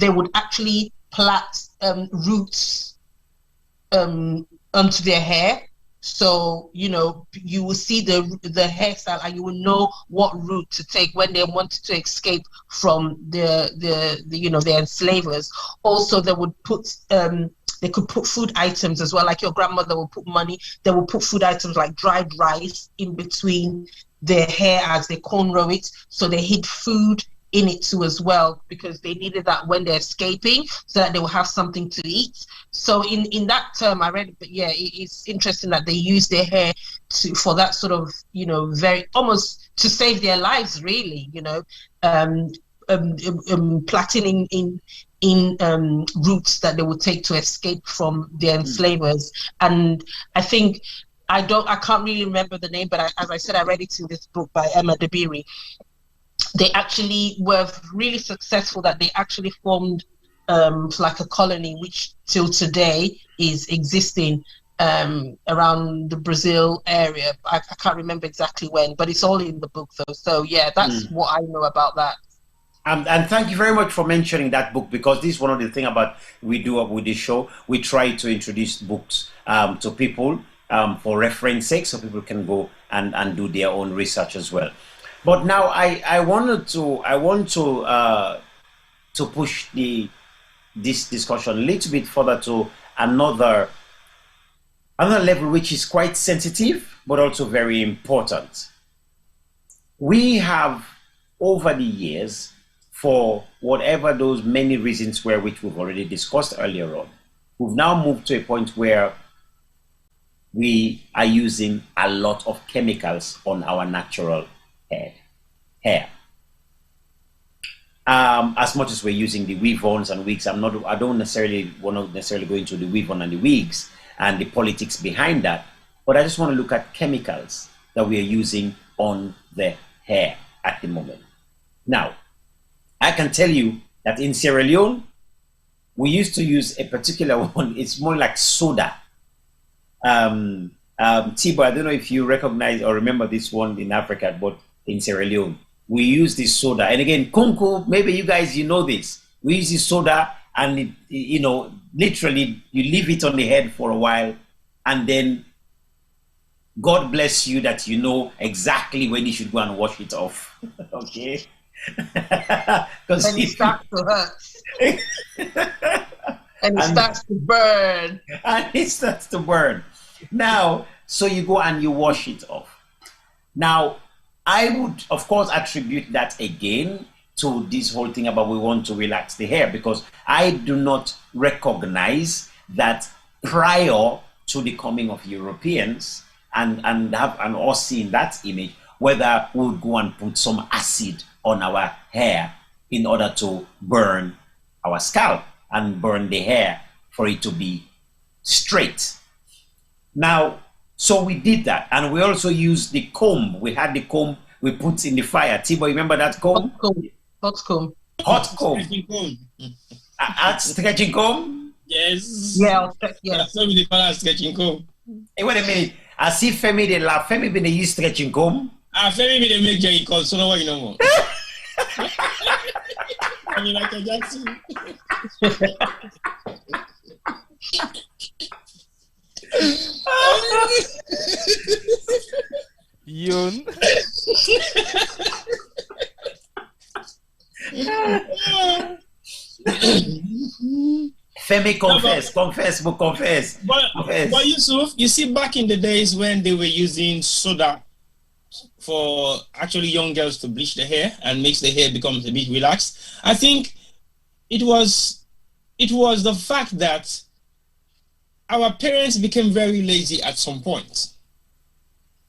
they would actually plait roots onto their hair. So, you will see the hairstyle, and you will know what route to take when they wanted to escape from the enslavers. Also, they would put they could put food items as well, like your grandmother will put money. They will put food items like dried rice in between their hair as they cornrow it, so they hid food in it too as well, because they needed that when they're escaping, so that they will have something to eat. So in that term I read, but yeah, it's interesting that they use their hair for that sort of, very almost to save their lives, really, plaiting in routes that they would take to escape from their enslavers. And I think I can't really remember the name, but as I said, I read it in this book by Emma Dabiri. They actually were really successful, that they actually formed like a colony, which till today is existing around the Brazil area. I can't remember exactly when, but it's all in the book though. So yeah, that's what I know about that. And thank you very much for mentioning that book, because this is one of the things about we do with this show. We try to introduce books to people for reference sake, so people can go and do their own research as well. But now I want to push this discussion a little bit further to another level, which is quite sensitive but also very important. We have over the years for whatever those many reasons were, which we've already discussed earlier on, we've now moved to a point where we are using a lot of chemicals on our natural hair. As much as we're using the weave-ons and wigs, I don't necessarily want to necessarily go into the weave-on and the wigs and the politics behind that, but I just want to look at chemicals that we are using on the hair at the moment. Now, I can tell you that in Sierra Leone, we used to use a particular one. It's more like soda. Tibo, I don't know if you recognize or remember this one in Africa, but in Sierra Leone, we use this soda. And again, Kunku, maybe you guys, you know this. We use this soda and, literally you leave it on the head for a while and then God bless you that you know exactly when you should go and wash it off. Okay? Because it starts to hurt. And it starts to burn. And it starts to burn. Now, so you go and you wash it off. Now, I would, of course, attribute that again to this whole thing about we want to relax the hair, because I do not recognize that prior to the coming of Europeans and us seeing that image, whether we would go and put some acid on our hair in order to burn our scalp and burn the hair for it to be straight. Now, so we did that, and we also used the comb. We had the comb we put in the fire. Tibo, remember that comb? Hot comb. Hot comb. Stretching comb. Stretching comb? Yes. Yeah. That's what we call stretching comb. Hey, wait a minute. I see Femi they laugh. Femi been use stretching comb. Femi be the make Jerry call, so no one you know more. I mean, like a Jackson. Yun. Femi, confess. But Yusuf, you see, back in the days when they were using soda for actually young girls to bleach the hair and makes the hair become a bit relaxed, I think it was the fact that our parents became very lazy at some point.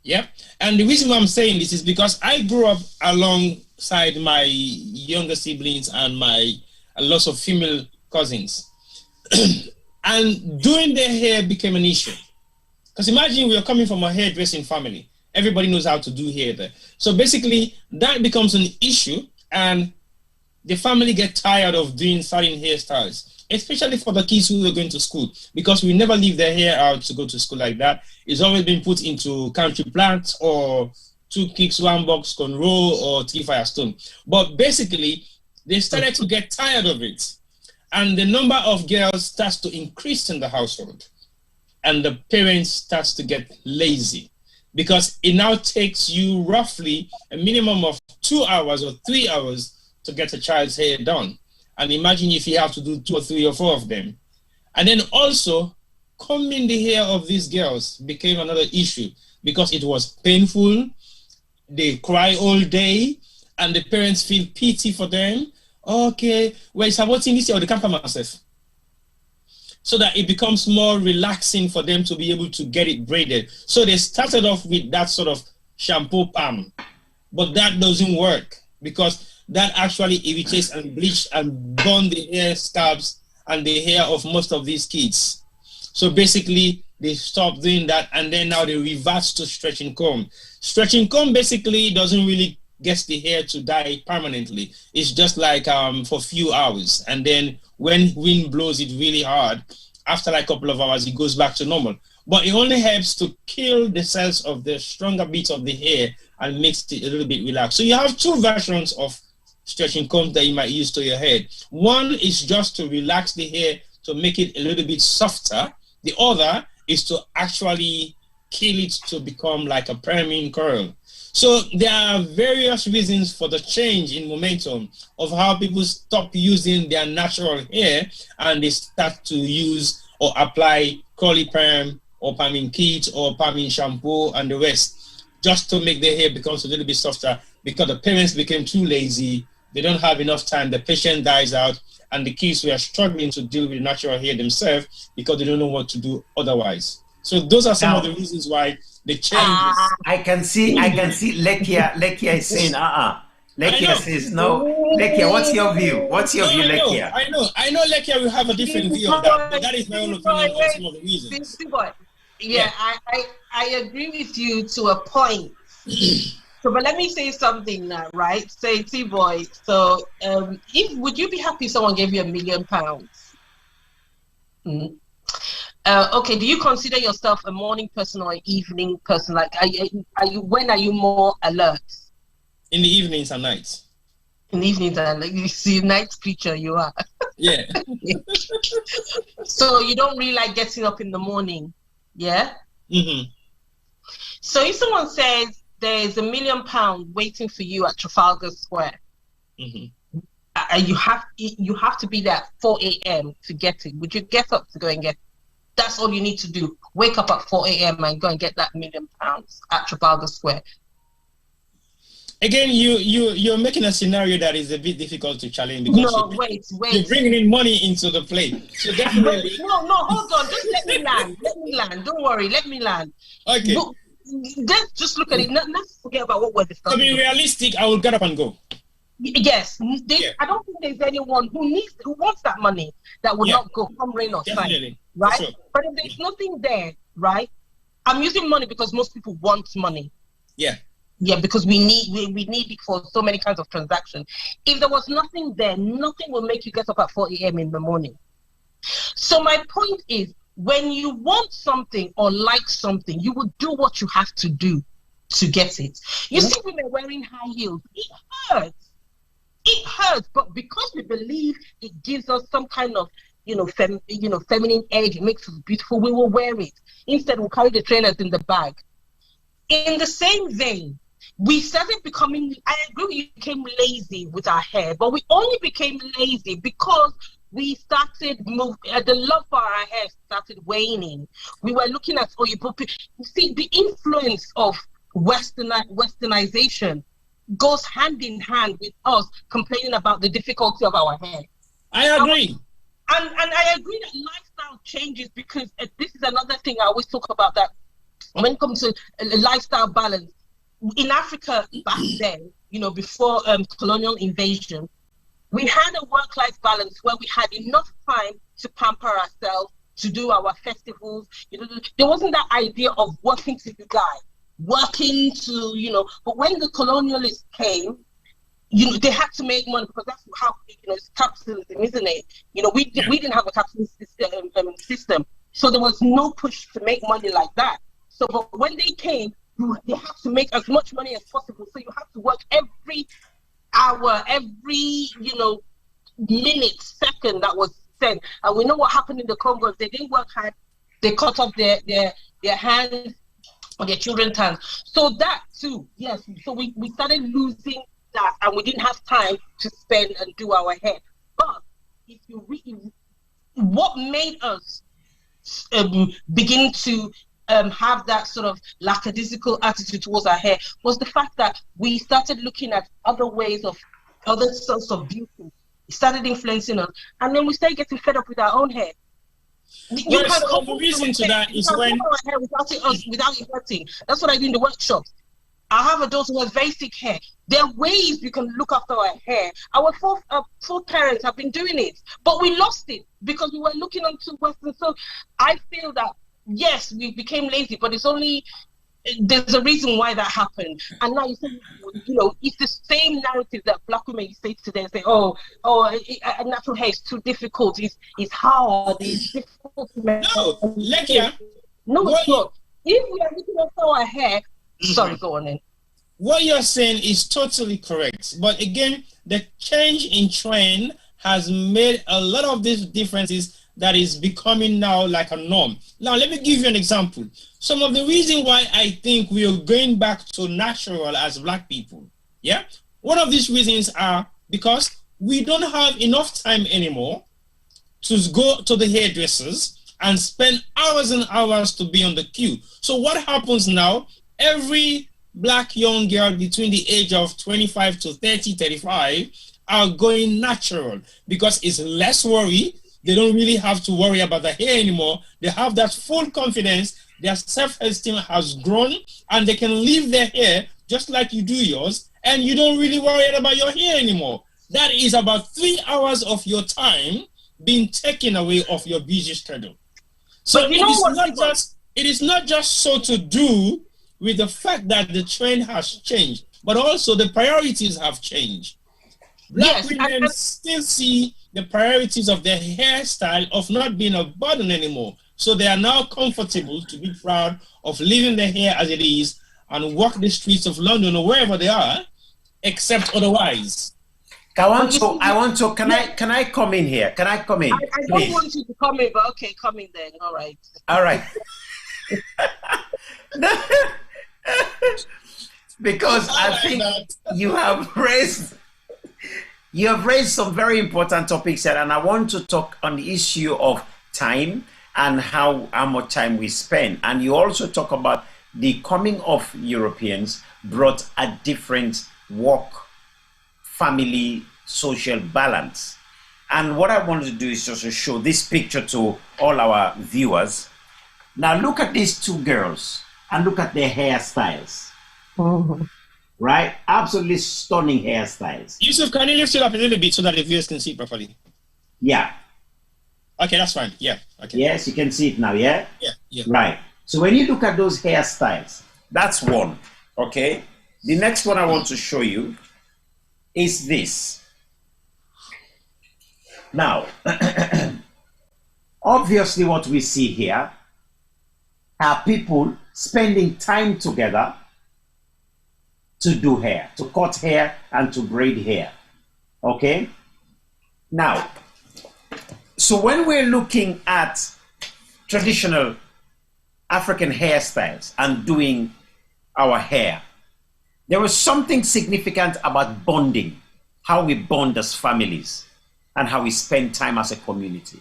Yeah. And the reason why I'm saying this is because I grew up alongside my younger siblings and lots of female cousins. And doing their hair became an issue. Because imagine we are coming from a hairdressing family. Everybody knows how to do hair there. So basically, that becomes an issue, and the family get tired of doing certain hairstyles, especially for the kids who are going to school, because we never leave their hair out to go to school like that. It's always been put into country plants or 2 kicks, 1 box cornrow or 3 firestone. But basically, they started to get tired of it. And the number of girls starts to increase in the household. And the parents starts to get lazy, because it now takes you roughly a minimum of 2 hours or 3 hours to get a child's hair done. And imagine if you have to do 2 or 3 or 4 of them. And then also, combing the hair of these girls became another issue, because it was painful. They cry all day, and the parents feel pity for them. Okay, well, it's about this year, or they can't myself. So that it becomes more relaxing for them to be able to get it braided. So they started off with that sort of shampoo palm, but that doesn't work, because that actually irritates and bleach and burn the hair scalps and the hair of most of these kids. So basically, they stopped doing that, and then now they revert to stretching comb. Stretching comb basically doesn't really get the hair to dye permanently. It's just like for a few hours, and then when wind blows it really hard, after like a couple of hours, it goes back to normal. But it only helps to kill the cells of the stronger bits of the hair and makes it a little bit relaxed. So you have 2 versions of stretching comb that you might use to your head. One is just to relax the hair to make it a little bit softer. The other is to actually kill it to become like a permanent curl. So there are various reasons for the change in momentum of how people stop using their natural hair and they start to use or apply curly perm or perming kit or perming shampoo and the rest, just to make their hair becomes a little bit softer, because the parents became too lazy. they don't have enough time, the patient dies out, and the kids were struggling to deal with natural hair themselves because they don't know what to do otherwise. So those are some of the reasons why the changes. I can see Lekia is saying, Lekia says no. Lekia, what's your view? What's your view, Lekia? I know Lekia will have a different view of that, but that is my own opinion on some of the reasons. Yeah, I agree with you to a point. So, but let me say something now, right? Say, T-Boy, so would you be happy if someone gave you £1 million? Okay, do you consider yourself a morning person or an evening person? Like, when are you more alert? In the evenings and nights. In the evenings and like you see, night creature you are. Yeah. So you don't really like getting up in the morning, yeah? Mm-hmm. So if someone says there's £1 million waiting for you at Trafalgar Square, mm-hmm. You have to be there at 4 a.m. to get it. Would you get up to go and get it? That's all you need to do. Wake up at 4 a.m. and go and get that £1 million at Trafalgar Square. Again, you're making a scenario that is a bit difficult to challenge because you're bringing in money into the play. So definitely. No, hold on. Just let me land. Let me land. Don't worry. Let me land. Okay. But let's just look at it. Let's forget about what we're discussing. To be realistic, I will get up and go. Yes. I don't think there's anyone who wants that money that would not go, come rain or shine. Right? Sure. But if there's nothing there, right? I'm using money because most people want money. Yeah. Yeah, because we need it for so many kinds of transactions. If there was nothing there, nothing will make you get up at 4 a.m. in the morning. So my point is, when you want something or like something, you will do what you have to do to get it. You see women wearing high heels. It hurts. It hurts, but because we believe it gives us some kind of, feminine edge, it makes us beautiful, we will wear it. Instead, we'll carry the trainers in the bag. In the same vein, we started becoming, I agree, we became lazy with our hair, but we only became lazy because we started the love for our hair started waning. We were looking at you see, the influence of westernization goes hand in hand with us complaining about the difficulty of our hair. I agree. And I agree that lifestyle changes, because this is another thing I always talk about, that when it comes to lifestyle balance, in Africa back then, before colonial invasion, we had a work-life balance where we had enough time to pamper ourselves, to do our festivals. There wasn't that idea of working to die, but when the colonialists came, they had to make money, because that's how, it's capitalism, isn't it? We didn't have a capitalist system, so there was no push to make money like that. So, but when they came, they have to make as much money as possible. So you have to work every hour, every minute, second that was spent. And we know what happened in the Congo. If they didn't work hard, they cut off their hands or their children's hands. So that too, yes. So we started losing that, and we didn't have time to spend and do our hair. But if you what made us begin to have that sort of lackadaisical attitude towards our hair was the fact that we started looking at other ways of other sorts of beauty. It started influencing us, and then we started getting fed up with our own hair. The reason to that is when hair without it hurting. That's what I do in the workshops. I have a daughter who has very thick hair. There are ways we can look after our hair. Our four parents have been doing it, but we lost it because we were looking onto Western. So I feel that yes, we became lazy, but there's a reason why that happened. And now you say, it's the same narrative that Black women say today. Say, natural hair is too difficult. It's hard. It's difficult to make. No, Lekia. No, it's not. If we are looking after our hair, sorry, go on then. What you're saying is totally correct. But again, the change in trend has made a lot of these differences that is becoming now like a norm. Now, let me give you an example. Some of the reason why I think we are going back to natural as Black people, yeah? One of these reasons are because we don't have enough time anymore to go to the hairdressers and spend hours and hours to be on the queue. So what happens now, every Black young girl between the age of 25 to 30, 35 are going natural because it's less worry. They don't really have to worry about the hair anymore. They have that full confidence. Their self-esteem has grown and they can leave their hair just like you do yours, and you don't really worry about your hair anymore. That is about 3 hours of your time being taken away of your busy schedule. So it is not just so to do with the fact that the trend has changed, but also the priorities have changed. Black women still see the priorities of their hairstyle of not being a burden anymore. So they are now comfortable to be proud of leaving their hair as it is and walk the streets of London or wherever they are, except otherwise. Can I come in here? Can I come in? I don't want you to come in, but okay, come in then. All right. All right. Because I think you have raised some very important topics here, and I want to talk on the issue of time and how much time we spend. And you also talk about the coming of Europeans brought a different work, family, social balance. And what I want to do is just to show this picture to all our viewers. Now look at these two girls and look at their hairstyles. Right? Absolutely stunning hairstyles. Yusuf, can you lift it up a little bit so that the viewers can see it properly? Yeah. Okay, that's fine. Yeah. Okay. Yes, you can see it now, yeah? Yeah. Right. So when you look at those hairstyles, that's one. Okay? The next one I want to show you is this. Now, obviously what we see here are people spending time together to do hair, to cut hair and to braid hair. Okay? Now, so when we're looking at traditional African hairstyles and doing our hair, there was something significant about bonding, how we bond as families and how we spend time as a community.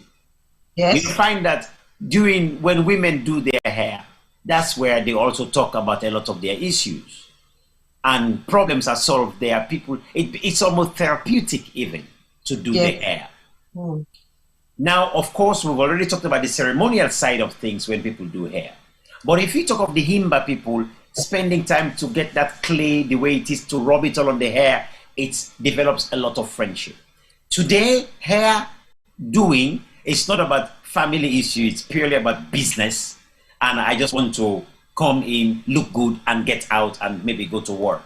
Yes. You find that when women do their hair, that's where they also talk about a lot of their issues and problems are solved there. It's almost therapeutic even to do the hair. Now, of course, we've already talked about the ceremonial side of things when people do hair. But if you talk of the Himba people spending time to get that clay the way it is, to rub it all on the hair, it develops a lot of friendship. Today, hair doing is not about family issue, it's purely about business. And I just want to come in, look good, and get out and maybe go to work.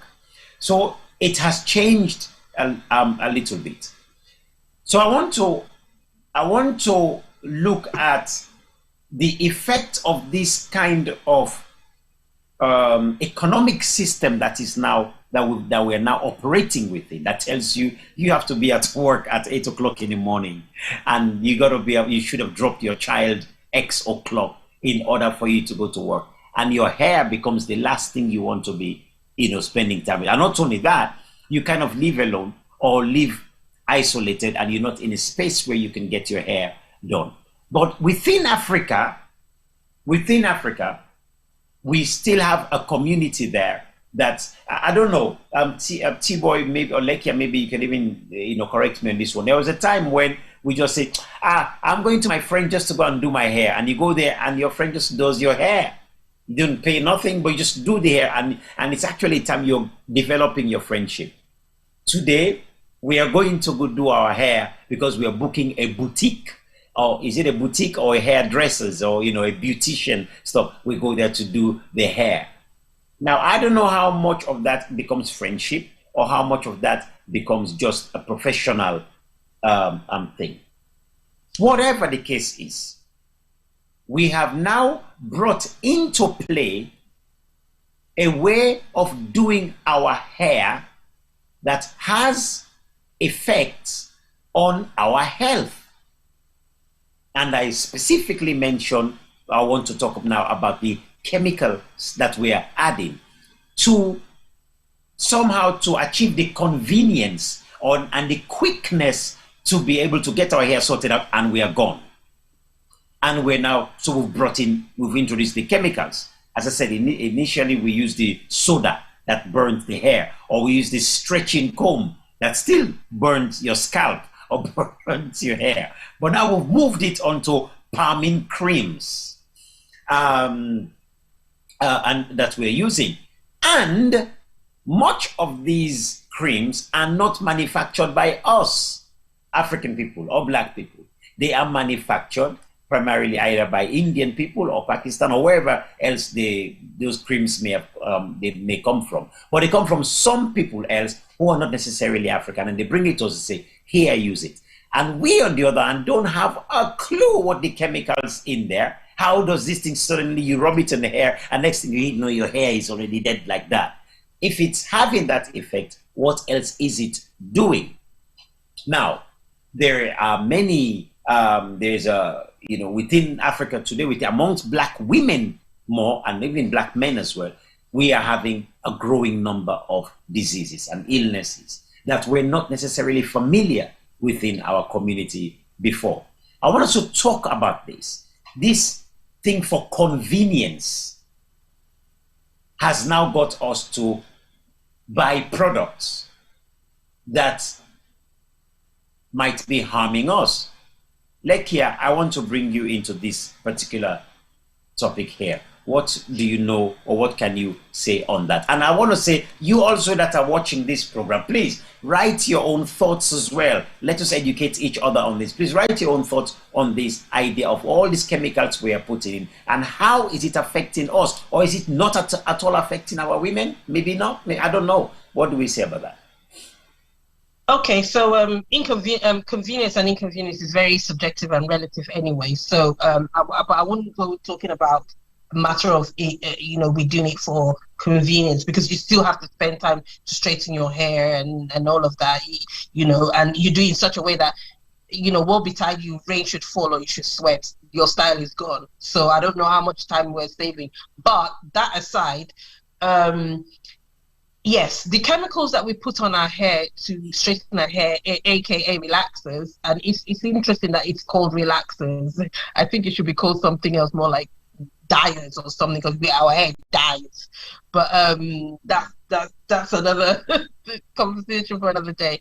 So it has changed a little bit. So I want to look at the effect of this kind of economic system that is now that we are now operating within, that tells you have to be at work at 8 o'clock in the morning, and you should have dropped your child X o'clock in order for you to go to work, and your hair becomes the last thing you want to be spending time with. And not only that, you kind of live alone or live isolated, and you're not in a space where you can get your hair done. But within Africa, we still have a community there that, I don't know, T-Boy maybe, or Lekia, maybe you can even correct me on this one. There was a time when we just say, I'm going to my friend just to go and do my hair, and you go there and your friend just does your hair. You don't pay nothing, but you just do the hair, and it's actually time you're developing your friendship. Today, we are going to go do our hair because we are booking a boutique. Or is it a boutique or a hairdressers or a beautician stuff? We go there to do the hair. Now, I don't know how much of that becomes friendship or how much of that becomes just a professional thing. Whatever the case is, we have now brought into play a way of doing our hair that has effects on our health. And I specifically mentioned, I want to talk now about the chemicals that we are adding to somehow to achieve the convenience and the quickness to be able to get our hair sorted out, and we are gone. And we're now, so we've introduced the chemicals. As I said, initially we used the soda that burns the hair, or we use the stretching comb that still burns your scalp or burns your hair. But now we've moved it onto palming creams, and that we're using. And much of these creams are not manufactured by us, African people or black people. They are manufactured primarily either by Indian people or Pakistan or wherever else those creams may have, they may come from. But they come from some people else who are not necessarily African, and they bring it to us and say, here, use it. And we, on the other hand, don't have a clue what the chemicals in there. How does this thing suddenly, you rub it in the hair, and next thing you know, your hair is already dead like that. If it's having that effect, what else is it doing? Now, there are many, there's a, within Africa today, amongst black women more, and even black men as well, we are having a growing number of diseases and illnesses that were not necessarily familiar within our community before. I want us to talk about this. This thing for convenience has now got us to buy products that might be harming us. Lekia, I want to bring you into this particular topic here. What do you know, or what can you say on that? And I want to say, you also that are watching this program, please write your own thoughts as well. Let us educate each other on this. Please write your own thoughts on this idea of all these chemicals we are putting in, and how is it affecting us, or is it not at all affecting our women? Maybe not. I don't know. What do we say about that? Okay, so convenience and inconvenience is very subjective and relative anyway. So I wouldn't go talking about a matter of we're doing it for convenience, because you still have to spend time to straighten your hair and all of that, and you do it in such a way that, woe betide you, rain should fall or you should sweat, your style is gone. So I don't know how much time we're saving. But that aside, yes, the chemicals that we put on our hair to straighten our hair, aka relaxers, and it's interesting that it's called relaxers. I think it should be called something else, more like dyers or something, because our hair dies. But that's another conversation for another day.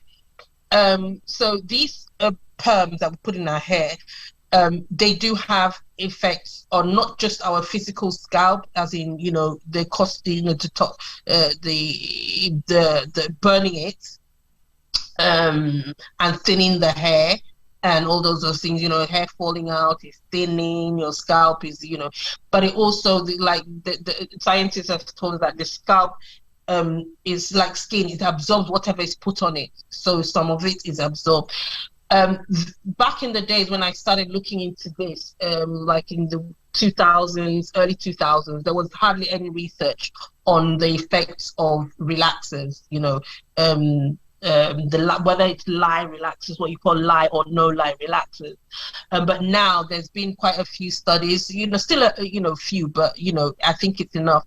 So these perms that we put in our hair, they do have effects on not just our physical scalp, as in they cost the burning it, and thinning the hair, and all those things, hair falling out is thinning, your scalp is, but it also, the scientists have told us that the scalp is like skin, it absorbs whatever is put on it, so some of it is absorbed. Back in the days when I started looking into this, like in the 2000s, early 2000s, there was hardly any research on the effects of relaxers, whether it's lye relaxers, what you call lye or no lye relaxers. But now there's been quite a few studies, still a few, but I think it's enough.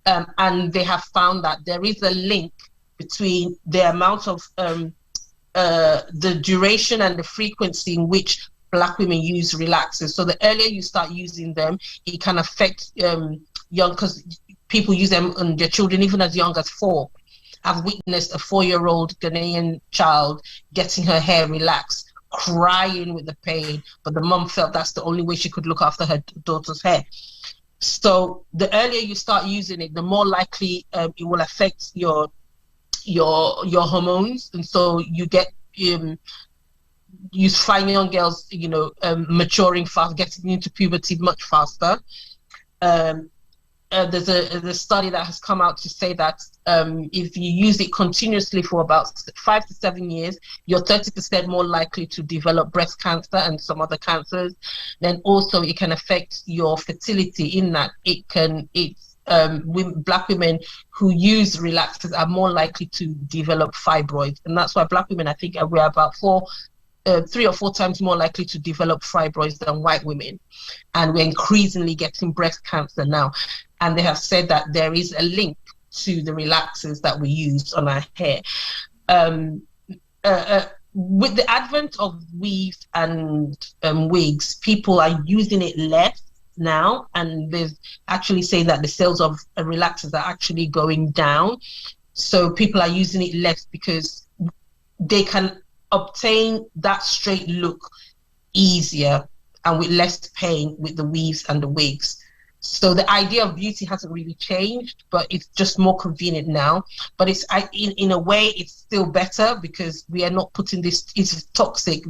And they have found that there is a link between the amount of the duration and the frequency in which black women use relaxers. So the earlier you start using them, it can affect young, because people use them on their children even as young as 4. I've witnessed a 4-year-old Ghanaian child getting her hair relaxed, crying with the pain, but the mom felt that's the only way she could look after her daughter's hair. So the earlier you start using it, the more likely it will affect your hormones, and so you get you find young girls maturing fast, getting into puberty much faster. There's a study that has come out to say that if you use it continuously for about 5 to 7 years, you're 30% more likely to develop breast cancer and some other cancers. Then also it can affect your fertility, in that black women who use relaxers are more likely to develop fibroids, and that's why black women, I think, we're about 3 or 4 times more likely to develop fibroids than white women, and we're increasingly getting breast cancer now. And they have said that there is a link to the relaxers that we use on our hair. With the advent of weaves and wigs, people are using it less now, and there's actually saying that the sales of relaxers are actually going down. So people are using it less because they can obtain that straight look easier and with less pain with the weaves and the wigs. So the idea of beauty hasn't really changed, but it's just more convenient now. But it's in a way it's still better because we are not putting this toxic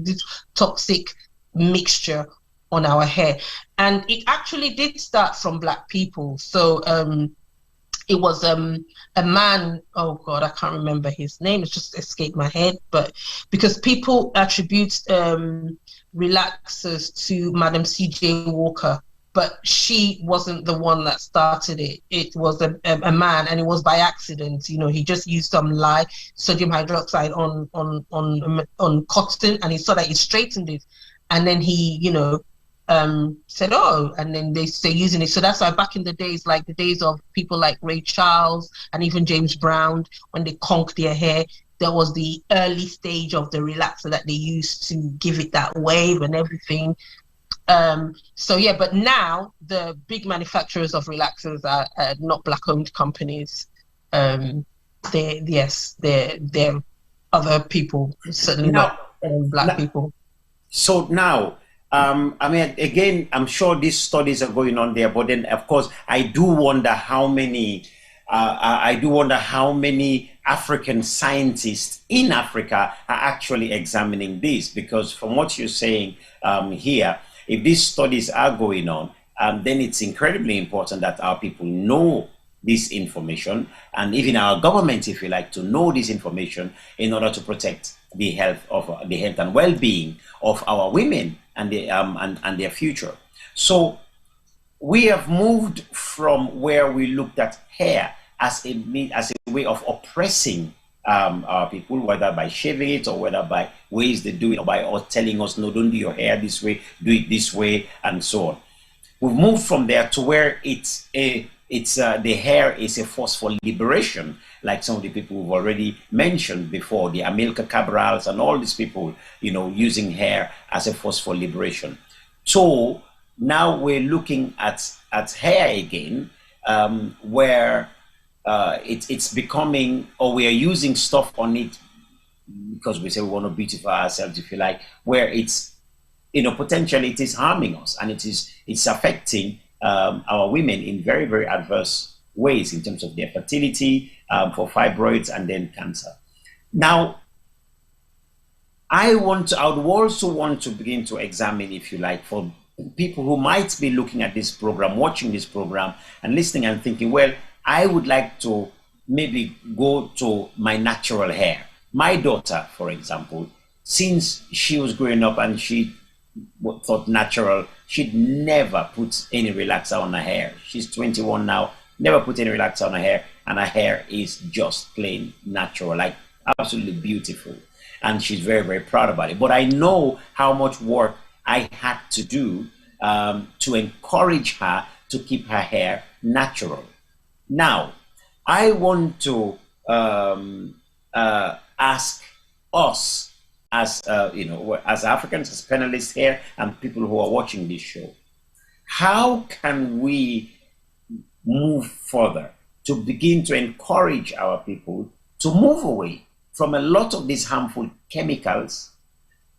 mixture on our hair. And it actually did start from Black people. So it was a man, oh God, I can't remember his name, it's just escaped my head, but because people attribute relaxers to Madam C.J. Walker, but she wasn't the one that started it. It was a man, and it was by accident. You know, he just used some lye, sodium hydroxide on cotton, and he saw that it straightened it, and then he, you know, said, oh, and then they're using it. So that's why back in the days, like the days of people like Ray Charles and even James Brown, when they conked their hair, there was the early stage of the relaxer that they used to give it that wave and everything. So yeah, but now the big manufacturers of relaxers are not Black-owned companies. They're other people, certainly not Black people. So now, I mean, again, I'm sure these studies are going on there, but then, of course, I do wonder how many African scientists in Africa are actually examining this, because from what you're saying here, if these studies are going on, then it's incredibly important that our people know this information, and even our government, if you like, to know this information in order to protect the health and well-being of our women and their future. So we have moved from where we looked at hair as a way of oppressing our people, whether by shaving it or whether by ways they do it, or by telling us, no, don't do your hair this way, do it this way, and so on. We've moved from there to where the hair is a force for liberation, like some of the people we've already mentioned before, the Amilcar Cabrals and all these people, you know, using hair as a force for liberation. So now we're looking at hair again, where it's becoming, or we are using stuff on it because we say we want to beautify ourselves, if you like, where it's, you know, potentially it is harming us, and it's affecting our women in very, very adverse ways in terms of their fertility, for fibroids, and then cancer. Now, I would also want to begin to examine, if you like, for people who might be looking at this program, watching this program, and listening and thinking, well, I would like to maybe go to my natural hair. My daughter, for example, since she was growing up and she thought natural, she'd never put any relaxer on her hair. She's 21 now, never put any relaxer on her hair, and her hair is just plain natural, like absolutely beautiful. And she's very, very proud about it. But I know how much work I had to do to encourage her to keep her hair natural. Now, I want to ask us, as you know, as Africans, as panelists here, and people who are watching this show, how can we move further to begin to encourage our people to move away from a lot of these harmful chemicals?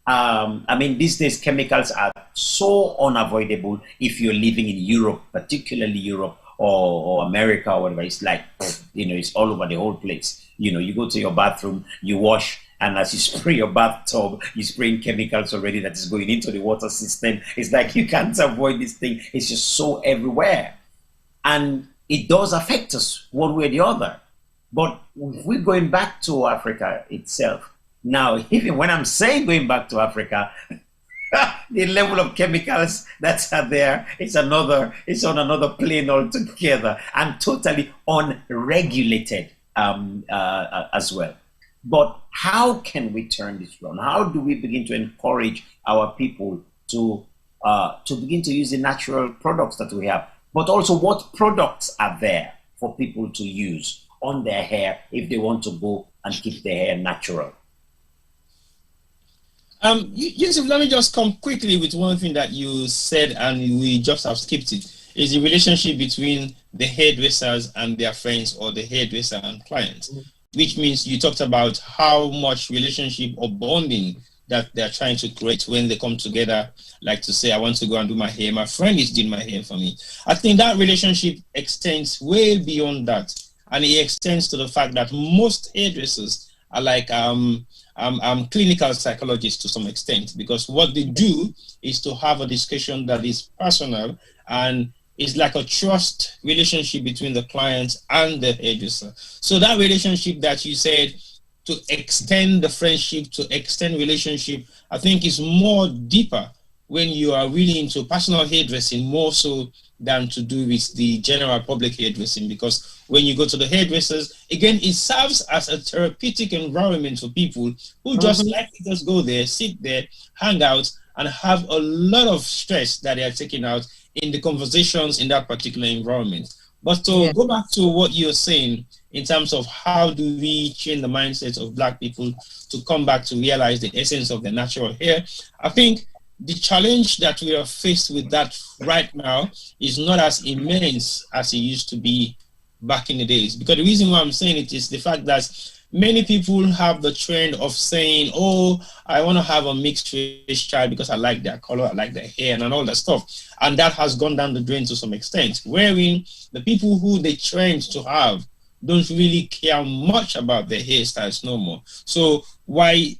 I mean, these days chemicals are so unavoidable if you're living in Europe, particularly Europe or America or whatever. It's like, you know, it's all over the whole place. You know, you go to your bathroom, you wash, and as you spray your bathtub, you spray chemicals already that is going into the water system. It's like you can't avoid this thing. It's just so everywhere. And it does affect us one way or the other. But if we're going back to Africa itself, now, even when I'm saying going back to Africa, the level of chemicals that are there is on another plane altogether, and totally unregulated as well. But how can we turn this around? How do we begin to encourage our people to begin to use the natural products that we have? But also, what products are there for people to use on their hair if they want to go and keep their hair natural? Yusuf, let me just come quickly with one thing that you said, and we just have skipped it, is the relationship between the hairdressers and their friends, or the hairdresser and clients. which means you talked about how much relationship or bonding that they're trying to create when they come together, like to say, I want to go and do my hair. My friend is doing my hair for me. I think that relationship extends way beyond that. And it extends to the fact that most hairdressers are like clinical psychologists to some extent, because what they do is to have a discussion that is personal and is like a trust relationship between the client and the hairdresser. So that relationship that you said, to extend the friendship, to extend relationship, I think is more deeper when you are really into personal hairdressing, more so than to do with the general public hairdressing. Because when you go to the hairdressers, again, it serves as a therapeutic environment for people who just like to just go there, sit there, hang out, and have a lot of stress that they are taking out in the conversations in that particular environment. But to go back to what you're saying in terms of how do we change the mindset of Black people to come back to realize the essence of their natural hair, I think the challenge that we are faced with that right now is not as immense as it used to be back in the days. Because the reason why I'm saying it is the fact that many people have the trend of saying, oh, I want to have a mixed race child because I like their color, I like their hair, and all that stuff. And that has gone down the drain to some extent, wherein the people who they trained to have don't really care much about their hairstyles no more. So why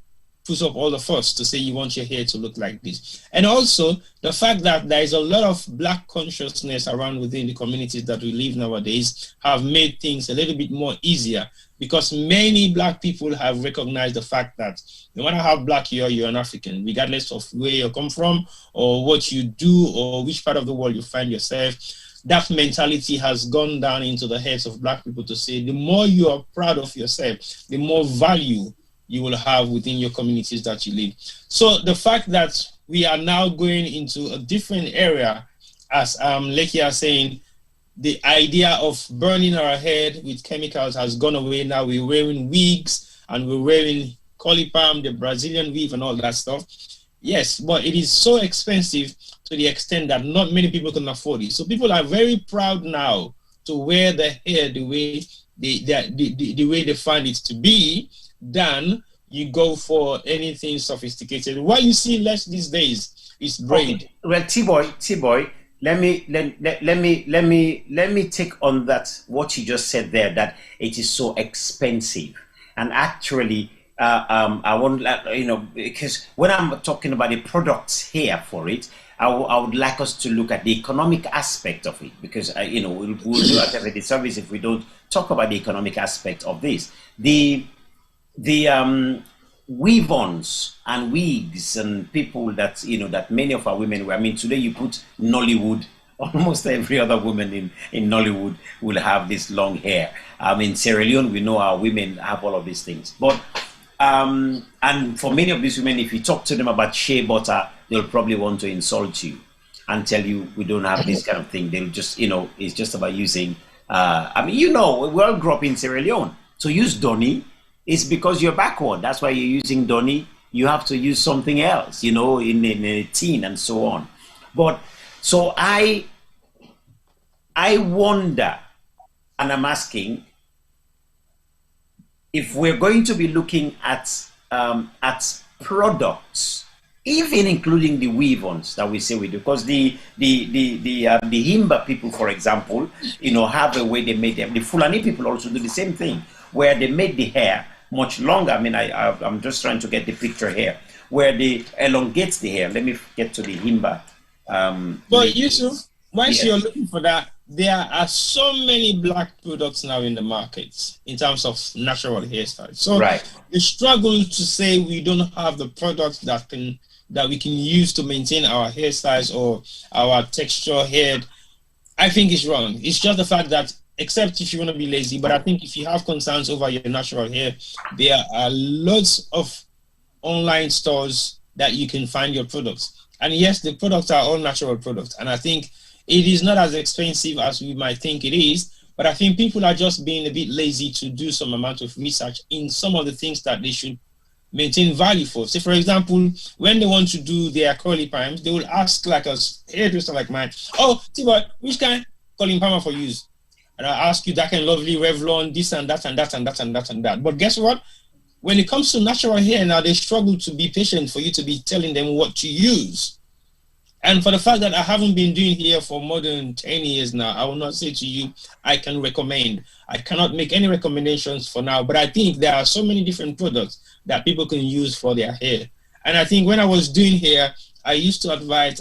put up all the fuss to say you want your hair to look like this? And also the fact that there is a lot of Black consciousness around within the communities that we live nowadays have made things a little bit more easier, because many Black people have recognized the fact that no matter how Black you are, you're an African, regardless of where you come from or what you do or which part of the world you find yourself. That mentality has gone down into the heads of Black people to say the more you are proud of yourself, the more value you will have within your communities that you live. So the fact that we are now going into a different area, as Lekia is saying, the idea of burning our head with chemicals has gone away. Now we're wearing wigs and we're wearing colipalm, the Brazilian weave and all that stuff. Yes, but it is so expensive to the extent that not many people can afford it. So people are very proud now to wear the hair the way they find it to be, than you go for anything sophisticated. What you see less these days is braid. Okay. Well, T-boy, let me take on that what you just said there, that it is so expensive. And actually, I want, because when I'm talking about the products here for it, I would like us to look at the economic aspect of it, because we'll do a disservice if we don't talk about the economic aspect of this. The weave-ons and wigs and people that that many of our women wear. I mean, today you put Nollywood, almost every other woman in Nollywood will have this long hair. In Sierra Leone, we know our women have all of these things, but and for many of these women, if you talk to them about shea butter, they'll probably want to insult you and tell you we don't have this kind of thing. They'll just, it's just about using, we all grew up in Sierra Leone. To use Donny is because you're backward. That's why you're using Donny. You have to use something else, in a tin and so on. But, so I wonder, and I'm asking, if we're going to be looking at products, even including the weave-ons that we say we do, because the Himba people, for example, have a way they made them. The Fulani people also do the same thing, where they made the hair much longer. I mean, I'm just trying to get the picture here, where they elongate the hair. Let me get to the Himba. But Yusuf, once you're looking for that, there are so many Black products now in the market in terms of natural hairstyles. So the struggle to say we don't have the products that we can use to maintain our hairstyles or our texture hair, I think is wrong. It's just the fact that, except if you want to be lazy, but I think if you have concerns over your natural hair, there are lots of online stores that you can find your products. And yes, the products are all natural products. And I think it is not as expensive as we might think it is, but I think people are just being a bit lazy to do some amount of research in some of the things that they should maintain value for. Say, for example, when they want to do their curly palms, they will ask like a hairdresser like mine, oh, T-boy, which kind curling palm for use? and I ask you Dark and Lovely, Revlon, this and that and that and that and that and that. But guess what? When it comes to natural hair now, they struggle to be patient for you to be telling them what to use. And for the fact that I haven't been doing hair for more than 10 years now, I will not say to you, I can recommend. I cannot make any recommendations for now, but I think there are so many different products that people can use for their hair. And I think when I was doing hair, I used to advise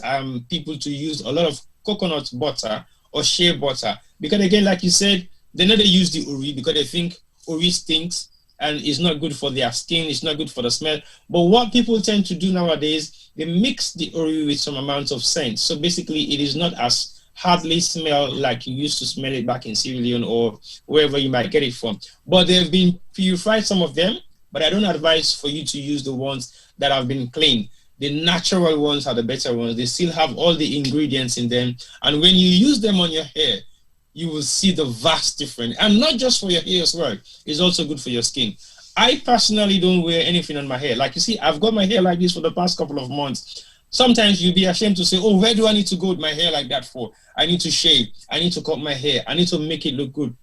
people to use a lot of coconut butter or shea butter. Because again, like you said, they never use the ori because they think ori stinks and it's not good for their skin, it's not good for the smell. But what people tend to do nowadays, they mix the ori with some amount of scent. So basically, it is not as hardly smell like you used to smell it back in Sierra Leone or wherever you might get it from. But they've been purified, some of them, but I don't advise for you to use the ones that have been cleaned. The natural ones are the better ones. They still have all the ingredients in them. And when you use them on your hair, you will see the vast difference. And not just for your hair as well. It's also good for your skin. I personally don't wear anything on my hair. Like you see, I've got my hair like this for the past couple of months. Sometimes you'll be ashamed to say, oh, where do I need to go with my hair like that for? I need to shave. I need to cut my hair. I need to make it look good.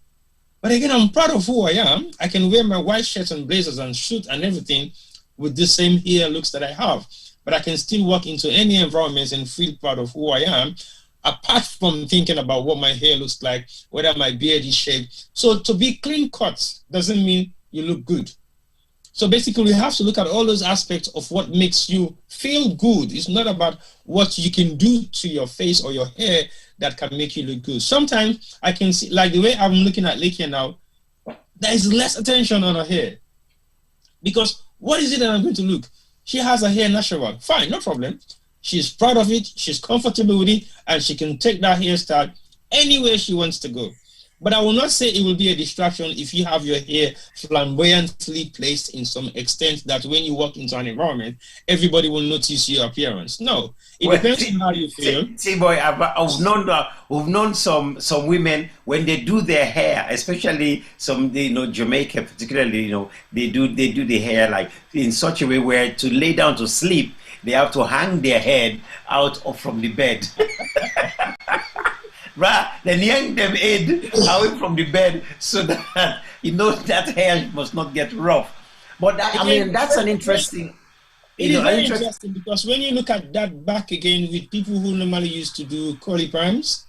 But again, I'm proud of who I am. I can wear my white shirts and blazers and suit and everything with the same hair looks that I have. But I can still walk into any environment and feel proud of who I am, apart from thinking about what my hair looks like, whether my beard is shaved. So to be clean cut doesn't mean you look good. So basically, we have to look at all those aspects of what makes you feel good. It's not about what you can do to your face or your hair that can make you look good. Sometimes I can see, like the way I'm looking at Lakia now, there is less attention on her hair. Because what is it that I'm going to look? She has her hair natural. Fine, no problem. She's proud of it, she's comfortable with it, and she can take that hairstyle anywhere she wants to go. But I will not say it will be a distraction if you have your hair flamboyantly placed in some extent that when you walk into an environment, everybody will notice your appearance. No, it depends on how you feel. See, boy, we've known some women when they do their hair, especially some, Jamaica particularly, they do the hair like in such a way where to lay down to sleep, they have to hang their head out from the bed. Right, then yank them head away from the bed so that that hair must not get rough. But that's an interesting. It is very interesting because when you look at that back again with people who normally used to do curly perms,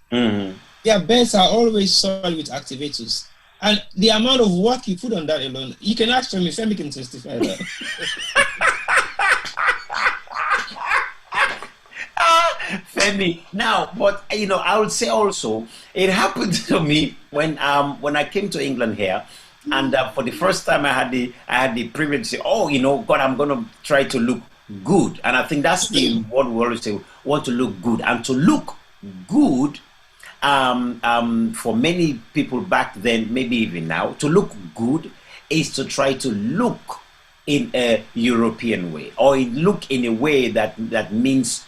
their beds are always soiled with activators, and the amount of work you put on that alone, you can ask me. Femi can testify that. Femi. Now, but I would say also it happened to me when I came to England here, and for the first time I had the privilege to say, oh, God, I'm gonna try to look good, and I think that's the what we always say: want to look good, and to look good. For many people back then, maybe even now, to look good is to try to look in a European way, or look in a way that means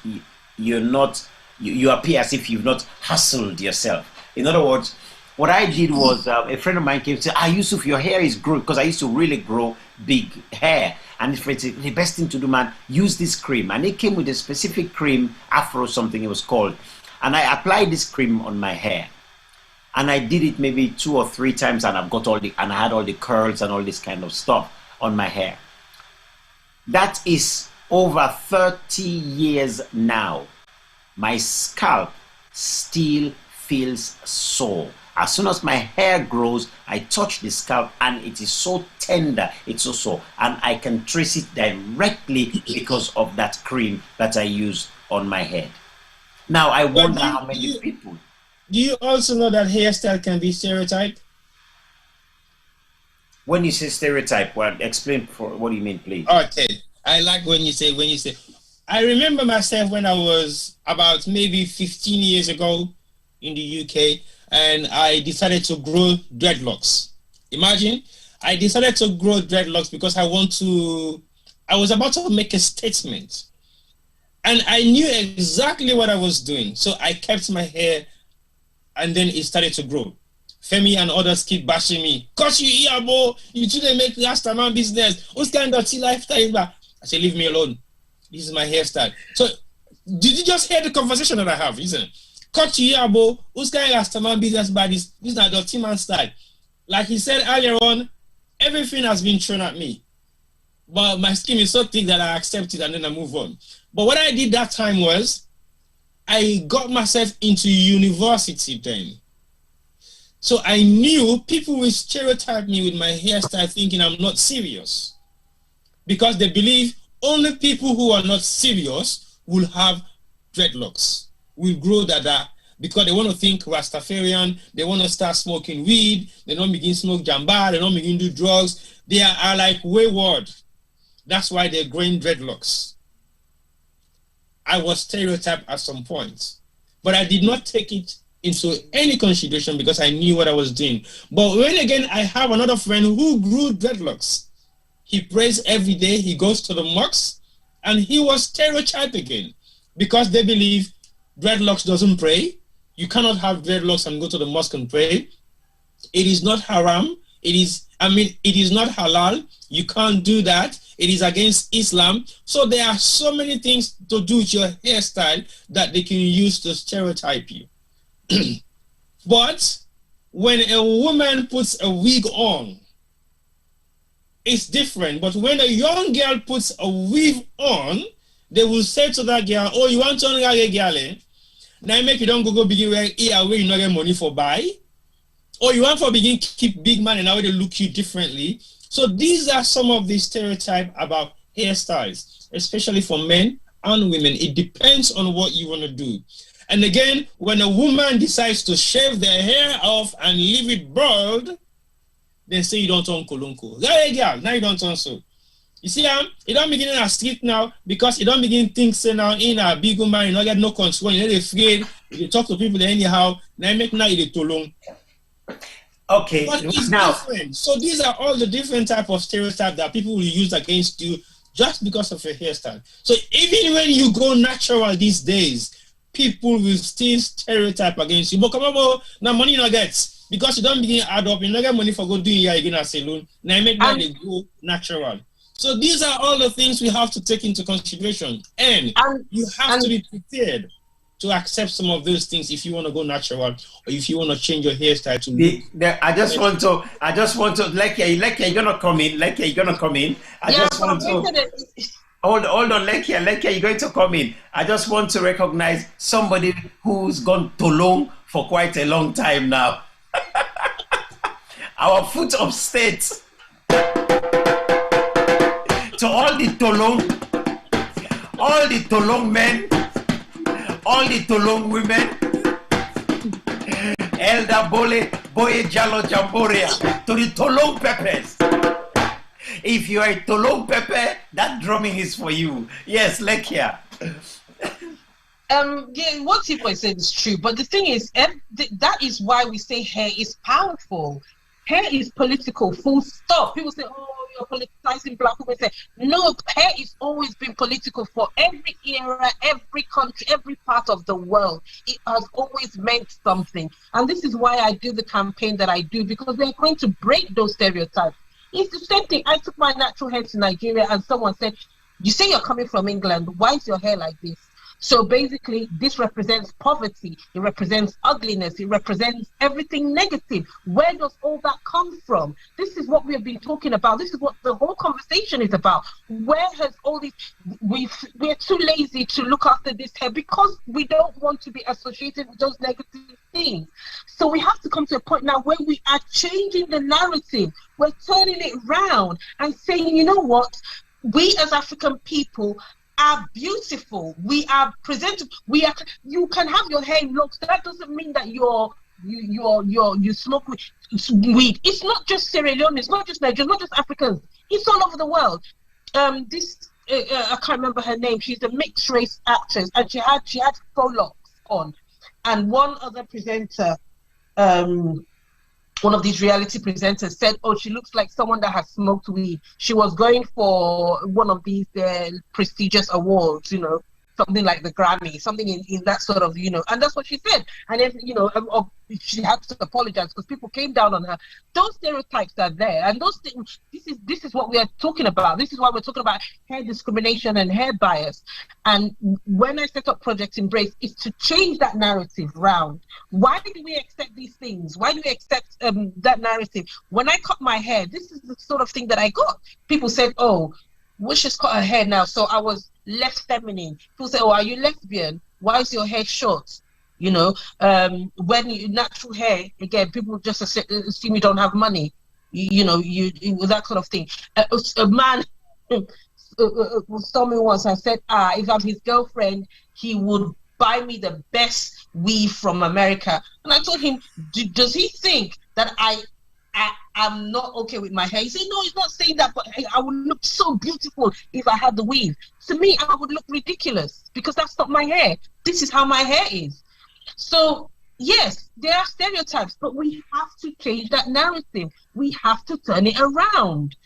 you appear as if you've not hustled yourself. In other words, what I did was a friend of mine came and said, Yusuf, your hair is growing, because I used to really grow big hair. And his friend said, the best thing to do, man, use this cream. And it came with a specific cream, Afro something it was called. And I applied this cream on my hair. And I did it maybe 2 or 3 times, and I had all the curls and all this kind of stuff on my hair. That is over 30 years now. My scalp still feels sore. As soon as my hair grows, I touch the scalp and it is so tender, it's so sore. And I can trace it directly because of that cream that I use on my head. Now, I wonder how many people. Do you also know that hairstyle can be stereotyped? When you say stereotype, well, explain what do you mean, please? Okay. I like when you say. I remember myself when I was about maybe 15 years ago in the UK, and I decided to grow dreadlocks. Imagine, I decided to grow dreadlocks because I was about to make a statement. And I knew exactly what I was doing. So I kept my hair, and then it started to grow. Femi and others keep bashing me. Cause you here, boy, you shouldn't make Rasta man business. What's kind of lifestyle? I said, leave me alone. This is my hairstyle. So, did you just hear the conversation that I have, isn't it? cut you abo, who's kind of Rastaman business by this is not dirty man style. Like he said earlier on, everything has been thrown at me. But my skin is so thick that I accept it and then I move on. But what I did that time was I got myself into university then. So I knew people will stereotype me with my hairstyle thinking I'm not serious. Because they believe only people who are not serious will have dreadlocks, will grow dada, because they want to think Rastafarian, they want to start smoking weed, they don't begin smoke jamba, they don't begin do drugs. They are like wayward. That's why they're growing dreadlocks. I was stereotyped at some point, but I did not take it into any consideration because I knew what I was doing. But when again, I have another friend who grew dreadlocks. He prays every day, he goes to the mosque, and he was stereotyped again because they believe dreadlocks doesn't pray. You cannot have dreadlocks and go to the mosque and pray. It is not haram. It is not halal. You can't do that. It is against Islam. So there are so many things to do with your hairstyle that they can use to stereotype you. But when a woman puts a wig on, it's different. But when a young girl puts a wig on, they will say to that girl, oh, you want to get girl, eh? Now make you don't go begin where you not get money for buy. Or you want to begin keep big man and now they look you differently. So these are some of the stereotypes about hairstyles, especially for men and women. It depends on what you want to do. And again, when a woman decides to shave their hair off and leave it bald, they say you don't turn kolonko. Hey, girl, now you don't turn so. You see, you don't begin to sleep now because you don't begin to think, say now, in a big woman, you don't get no control, you're not afraid, you talk to people anyhow, now make now you too long. Okay, but it's now different. So these are all the different type of stereotypes that people will use against you just because of your hairstyle. So even when you go natural these days, people will still stereotype against you. But come on, now money you not get because you don't begin add up. You don't get money for go doing here again at salon. Now make that they go natural. So these are all the things we have to take into consideration, and you have to be prepared to accept some of those things if you want to go natural or if you want to change your hairstyle to I just want to like you're gonna come in. I just want to hold on, like you're going to come in. I just want to recognize somebody who's gone too long for quite a long time now. Our foot of state. To all the Tolong men, all the Tolong women, Elder Boye Jalo Jamboria, to the Tolong peppers. If you are a Tolong pepper, that drumming is for you. Yes, Lekia. Yeah, what Tipo said is true, but the thing is, that is why we say hair is powerful. Hair is political, full stop. People say, oh, you're politicizing black women. Say, no, hair has always been political for every era, every country, every part of the world. It has always meant something. And this is why I do the campaign that I do, because they're going to break those stereotypes. It's the same thing. I took my natural hair to Nigeria and someone said, you say you're coming from England, why is your hair like this? So basically, this represents poverty, it represents ugliness, it represents everything negative. Where does all that come from? This is what we have been talking about. This is what the whole conversation is about. Where has all this, we're too lazy to look after this hair because we don't want to be associated with those negative things. So we have to come to a point now where we are changing the narrative. We're turning it around and saying, you know what, we as African people are beautiful. We are presentable. You can have your hair in locks. That doesn't mean that you smoke weed. It's not just Sierra Leone. It's not just Nigeria. Not just Africans. It's all over the world. I can't remember her name. She's a mixed race actress, and she had faux locks on. And one other presenter, one of these reality presenters said, oh, she looks like someone that has smoked weed. She was going for one of these prestigious awards, you know. something like the Grammy, something in that sort of, and that's what she said. And then, she had to apologize because people came down on her. Those stereotypes are there, and those things. This is what we are talking about. This is why we're talking about hair discrimination and hair bias. And when I set up Project Embrace, it's to change that narrative round. Why do we accept these things? Why do we accept that narrative? When I cut my hair, this is the sort of thing that I got. People said, "Oh, Wishes cut her hair now, so I was less feminine." People say, "Oh, are you lesbian? Why is your hair short?" When you natural hair, again, people just assume you don't have money. You that sort of thing. A man told me once. I said, if I'm his girlfriend, he would buy me the best weave from America. And I told him, does he think that I'm not okay with my hair? He said, no, he's not saying that, but I would look so beautiful if I had the weave. To me, I would look ridiculous because that's not my hair. This is how my hair is. So, yes, there are stereotypes, but we have to change that narrative. We have to turn it around.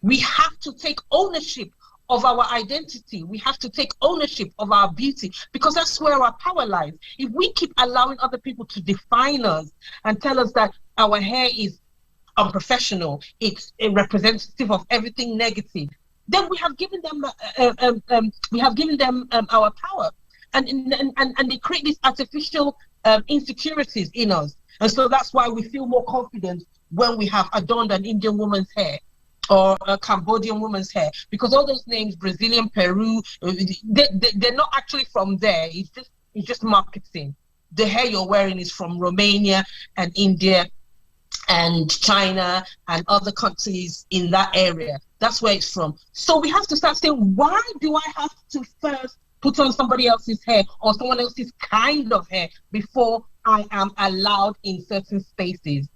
We have to take ownership of our identity. We have to take ownership of our beauty because that's where our power lies. If we keep allowing other people to define us and tell us that our hair is unprofessional, it's a representative of everything negative, then we have given them our power, and they create these artificial insecurities in us. And so that's why we feel more confident when we have adorned an Indian woman's hair or a Cambodian woman's hair, because all those names, Brazilian, Peru, they're not actually from there. It's just marketing. The hair you're wearing is from Romania and India and China and other countries in that area. That's where it's from. So we have to start saying, why do I have to first put on somebody else's hair or someone else's kind of hair before I am allowed in certain spaces?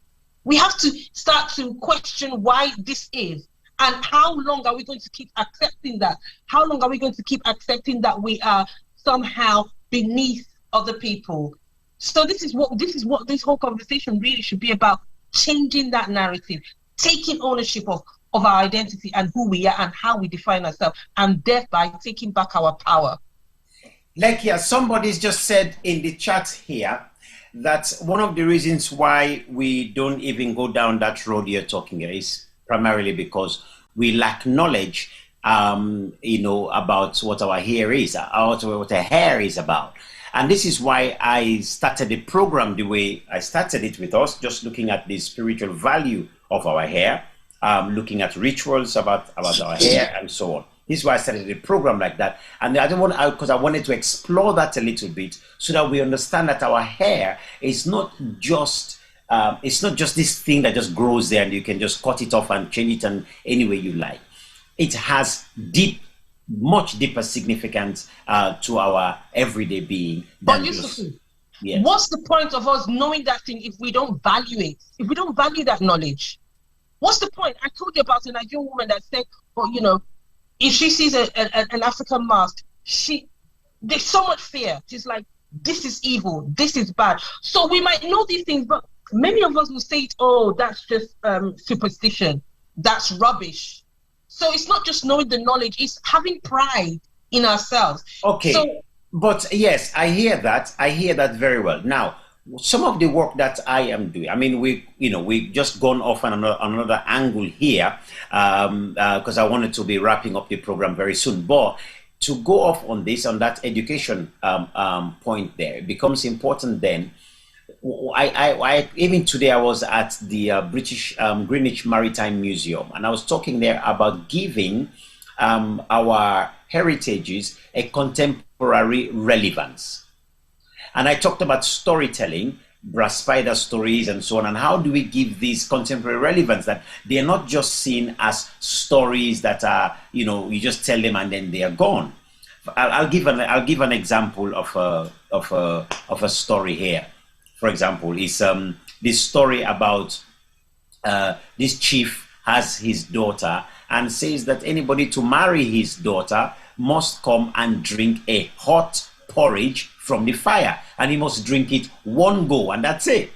We have to start to question why this is, and how long are we going to keep accepting that? How long are we going to keep accepting that we are somehow beneath other people? So this is what this whole conversation really should be about: changing that narrative, taking ownership of our identity and who we are and how we define ourselves, and thereby taking back our power. Like here, somebody's just said in the chat here that one of the reasons why we don't even go down that road you're talking here is primarily because we lack knowledge, about what our hair is, what our hair is about. And this is why I started the program the way I started it with us, just looking at the spiritual value of our hair, looking at rituals about our hair and so on. This is why I started the program like that. And because I wanted to explore that a little bit so that we understand that our hair is not just this thing that just grows there and you can just cut it off and change it in any way you like. It has much deeper significance to our everyday being. But yes. What's the point of us knowing that thing if we don't value it? If we don't value that knowledge, what's the point? I told you about a Nigerian woman that said, if she sees an African mask, there's so much fear. She's like, this is evil, this is bad. So we might know these things, but many of us will say, oh, that's just superstition, that's rubbish. So it's not just knowing the knowledge, it's having pride in ourselves. Okay, but yes, I hear that very well. Now, some of the work that I am doing, I mean, we've just gone off on another angle here because I wanted to be wrapping up the program very soon. But to go off on that education point there, it becomes important then. I even today I was at the British Greenwich Maritime Museum, and I was talking there about giving our heritages a contemporary relevance. And I talked about storytelling, brass spider stories and so on, and how do we give these contemporary relevance, that they are not just seen as stories that are, you just tell them and then they are gone. I'll give an example of a story here. For example, is this story about this chief has his daughter and says that anybody to marry his daughter must come and drink a hot porridge from the fire, and he must drink it one go, and that's it.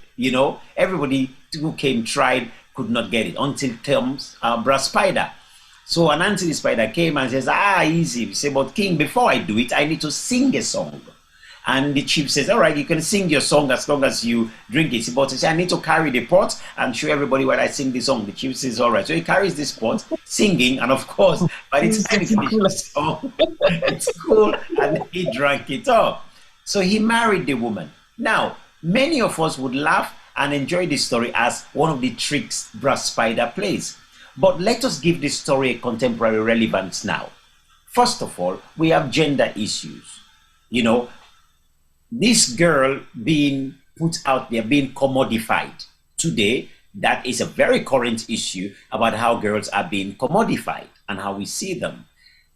Everybody who came tried could not get it until comes Brass Spider. So an auntie spider came and says, easy. We say, but king, before I do it, I need to sing a song. And the chief says, all right, you can sing your song as long as you drink it. But he says, I need to carry the pot and show everybody when I sing the song. The chief says, all right. So he carries this pot, singing, and of course, by the time he finished the song, it's cool, and he drank it up. So he married the woman. Now, many of us would laugh and enjoy this story as one of the tricks Brass Spider plays. But let us give this story a contemporary relevance now. First of all, we have gender issues. You know, this girl being put out there, being commodified. Today, that is a very current issue about how girls are being commodified and how we see them.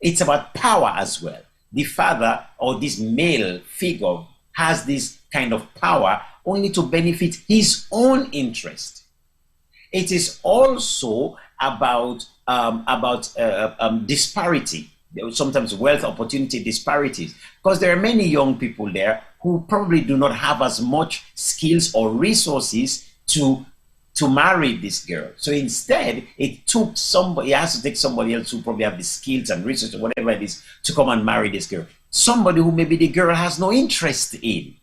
It's about power as well. The father or this male figure has this kind of power only to benefit his own interest. It is also about disparity, sometimes wealth opportunity disparities, because there are many young people there who probably do not have as much skills or resources to marry this girl. So instead, it has to take somebody else who probably have the skills and resources, whatever it is, to come and marry this girl. Somebody who maybe the girl has no interest in.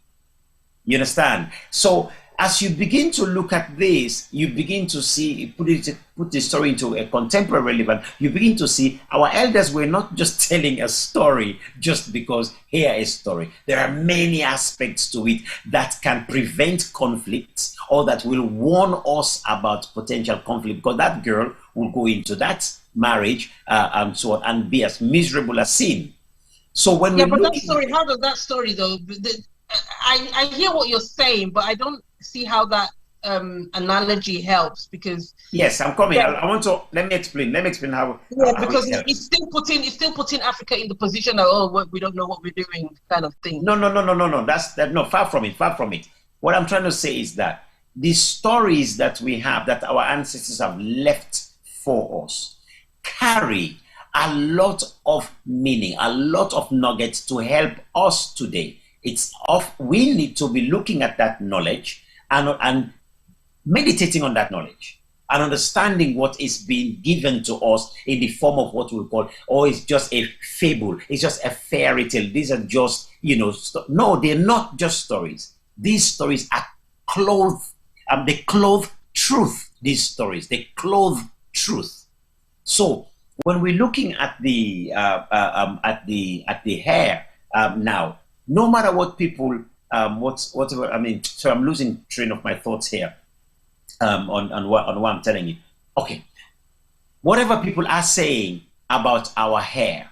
You understand? So as you begin to look at this, you begin to see, put the story into a contemporary relevance, you begin to see our elders were not just telling a story just because here is a story. There are many aspects to it that can prevent conflicts or that will warn us about potential conflict, because that girl will go into that marriage and so on and be as miserable as sin. So when but that story, how does that story though? I hear what you're saying, but I don't see how that analogy helps, because yes, I'm coming. I want to let me explain how. Because it's still putting Africa in the position of we don't know what we're doing kind of thing. No. That's far from it. What I'm trying to say is that the stories that we have, that our ancestors have left for us, carry a lot of meaning, a lot of nuggets to help us today. We need to be looking at that knowledge and meditating on that knowledge and understanding what is being given to us in the form of what we call, it's just a fable, it's just a fairy tale. These are just, no, they're not just stories. These stories are they clothe truth. These stories, they clothe truth. So when we're looking at the hair now, no matter what people, whatever, so I'm losing train of my thoughts here on what I'm telling you. Okay, whatever people are saying about our hair,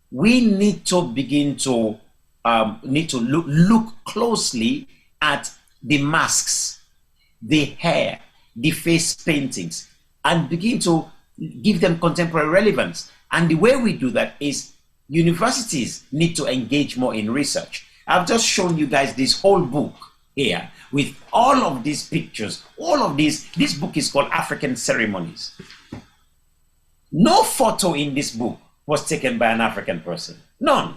we need to begin to look closely at the masks, the hair, the face paintings, and begin to give them contemporary relevance. And the way we do that is universities need to engage more in research. I've just shown you guys this whole book here with all of these pictures, all of these. This book is called African Ceremonies. No photo in this book was taken by an African person. None. It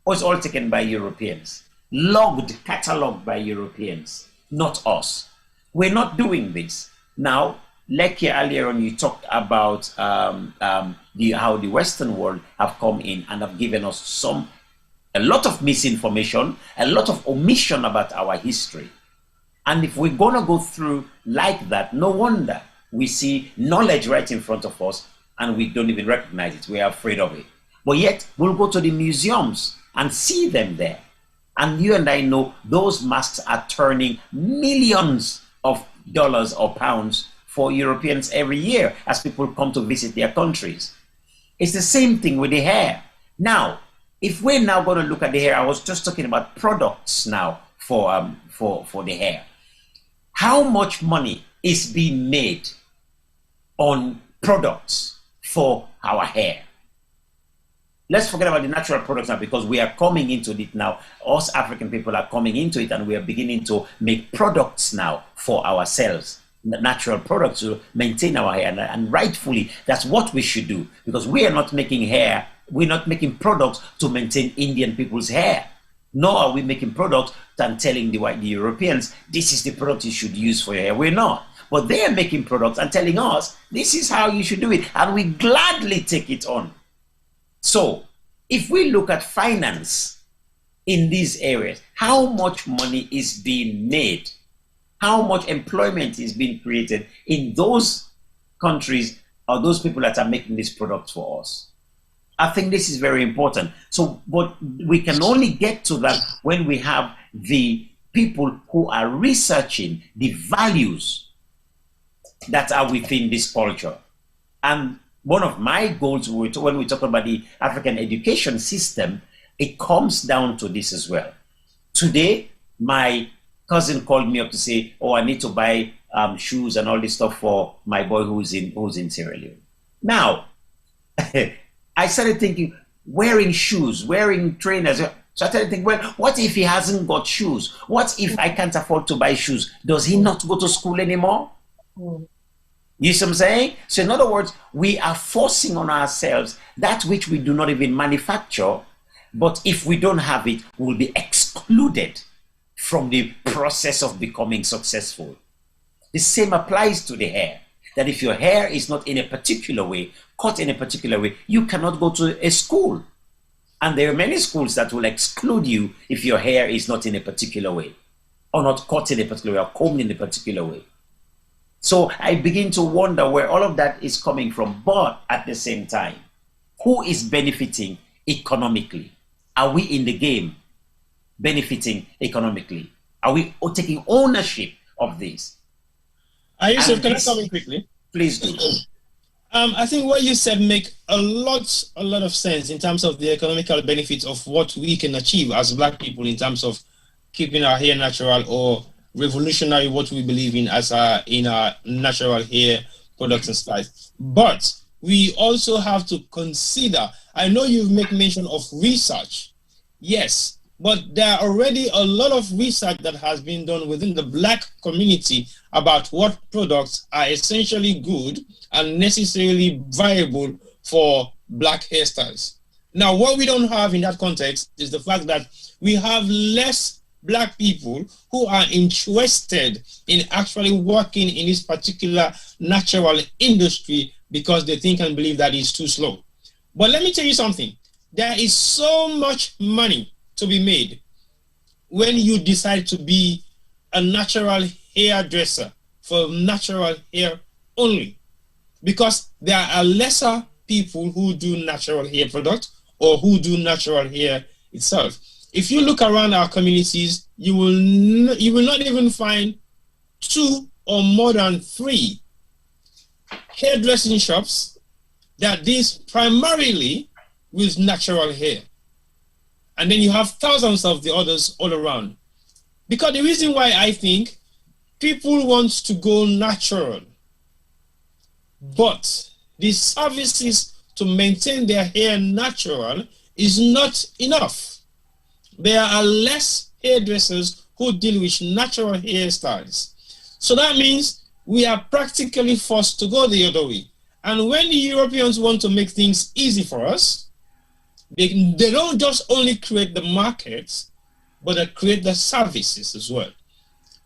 was all taken by Europeans. Catalogued by Europeans, not us. We're not doing this. Now, Lekia, earlier on, you talked about how the Western world have come in and have given us a lot of misinformation, a lot of omission about our history. And if we're going to go through like that, no wonder we see knowledge right in front of us and we don't even recognize it. We're afraid of it. But yet, we'll go to the museums and see them there. And you and I know those masks are turning millions of dollars or pounds for Europeans every year as people come to visit their countries. It's the same thing with the hair. Now, if we're now going to look at the hair, I was just talking about products now for the hair. How much money is being made on products for our hair? Let's forget about the natural products now, because we are coming into it now. Us African people are coming into it, and we are beginning to make products now for ourselves. Natural products to maintain our hair, and rightfully that's what we should do, because we are not making hair, we're not making products to maintain Indian people's hair. Nor are we making products and telling the Europeans, this is the product you should use for your hair. We're not. But they are making products and telling us, this is how you should do it. And we gladly take it on. So if we look at finance in these areas, how much money is being made? How much employment is being created in those countries or those people that are making these products for us? I think this is very important. So, but we can only get to that when we have the people who are researching the values that are within this culture. And one of my goals when we talk about the African education system, it comes down to this as well. Today, my cousin called me up to say, oh, I need to buy shoes and all this stuff for my boy who's in Sierra Leone. Now, I started thinking, wearing shoes, wearing trainers. So I started thinking, well, what if he hasn't got shoes? What if I can't afford to buy shoes? Does he not go to school anymore? You see what I'm saying? So in other words, we are forcing on ourselves that which we do not even manufacture, but if we don't have it, we'll be excluded from the process of becoming successful. The same applies to the hair, that if your hair is not in a particular way, cut in a particular way, you cannot go to a school. And there are many schools that will exclude you if your hair is not in a particular way, or not cut in a particular way, or combed in a particular way. So I begin to wonder where all of that is coming from. But at the same time, who is benefiting economically? Are we in the game benefiting economically? Are we taking ownership of this? Yusuf, can I come in quickly? Please do. I think what you said make a lot of sense in terms of the economical benefits of what we can achieve as Black people in terms of keeping our hair natural or revolutionary what we believe in as in our natural hair products and styles. But we also have to consider, I know you've made mention of research, yes, but there are already a lot of research that has been done within the Black community about what products are essentially good and necessarily viable for Black hairstyles. Now, what we don't have in that context is the fact that we have less Black people who are interested in actually working in this particular natural industry because they think and believe that it's too slow. But let me tell you something. There is so much money to be made when you decide to be a natural hairdresser for natural hair only, because there are lesser people who do natural hair products or who do natural hair itself. If you look around our communities, you will not even find 2 or more than 3 hairdressing shops that deal primarily with natural hair. And then you have thousands of the others all around. Because the reason why I think people want to go natural, but the services to maintain their hair natural is not enough. There are less hairdressers who deal with natural hairstyles. So that means we are practically forced to go the other way. And when the Europeans want to make things easy for us, they don't just only create the markets, but they create the services as well.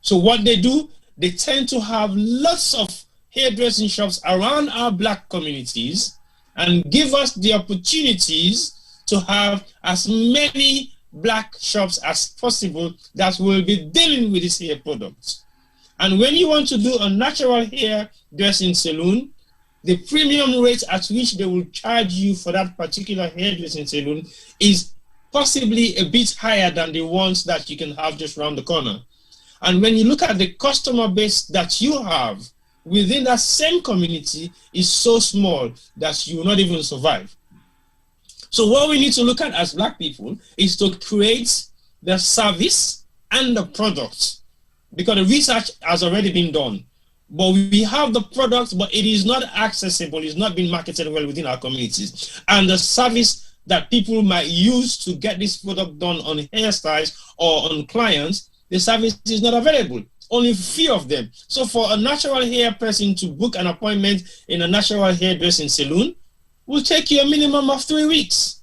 So what they do, they tend to have lots of hairdressing shops around our Black communities and give us the opportunities to have as many Black shops as possible that will be dealing with these hair products. And when you want to do a natural hair dressing salon, the premium rate at which they will charge you for that particular hairdressing salon is possibly a bit higher than the ones that you can have just around the corner. And when you look at the customer base that you have within that same community is so small that you will not even survive. So what we need to look at as Black people is to create the service and the product, because the research has already been done. But we have the product, but it is not accessible, it's not being marketed well within our communities. And the service that people might use to get this product done on hairstyles or on clients, the service is not available. Only few of them. So for a natural hair person to book an appointment in a natural hairdressing salon will take you a minimum of 3 weeks.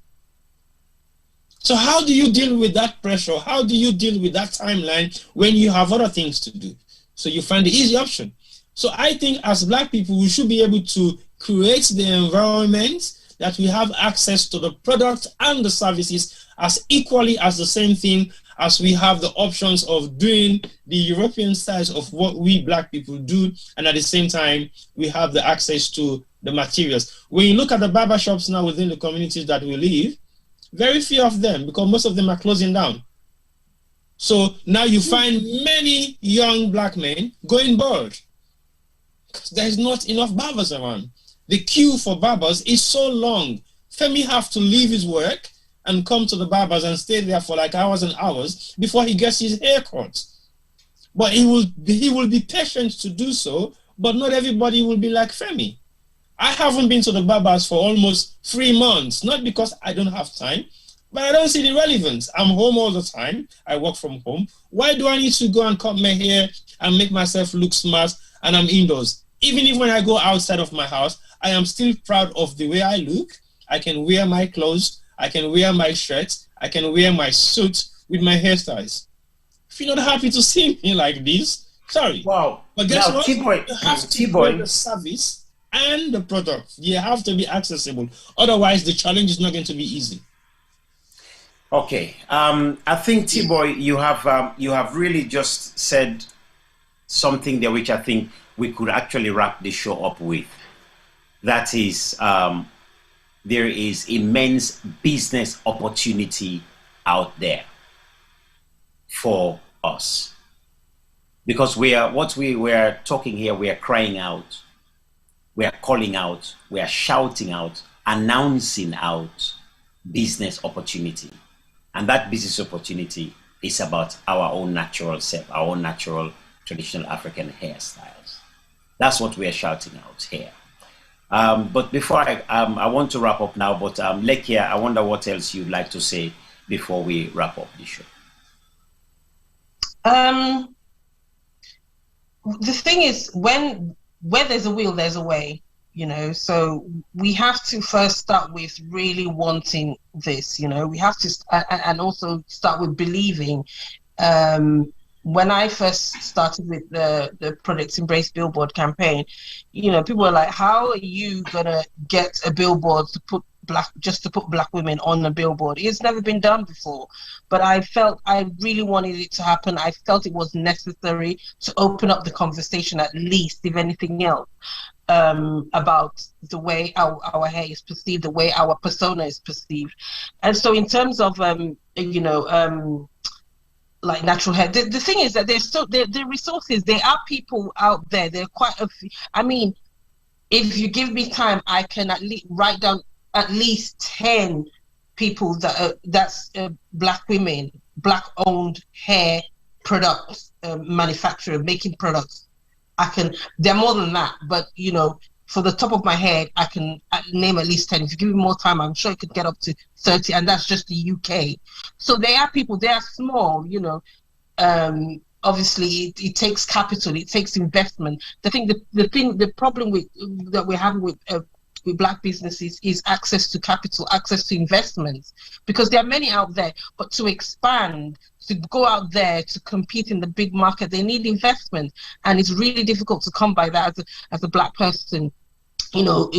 So how do you deal with that pressure? How do you deal with that timeline when you have other things to do? So you find the easy option. So I think as Black people, we should be able to create the environment that we have access to the product and the services as equally as the same thing as we have the options of doing the European styles of what we Black people do, and at the same time, we have the access to the materials. When you look at the barber shops now within the communities that we live, very few of them, because most of them are closing down. So now you find many young Black men going bald. There's not enough barbers around. The queue for barbers is so long. Femi have to leave his work and come to the barbers and stay there for like hours and hours before he gets his haircut. But he will be patient to do so, but not everybody will be like Femi. I haven't been to the barbers for almost 3 months, not because I don't have time, but I don't see the relevance. I'm home all the time. I work from home. Why do I need to go and cut my hair and make myself look smart and I'm indoors? Even if when I go outside of my house, I am still proud of the way I look. I can wear my clothes. I can wear my shirt. I can wear my suit with my hairstyles. If you're not happy to see me like this, sorry. Wow. But guess what? T-Boy, You have to build the service and the product. You have to be accessible. Otherwise, the challenge is not going to be easy. Okay. I think, T-Boy, you have really just said something there which I think we could actually wrap the show up with. That is, there is immense business opportunity out there for us. Because we are talking here, we are crying out, we are calling out, we are shouting out, announcing out business opportunity. And that business opportunity is about our own natural self, our own natural traditional African hairstyles. That's what we are shouting out here. But before I want to wrap up now, but Lekia, I wonder what else you'd like to say before we wrap up the show. The thing is, where there's a will, there's a way, you know. So we have to first start with really wanting this, you know. We have to, and also start with believing. When I first started with the Products Embrace billboard campaign, you know, people were like, how are you gonna get a billboard to put black women on a billboard? It's never been done before. But I felt I really wanted it to happen. I felt it was necessary to open up the conversation, at least, if anything else, about the way our hair is perceived, the way our persona is perceived. And so in terms of you know, like natural hair, the thing is that there's still the resources. There are people out there. There are quite a few. I mean, if you give me time, I can at least write down at least 10 people that's black women, black-owned hair products manufacturer making products. There are more than that, but you know, for the top of my head, I can name at least 10. If you give me more time, I'm sure it could get up to 30, and that's just the UK. So there are people, they are small, you know. Obviously, it takes capital, it takes investment. The problem that we're having with black businesses is access to capital, access to investments, because there are many out there, but to expand, to go out there, to compete in the big market, they need investment, and it's really difficult to come by that as a black person. You know,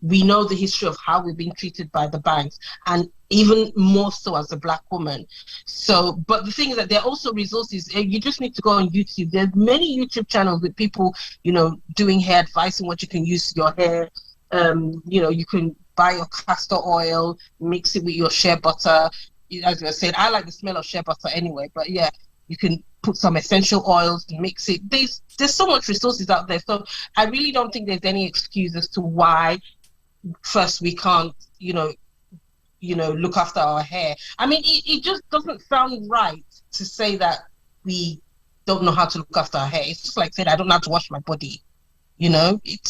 we know the history of how we've been treated by the banks, and even more so as a black woman. So, but the thing is that there are also resources. You just need to go on YouTube. There's many YouTube channels with people, you know, doing hair advice and what you can use your hair. You know, you can buy your castor oil, mix it with your shea butter. As I said, I like the smell of shea butter anyway, but yeah, you can put some essential oils, mix it. There's so much resources out there. So I really don't think there's any excuse as to why first we can't, you know, look after our hair. I mean, it just doesn't sound right to say that we don't know how to look after our hair. It's just like saying I don't know how to wash my body. You know, there's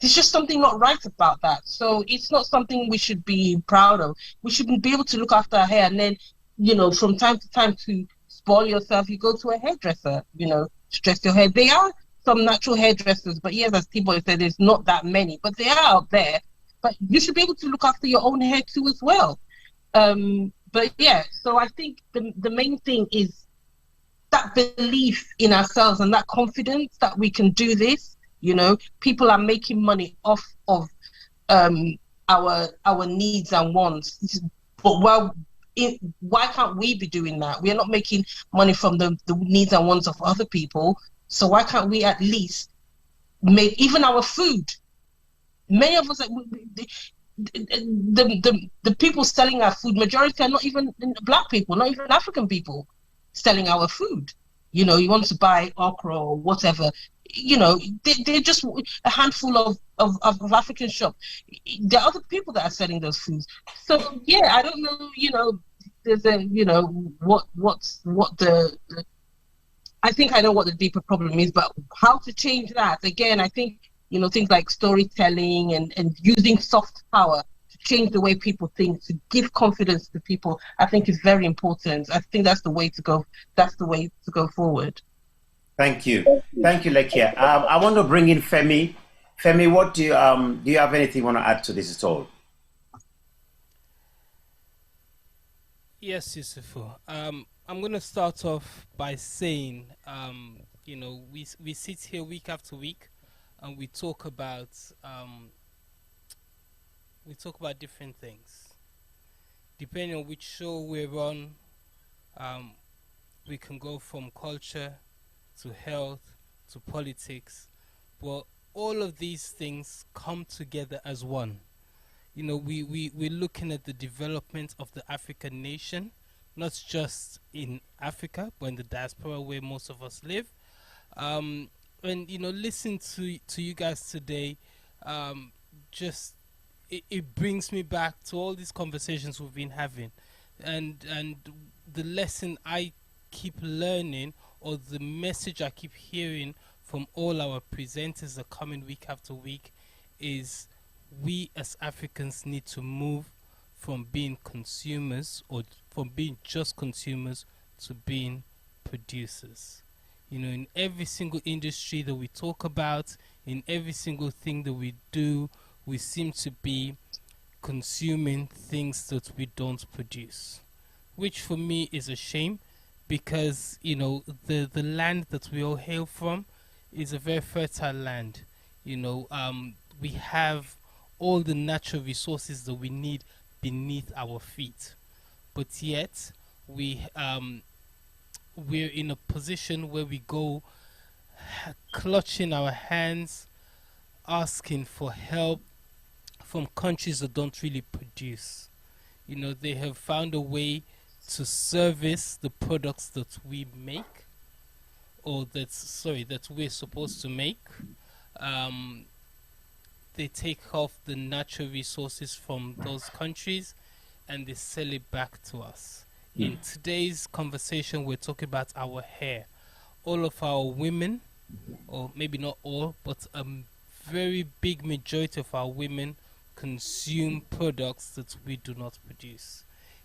just something not right about that. So it's not something we should be proud of. We shouldn't be able to look after our hair and then, you know, from time to time to spoil yourself, you go to a hairdresser, you know, to dress your hair. There are some natural hairdressers, but yes, as T-Boy said, there's not that many, but they are out there. but you should be able to look after your own hair too as well. But yeah, so I think the main thing is that belief in ourselves and that confidence that we can do this. You know, people are making money off of our needs and wants, but why can't we be doing that? We are not making money from the needs and wants of other people, so why can't we at least make even our food? Many of us, the people selling our food, majority are not even black people, not even African people selling our food. You know, you want to buy okra or whatever, you know, they're just a handful of African shop. There are other people that are selling those foods. So yeah, I don't know, you know, there's a, you know, what the I think I know what the deeper problem is, but how to change that? Again, I think, you know, things like storytelling and using soft power to change the way people think, to give confidence to people, I think is very important. I think that's the way to go. That's the way to go forward. Thank you. Thank you, Lekia. I want to bring in Femi. Femi, what do you have anything you want to add to this at all? Yes, Yusufu. I'm going to start off by saying, you know, we sit here week after week and we talk about different things. Depending on which show we're on, we can go from culture to health to politics, but all of these things come together as one. You know, we're looking at the development of the African nation, not just in Africa, but in the diaspora where most of us live. And, you know, listen to you guys today, just it brings me back to all these conversations we've been having. And the lesson I keep learning, or the message I keep hearing from all our presenters that come in week after week, is we as Africans need to move from being consumers, or from being just consumers, to being producers. You know, in every single industry that we talk about, in every single thing that we do, we seem to be consuming things that we don't produce, which for me is a shame, because, you know, the land that we all hail from is a very fertile land. You know, we have all the natural resources that we need beneath our feet, but yet we're in a position where we go clutching our hands, asking for help from countries that don't really produce. You know, they have found a way to service the products that we make, or that we're supposed to make. They take off the natural resources from those countries and they sell it back to us. In today's conversation, we're talking about our hair. All of our women, or maybe not all, but a very big majority of our women consume products that we do not produce.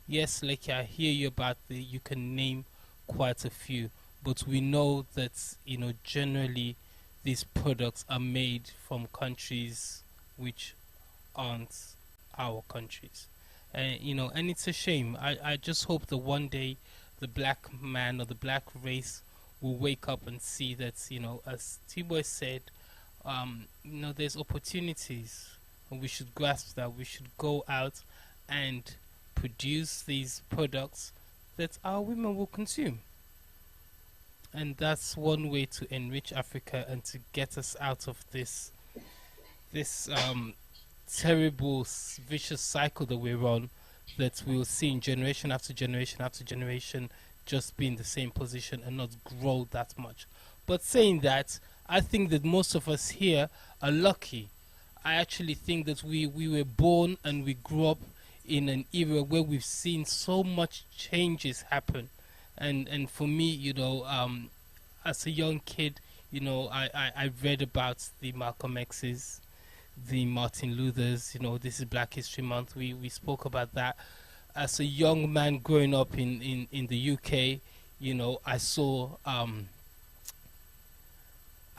Yes, like I hear you about you can name quite a few, but we know that, you know, generally these products are made from countries which aren't our countries. You know, and it's a shame. I just hope that one day the black man or the black race will wake up and see that, you know, as T-Boy said, you know, there's opportunities, and we should grasp that. We should go out and produce these products that our women will consume. And that's one way to enrich Africa and to get us out of this terrible vicious cycle that we're on, that we will see in generation after generation after generation just be in the same position and not grow that much. But saying that, I think that most of us here are lucky. I actually think that we were born and we grew up in an era where we've seen so much changes happen. And for me, you know, as a young kid, you know, I read about the Malcolm X's, the Martin Luther's. You know, this is Black History Month. We spoke about that. As a young man growing up in the UK, you know, I saw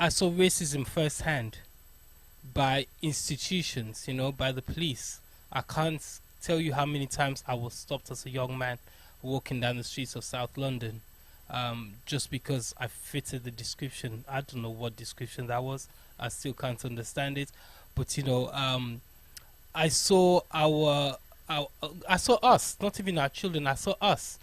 racism firsthand, by institutions, by the police. I can't tell you how many times I was stopped as a young man walking down the streets of South London, just because I fitted the description. I don't know what description that was. I still can't understand it. But I saw I saw us, not even our children. I saw us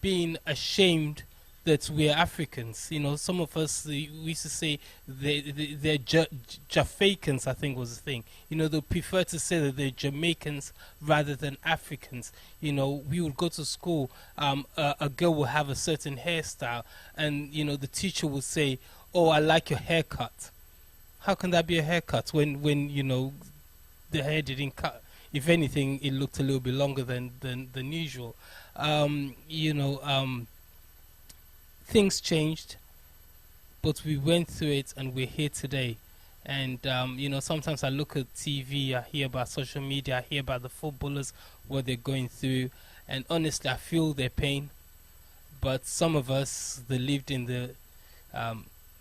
being ashamed that we're Africans. Some of us, we used to say they're Jafakans, I think was the thing. They prefer to say that they're Jamaicans rather than Africans. We would go to school, a girl will have a certain hairstyle, and, the teacher would say, "Oh, I like your haircut." How can that be a haircut when the hair didn't cut? If anything, it looked a little bit longer than usual. Things changed, but we went through it, and we're here today. And sometimes I look at TV, I hear about social media, I hear about the footballers, what they're going through, and honestly, I feel their pain. But some of us that lived in the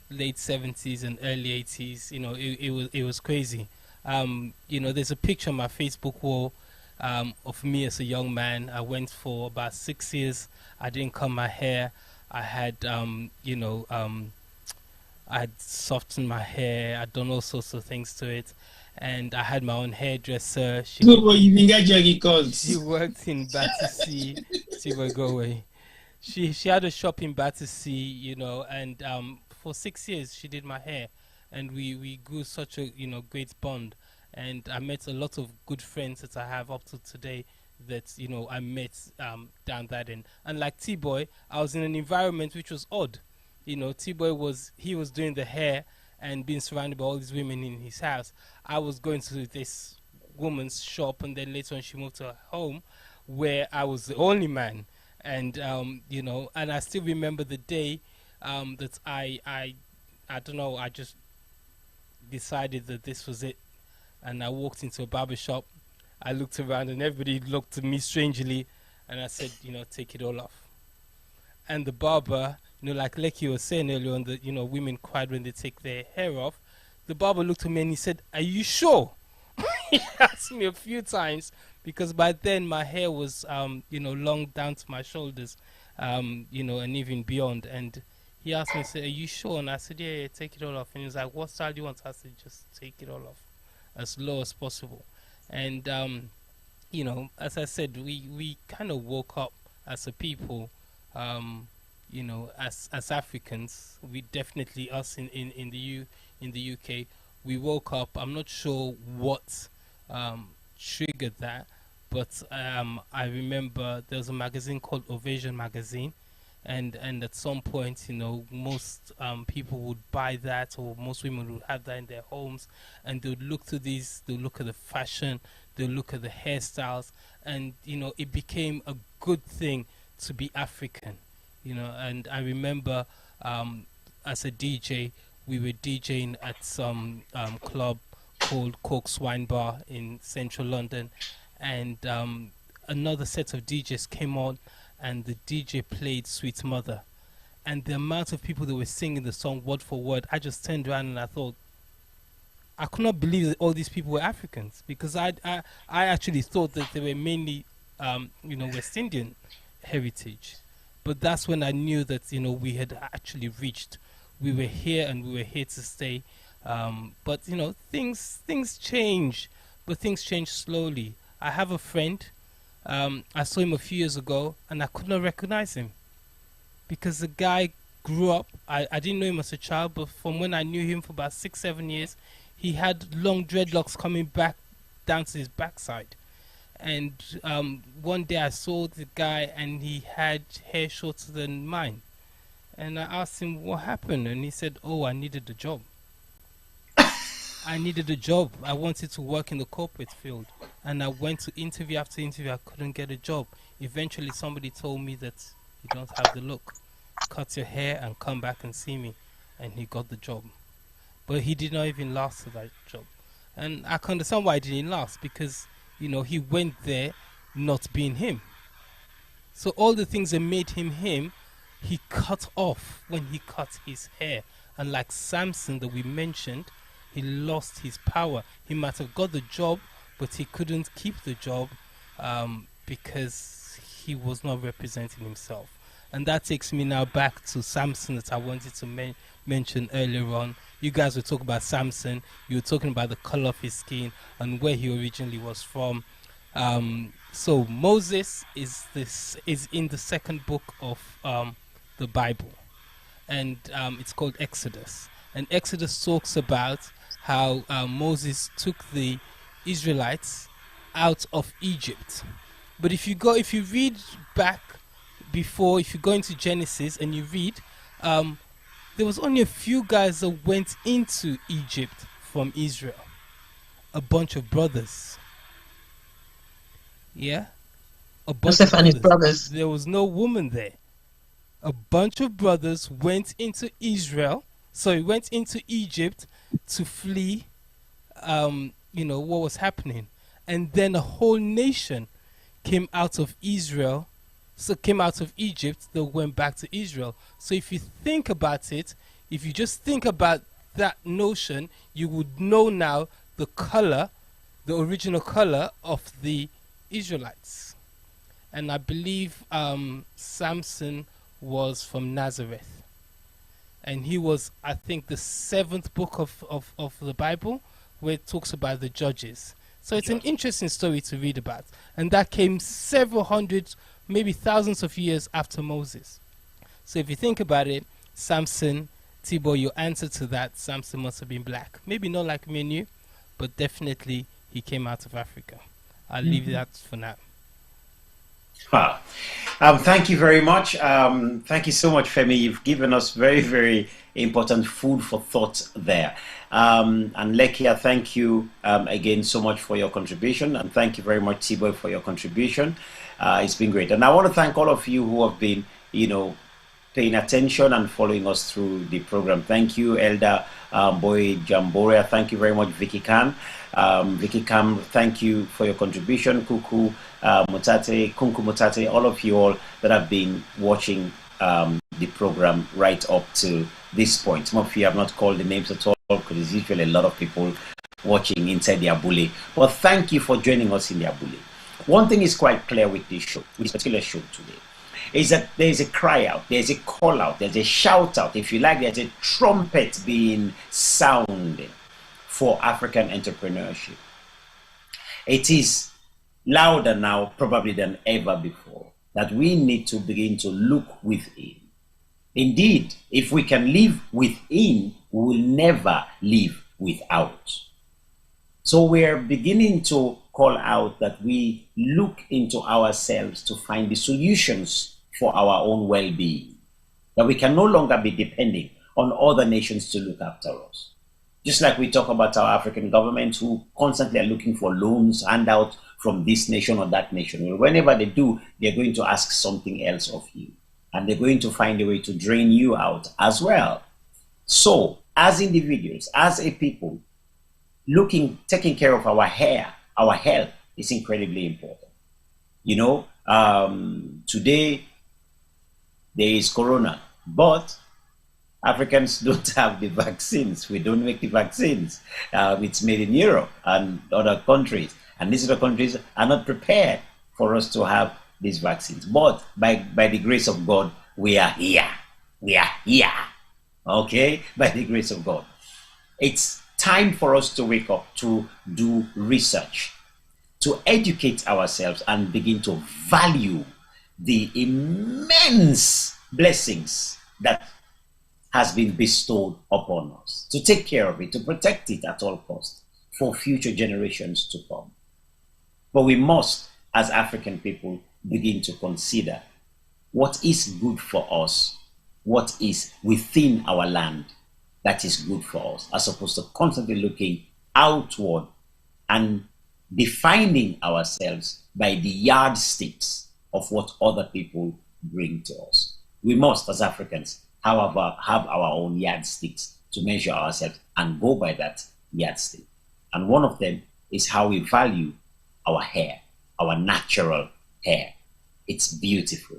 late 70s and early 80s, it was crazy. There's a picture on my Facebook wall of me as a young man. I went for about 6 years. I didn't comb my hair. I had, I had softened my hair. I'd done all sorts of things to it, and I had my own hairdresser. She worked in Battersea. Go away. She had a shop in Battersea, and for 6 years she did my hair, and we grew such a great bond, and I met a lot of good friends that I have up to today that I met down that end. And like T-Boy, I was in an environment which was odd. T-Boy was doing the hair and being surrounded by all these women in his house. I was going to this woman's shop, and then later on she moved to her home where I was the only man. And and I still remember the day that I don't know, I just decided that this was it, and I walked into a barber shop. I looked around, and everybody looked at me strangely, and I said, take it all off. And the barber, like Lecky was saying earlier on, that women cried when they take their hair off. The barber looked at me and he said, "Are you sure?" He asked me a few times, because by then my hair was long down to my shoulders, and even beyond. And he asked me, "Are you sure?" And I said, yeah, take it all off. And he was like, "What style do you want?" I said, "Just take it all off as low as possible." And as I said, we kind of woke up as a people, as Africans. We definitely, us in the UK, we woke up. I'm not sure what triggered that, but I remember there was a magazine called Ovation magazine, and at some point, most people would buy that, or most women would have that in their homes, and they would look to these, they would look at the fashion, they would look at the hairstyles, and it became a good thing to be African, and I remember as a DJ, we were DJing at some club called Cork's Wine Bar in central London, and another set of DJs came on, and the DJ played Sweet Mother, and the amount of people that were singing the song word for word, I just turned around and I thought, I could not believe that all these people were Africans, because I actually thought that they were mainly West Indian heritage. But that's when I knew that we had actually reached, we were here, and we were here to stay. But things change, but things change slowly. I have a friend, I saw him a few years ago, and I could not recognize him, because the guy grew up. I didn't know him as a child, but from when I knew him for about 6-7 years, he had long dreadlocks coming back down to his backside. And one day I saw the guy, and he had hair shorter than mine. And I asked him what happened, and he said, "Oh, I needed a job. I needed a job. I wanted to work in the corporate field. And I went to interview after interview. I couldn't get a job. Eventually, somebody told me that you don't have the look. Cut your hair and come back and see me." And he got the job. But he did not even last at that job. And I can understand why he didn't last, because, he went there not being him. So all the things that made him him, he cut off when he cut his hair. And like Samson that we mentioned, he lost his power. He might have got the job, but he couldn't keep the job because he was not representing himself. And that takes me now back to Samson that I wanted to mention earlier on. You guys were talking about Samson. You were talking about the color of his skin and where he originally was from. So Moses is in the second book of the Bible, and it's called Exodus. And Exodus talks about how Moses took the Israelites out of Egypt. But if you read back before, if you go into Genesis and you read, there was only a few guys that went into Egypt from Israel. A bunch of brothers. Yeah? A bunch Joseph of and his brothers. There was no woman there. A bunch of brothers went into went into Egypt to flee, what was happening. And then a whole nation came out of Egypt, that went back to Israel. So if you think about it, if you just think about that notion, you would know now the original color of the Israelites. And I believe Samson was from Nazareth. And he was, I think, the 7th book of the Bible, where it talks about the judges. So it's an interesting story to read about. And that came several hundred, maybe thousands of years after Moses. So if you think about it, Samson, Tibo, your answer to that, Samson must have been black. Maybe not like me and you, but definitely he came out of Africa. I'll leave that for now. Thank you very much. Thank you so much, Femi. You've given us very, very important food for thought there. And Lekia, thank you again so much for your contribution. And thank you very much, Tibo, for your contribution. It's been great. And I want to thank all of you who have been, paying attention and following us through the program. Thank you, Elder Boy Jamboria. Thank you very much, Vicky Khan. Vicky Khan, thank you for your contribution. Kunku Mutate, all of you all that have been watching the program right up to this point. Some of you have not called the names at all because there's usually a lot of people watching inside the Abule. But thank you for joining us in the Abule. One thing is quite clear with this show, with this particular show today, is that there's a cry out, there's a call out, there's a shout out, if you like, there's a trumpet being sounded for African entrepreneurship. It is louder now probably than ever before that we need to begin to look within. Indeed, if we can live within, we will never live without. So we're beginning to call out that we look into ourselves to find the solutions for our own well-being, that we can no longer be depending on other nations to look after us. Just like we talk about our African governments who constantly are looking for loans, handouts from this nation or that nation. Well, whenever they do, they're going to ask something else of you. And they're going to find a way to drain you out as well. So, as individuals, as a people, taking care of our health is incredibly important. Today, there is Corona, but Africans don't have the vaccines. We don't make the vaccines. It's made in Europe and other countries. And these other countries are not prepared for us to have these vaccines. But by the grace of God, we are here. We are here. Okay? By the grace of God. It's time for us to wake up, to do research, to educate ourselves and begin to value the immense blessings that has been bestowed upon us, to take care of it, to protect it at all costs for future generations to come. But we must, as African people, begin to consider what is good for us, what is within our land that is good for us, as opposed to constantly looking outward and defining ourselves by the yardsticks of what other people bring to us. We must, as Africans, have our own yardsticks to measure ourselves and go by that yardstick. And one of them is how we value our hair, our natural hair. It's beautiful.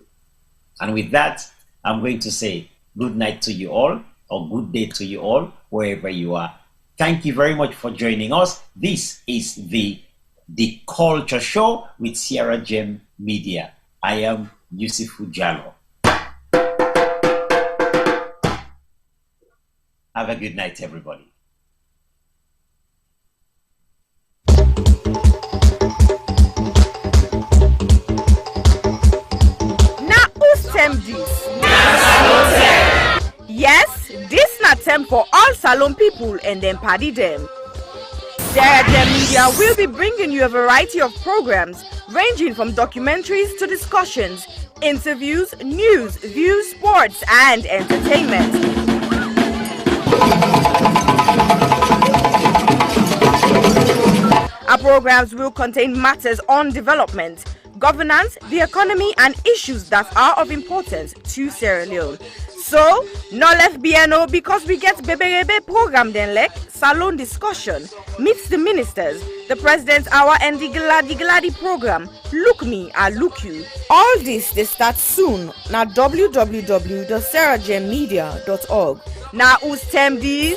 And with that, I'm going to say good night to you all, or good day to you all, wherever you are. Thank you very much for joining us. This is the Culture Show with Sierra Gem Media. I am Yusufu Jallo. Have a good night, everybody. Now, who's term this? Yes, this na term for all salon people and them party them. Sarah Gem Media will be bringing you a variety of programs ranging from documentaries to discussions, interviews, news, views, sports, and entertainment. Our programs will contain matters on development, governance, the economy, and issues that are of importance to Sierra Leone. So, no left BNO because we get Bebe program then like salon discussion, meets the ministers, the president's hour and the Gladi program. Look me, I look you. All this they start soon na www.sarahgemmedia.org. Now who's term these?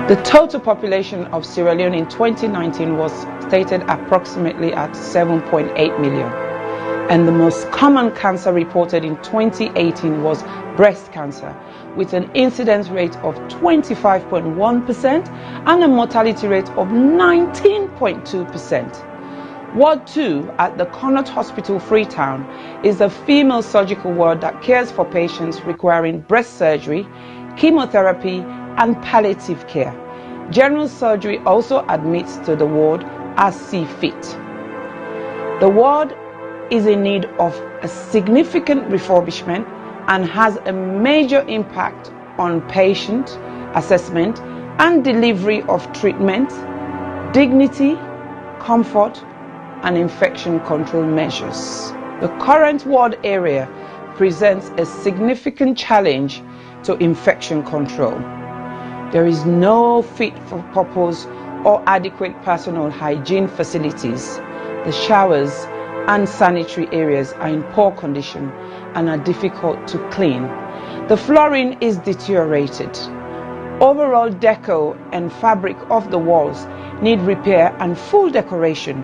The total population of Sierra Leone in 2019 was stated approximately at 7.8 million. And the most common cancer reported in 2018 was breast cancer, with an incidence rate of 25.1% and a mortality rate of 19.2%. Ward 2 at the Connaught Hospital, Freetown, is a female surgical ward that cares for patients requiring breast surgery, chemotherapy, and palliative care. General surgery also admits to the ward as see fit. The ward is in need of a significant refurbishment and has a major impact on patient assessment and delivery of treatment, dignity, comfort, and infection control measures. The current ward area presents a significant challenge to infection control. There is no fit for purpose or adequate personal hygiene facilities. The showers and sanitary areas are in poor condition and are difficult to clean. The flooring is deteriorated. Overall deco and fabric of the walls need repair and full decoration.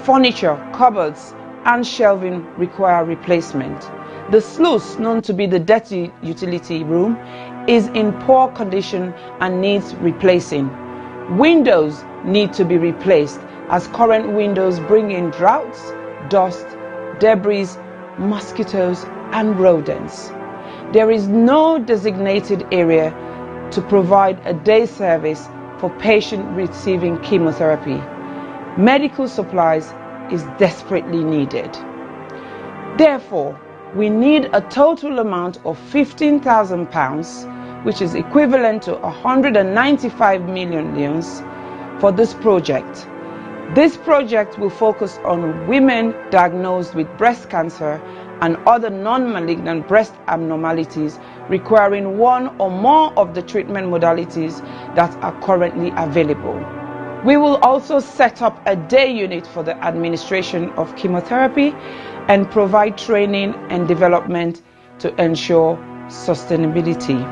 Furniture, cupboards, and shelving require replacement. The sluice, known to be the dirty utility room, is in poor condition and needs replacing. Windows need to be replaced as current windows bring in draughts, dust, debris, mosquitoes, and rodents. There is no designated area to provide a day service for patients receiving chemotherapy. Medical supplies is desperately needed. Therefore, we need a total amount of £15,000, which is equivalent to 195 million leones, for this project. This project will focus on women diagnosed with breast cancer and other non-malignant breast abnormalities requiring one or more of the treatment modalities that are currently available. We will also set up a day unit for the administration of chemotherapy and provide training and development to ensure sustainability.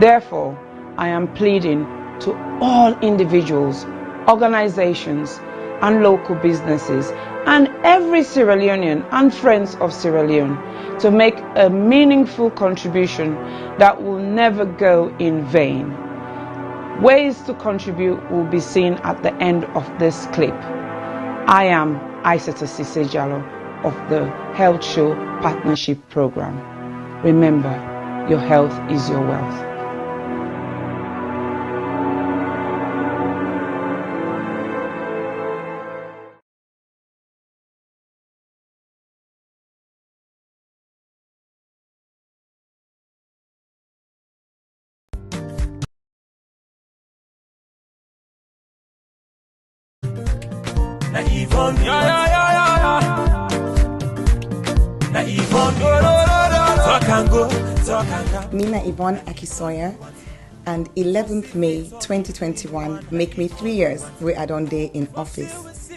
Therefore, I am pleading to all individuals, organizations, and local businesses, and every Sierra Leonean and friends of Sierra Leone to make a meaningful contribution that will never go in vain. Ways to contribute will be seen at the end of this clip. I am Aissata Cissé Jallo of the Health Show Partnership Program. Remember, your health is your wealth. Yvonne, na Yvonne, talk and go. Mina Yvonne Akisoya, and 11th May 2021 make me 3 years where I don't day in office.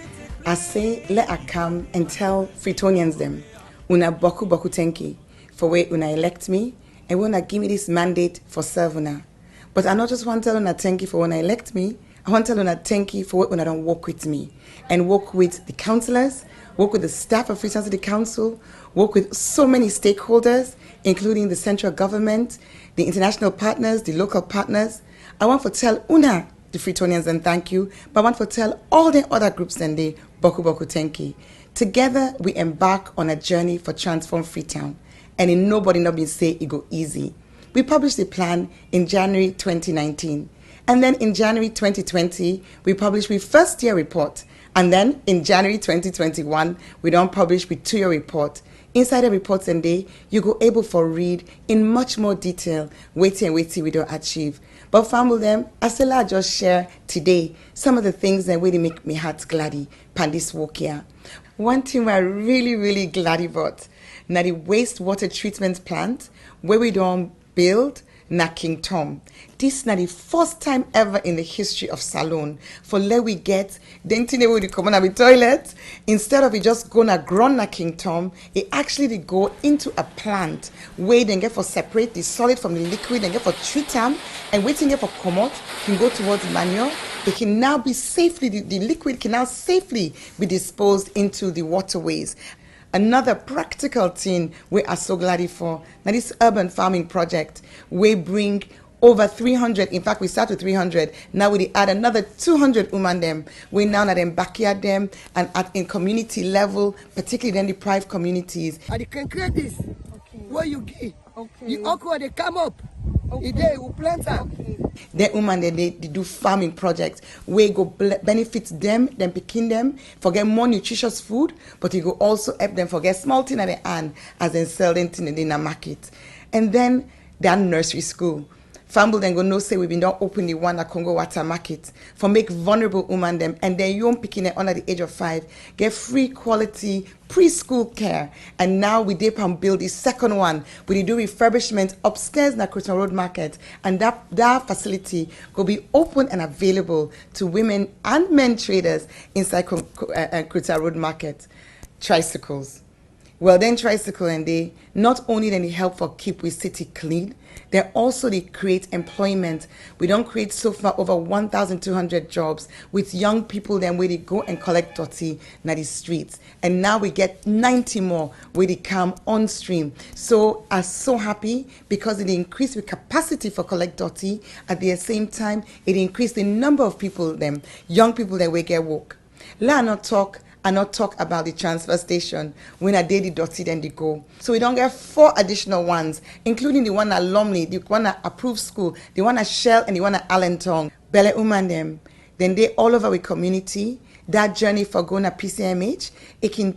I say let I come and tell Fritonians them, una boku tenki for where una elect me and wanna give me this mandate for serve una. But I not just want to tell una thank you for when I elect me, I want to tell una thank you for when I don't work with me and work with the councillors, work with the staff of Freetown City Council, work with so many stakeholders, including the central government, the international partners, the local partners. I want to tell una, the Freetonians, and thank you, but I want to tell all the other groups and the boku tenki. Together, we embark on a journey for Transform Freetown, and in nobody not been say it go easy. We published the plan in January 2019. And then in January 2020, we published with first year report. And then in January 2021, we don't publish with 2-year report. Inside the reports and day, you go able for read in much more detail, waiting we don't achieve. But family them, I still I just share today some of the things that really make me heart gladdy pan this walk here. One thing I'm really glad about, now the wastewater treatment plant where we don't build na King Tom. This na the first time ever in the history of Salone for let we get the thing we come on our toilet. Instead of it just gonna grow na King Tom, it actually go into a plant where they get for separate the solid from the liquid and get for treat them and waiting for come out can go towards manure. It can now be safely, the liquid can now safely be disposed into the waterways. Another practical thing we are so glad for, now this urban farming project, we bring over 300, in fact we start with 300, now we add another 200 women them, we now at them backyard them and at in community level, particularly in deprived communities. And you can create this, where you give, the okra they come up, they will plant them. The women they do farming projects where go benefit them picking them for get more nutritious food, but it go also help them for get small thing at the hand as they sell them in the market. And then their nursery school. Family then go no say we've been done open the one at Congo Water Market for make vulnerable women them and then young picking it under the age of 5 get free quality preschool care. And now we dip and build the second one. We do refurbishment upstairs in the Cruton Road Market, and that facility will be open and available to women and men traders inside Cruton Road Market. Tricycles. Well, then tricycle and they not only then they help for keep we city clean, they also they create employment. We don't create so far over 1,200 jobs with young people then where they go and collect dirty in the streets. And now we get 90 more where they come on stream. So I'm so happy because it increased the capacity for collect dirty. At the same time, it increased the number of people them, young people that we get work. Let not talk and not talk about the transfer station when I did the dirty then they go. So we don't get 4 additional ones, including the one at Lumley, the one at Approved School, the one at Shell, and the one at Allentown. Bele Uman them. Then they all over the community. That journey for going to PCMH, it can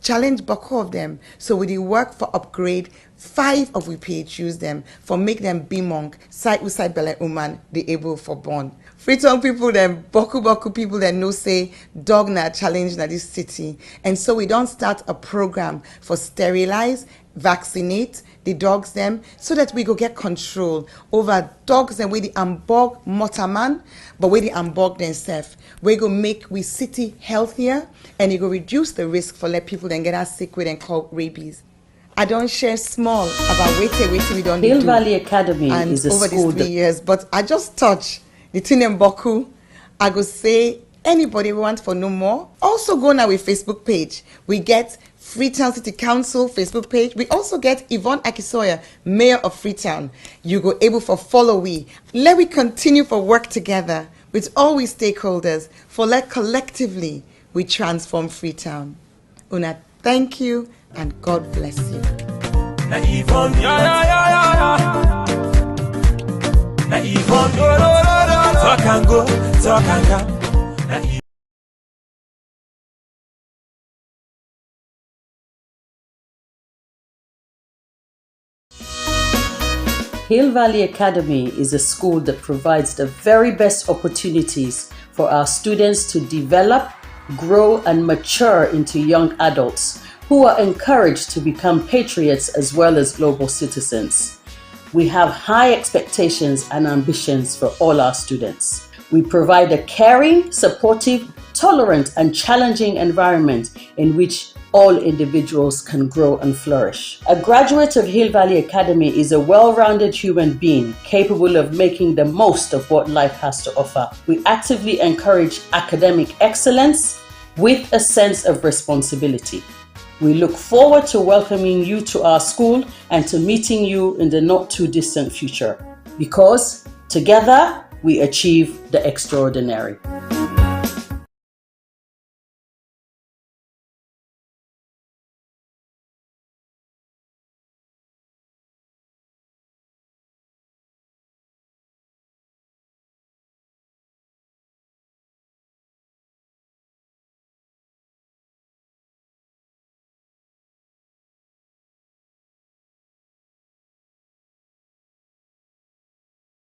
challenge Boko of them. So we did work for upgrade 5 of we PHUs them for make them be monk, side with side Bele Uman, they able for born. Freetown people them, boku people that know say dog na challenge na this city. And so we don't start a program for sterilize, vaccinate the dogs them so that we go get control over dogs and we the ambog motaman, but we the ambog themselves. We go make we city healthier and it go reduce the risk for let people then get us sick with and call rabies. I don't share small about wait we don't Hill do. Valley Academy And is a over school these 3 years, but I just touch the thing in Boku. I go say anybody want for no more. Also go now with Facebook page. We get Freetown City Council Facebook page. We also get Yvonne Akisoya, Mayor of Freetown. You go able for follow we. Let we continue for work together with all we stakeholders for let collectively we transform Freetown. Una, thank you and God bless you. Na Yvonne, na Yvonne, talk and go, talk and come. Na Yvonne. Hill Valley Academy is a school that provides the very best opportunities for our students to develop, grow, and mature into young adults who are encouraged to become patriots as well as global citizens. We have high expectations and ambitions for all our students. We provide a caring, supportive, tolerant, and challenging environment in which all individuals can grow and flourish. A graduate of Hill Valley Academy is a well-rounded human being capable of making the most of what life has to offer. We actively encourage academic excellence with a sense of responsibility. We look forward to welcoming you to our school and to meeting you in the not too distant future, because together we achieve the extraordinary.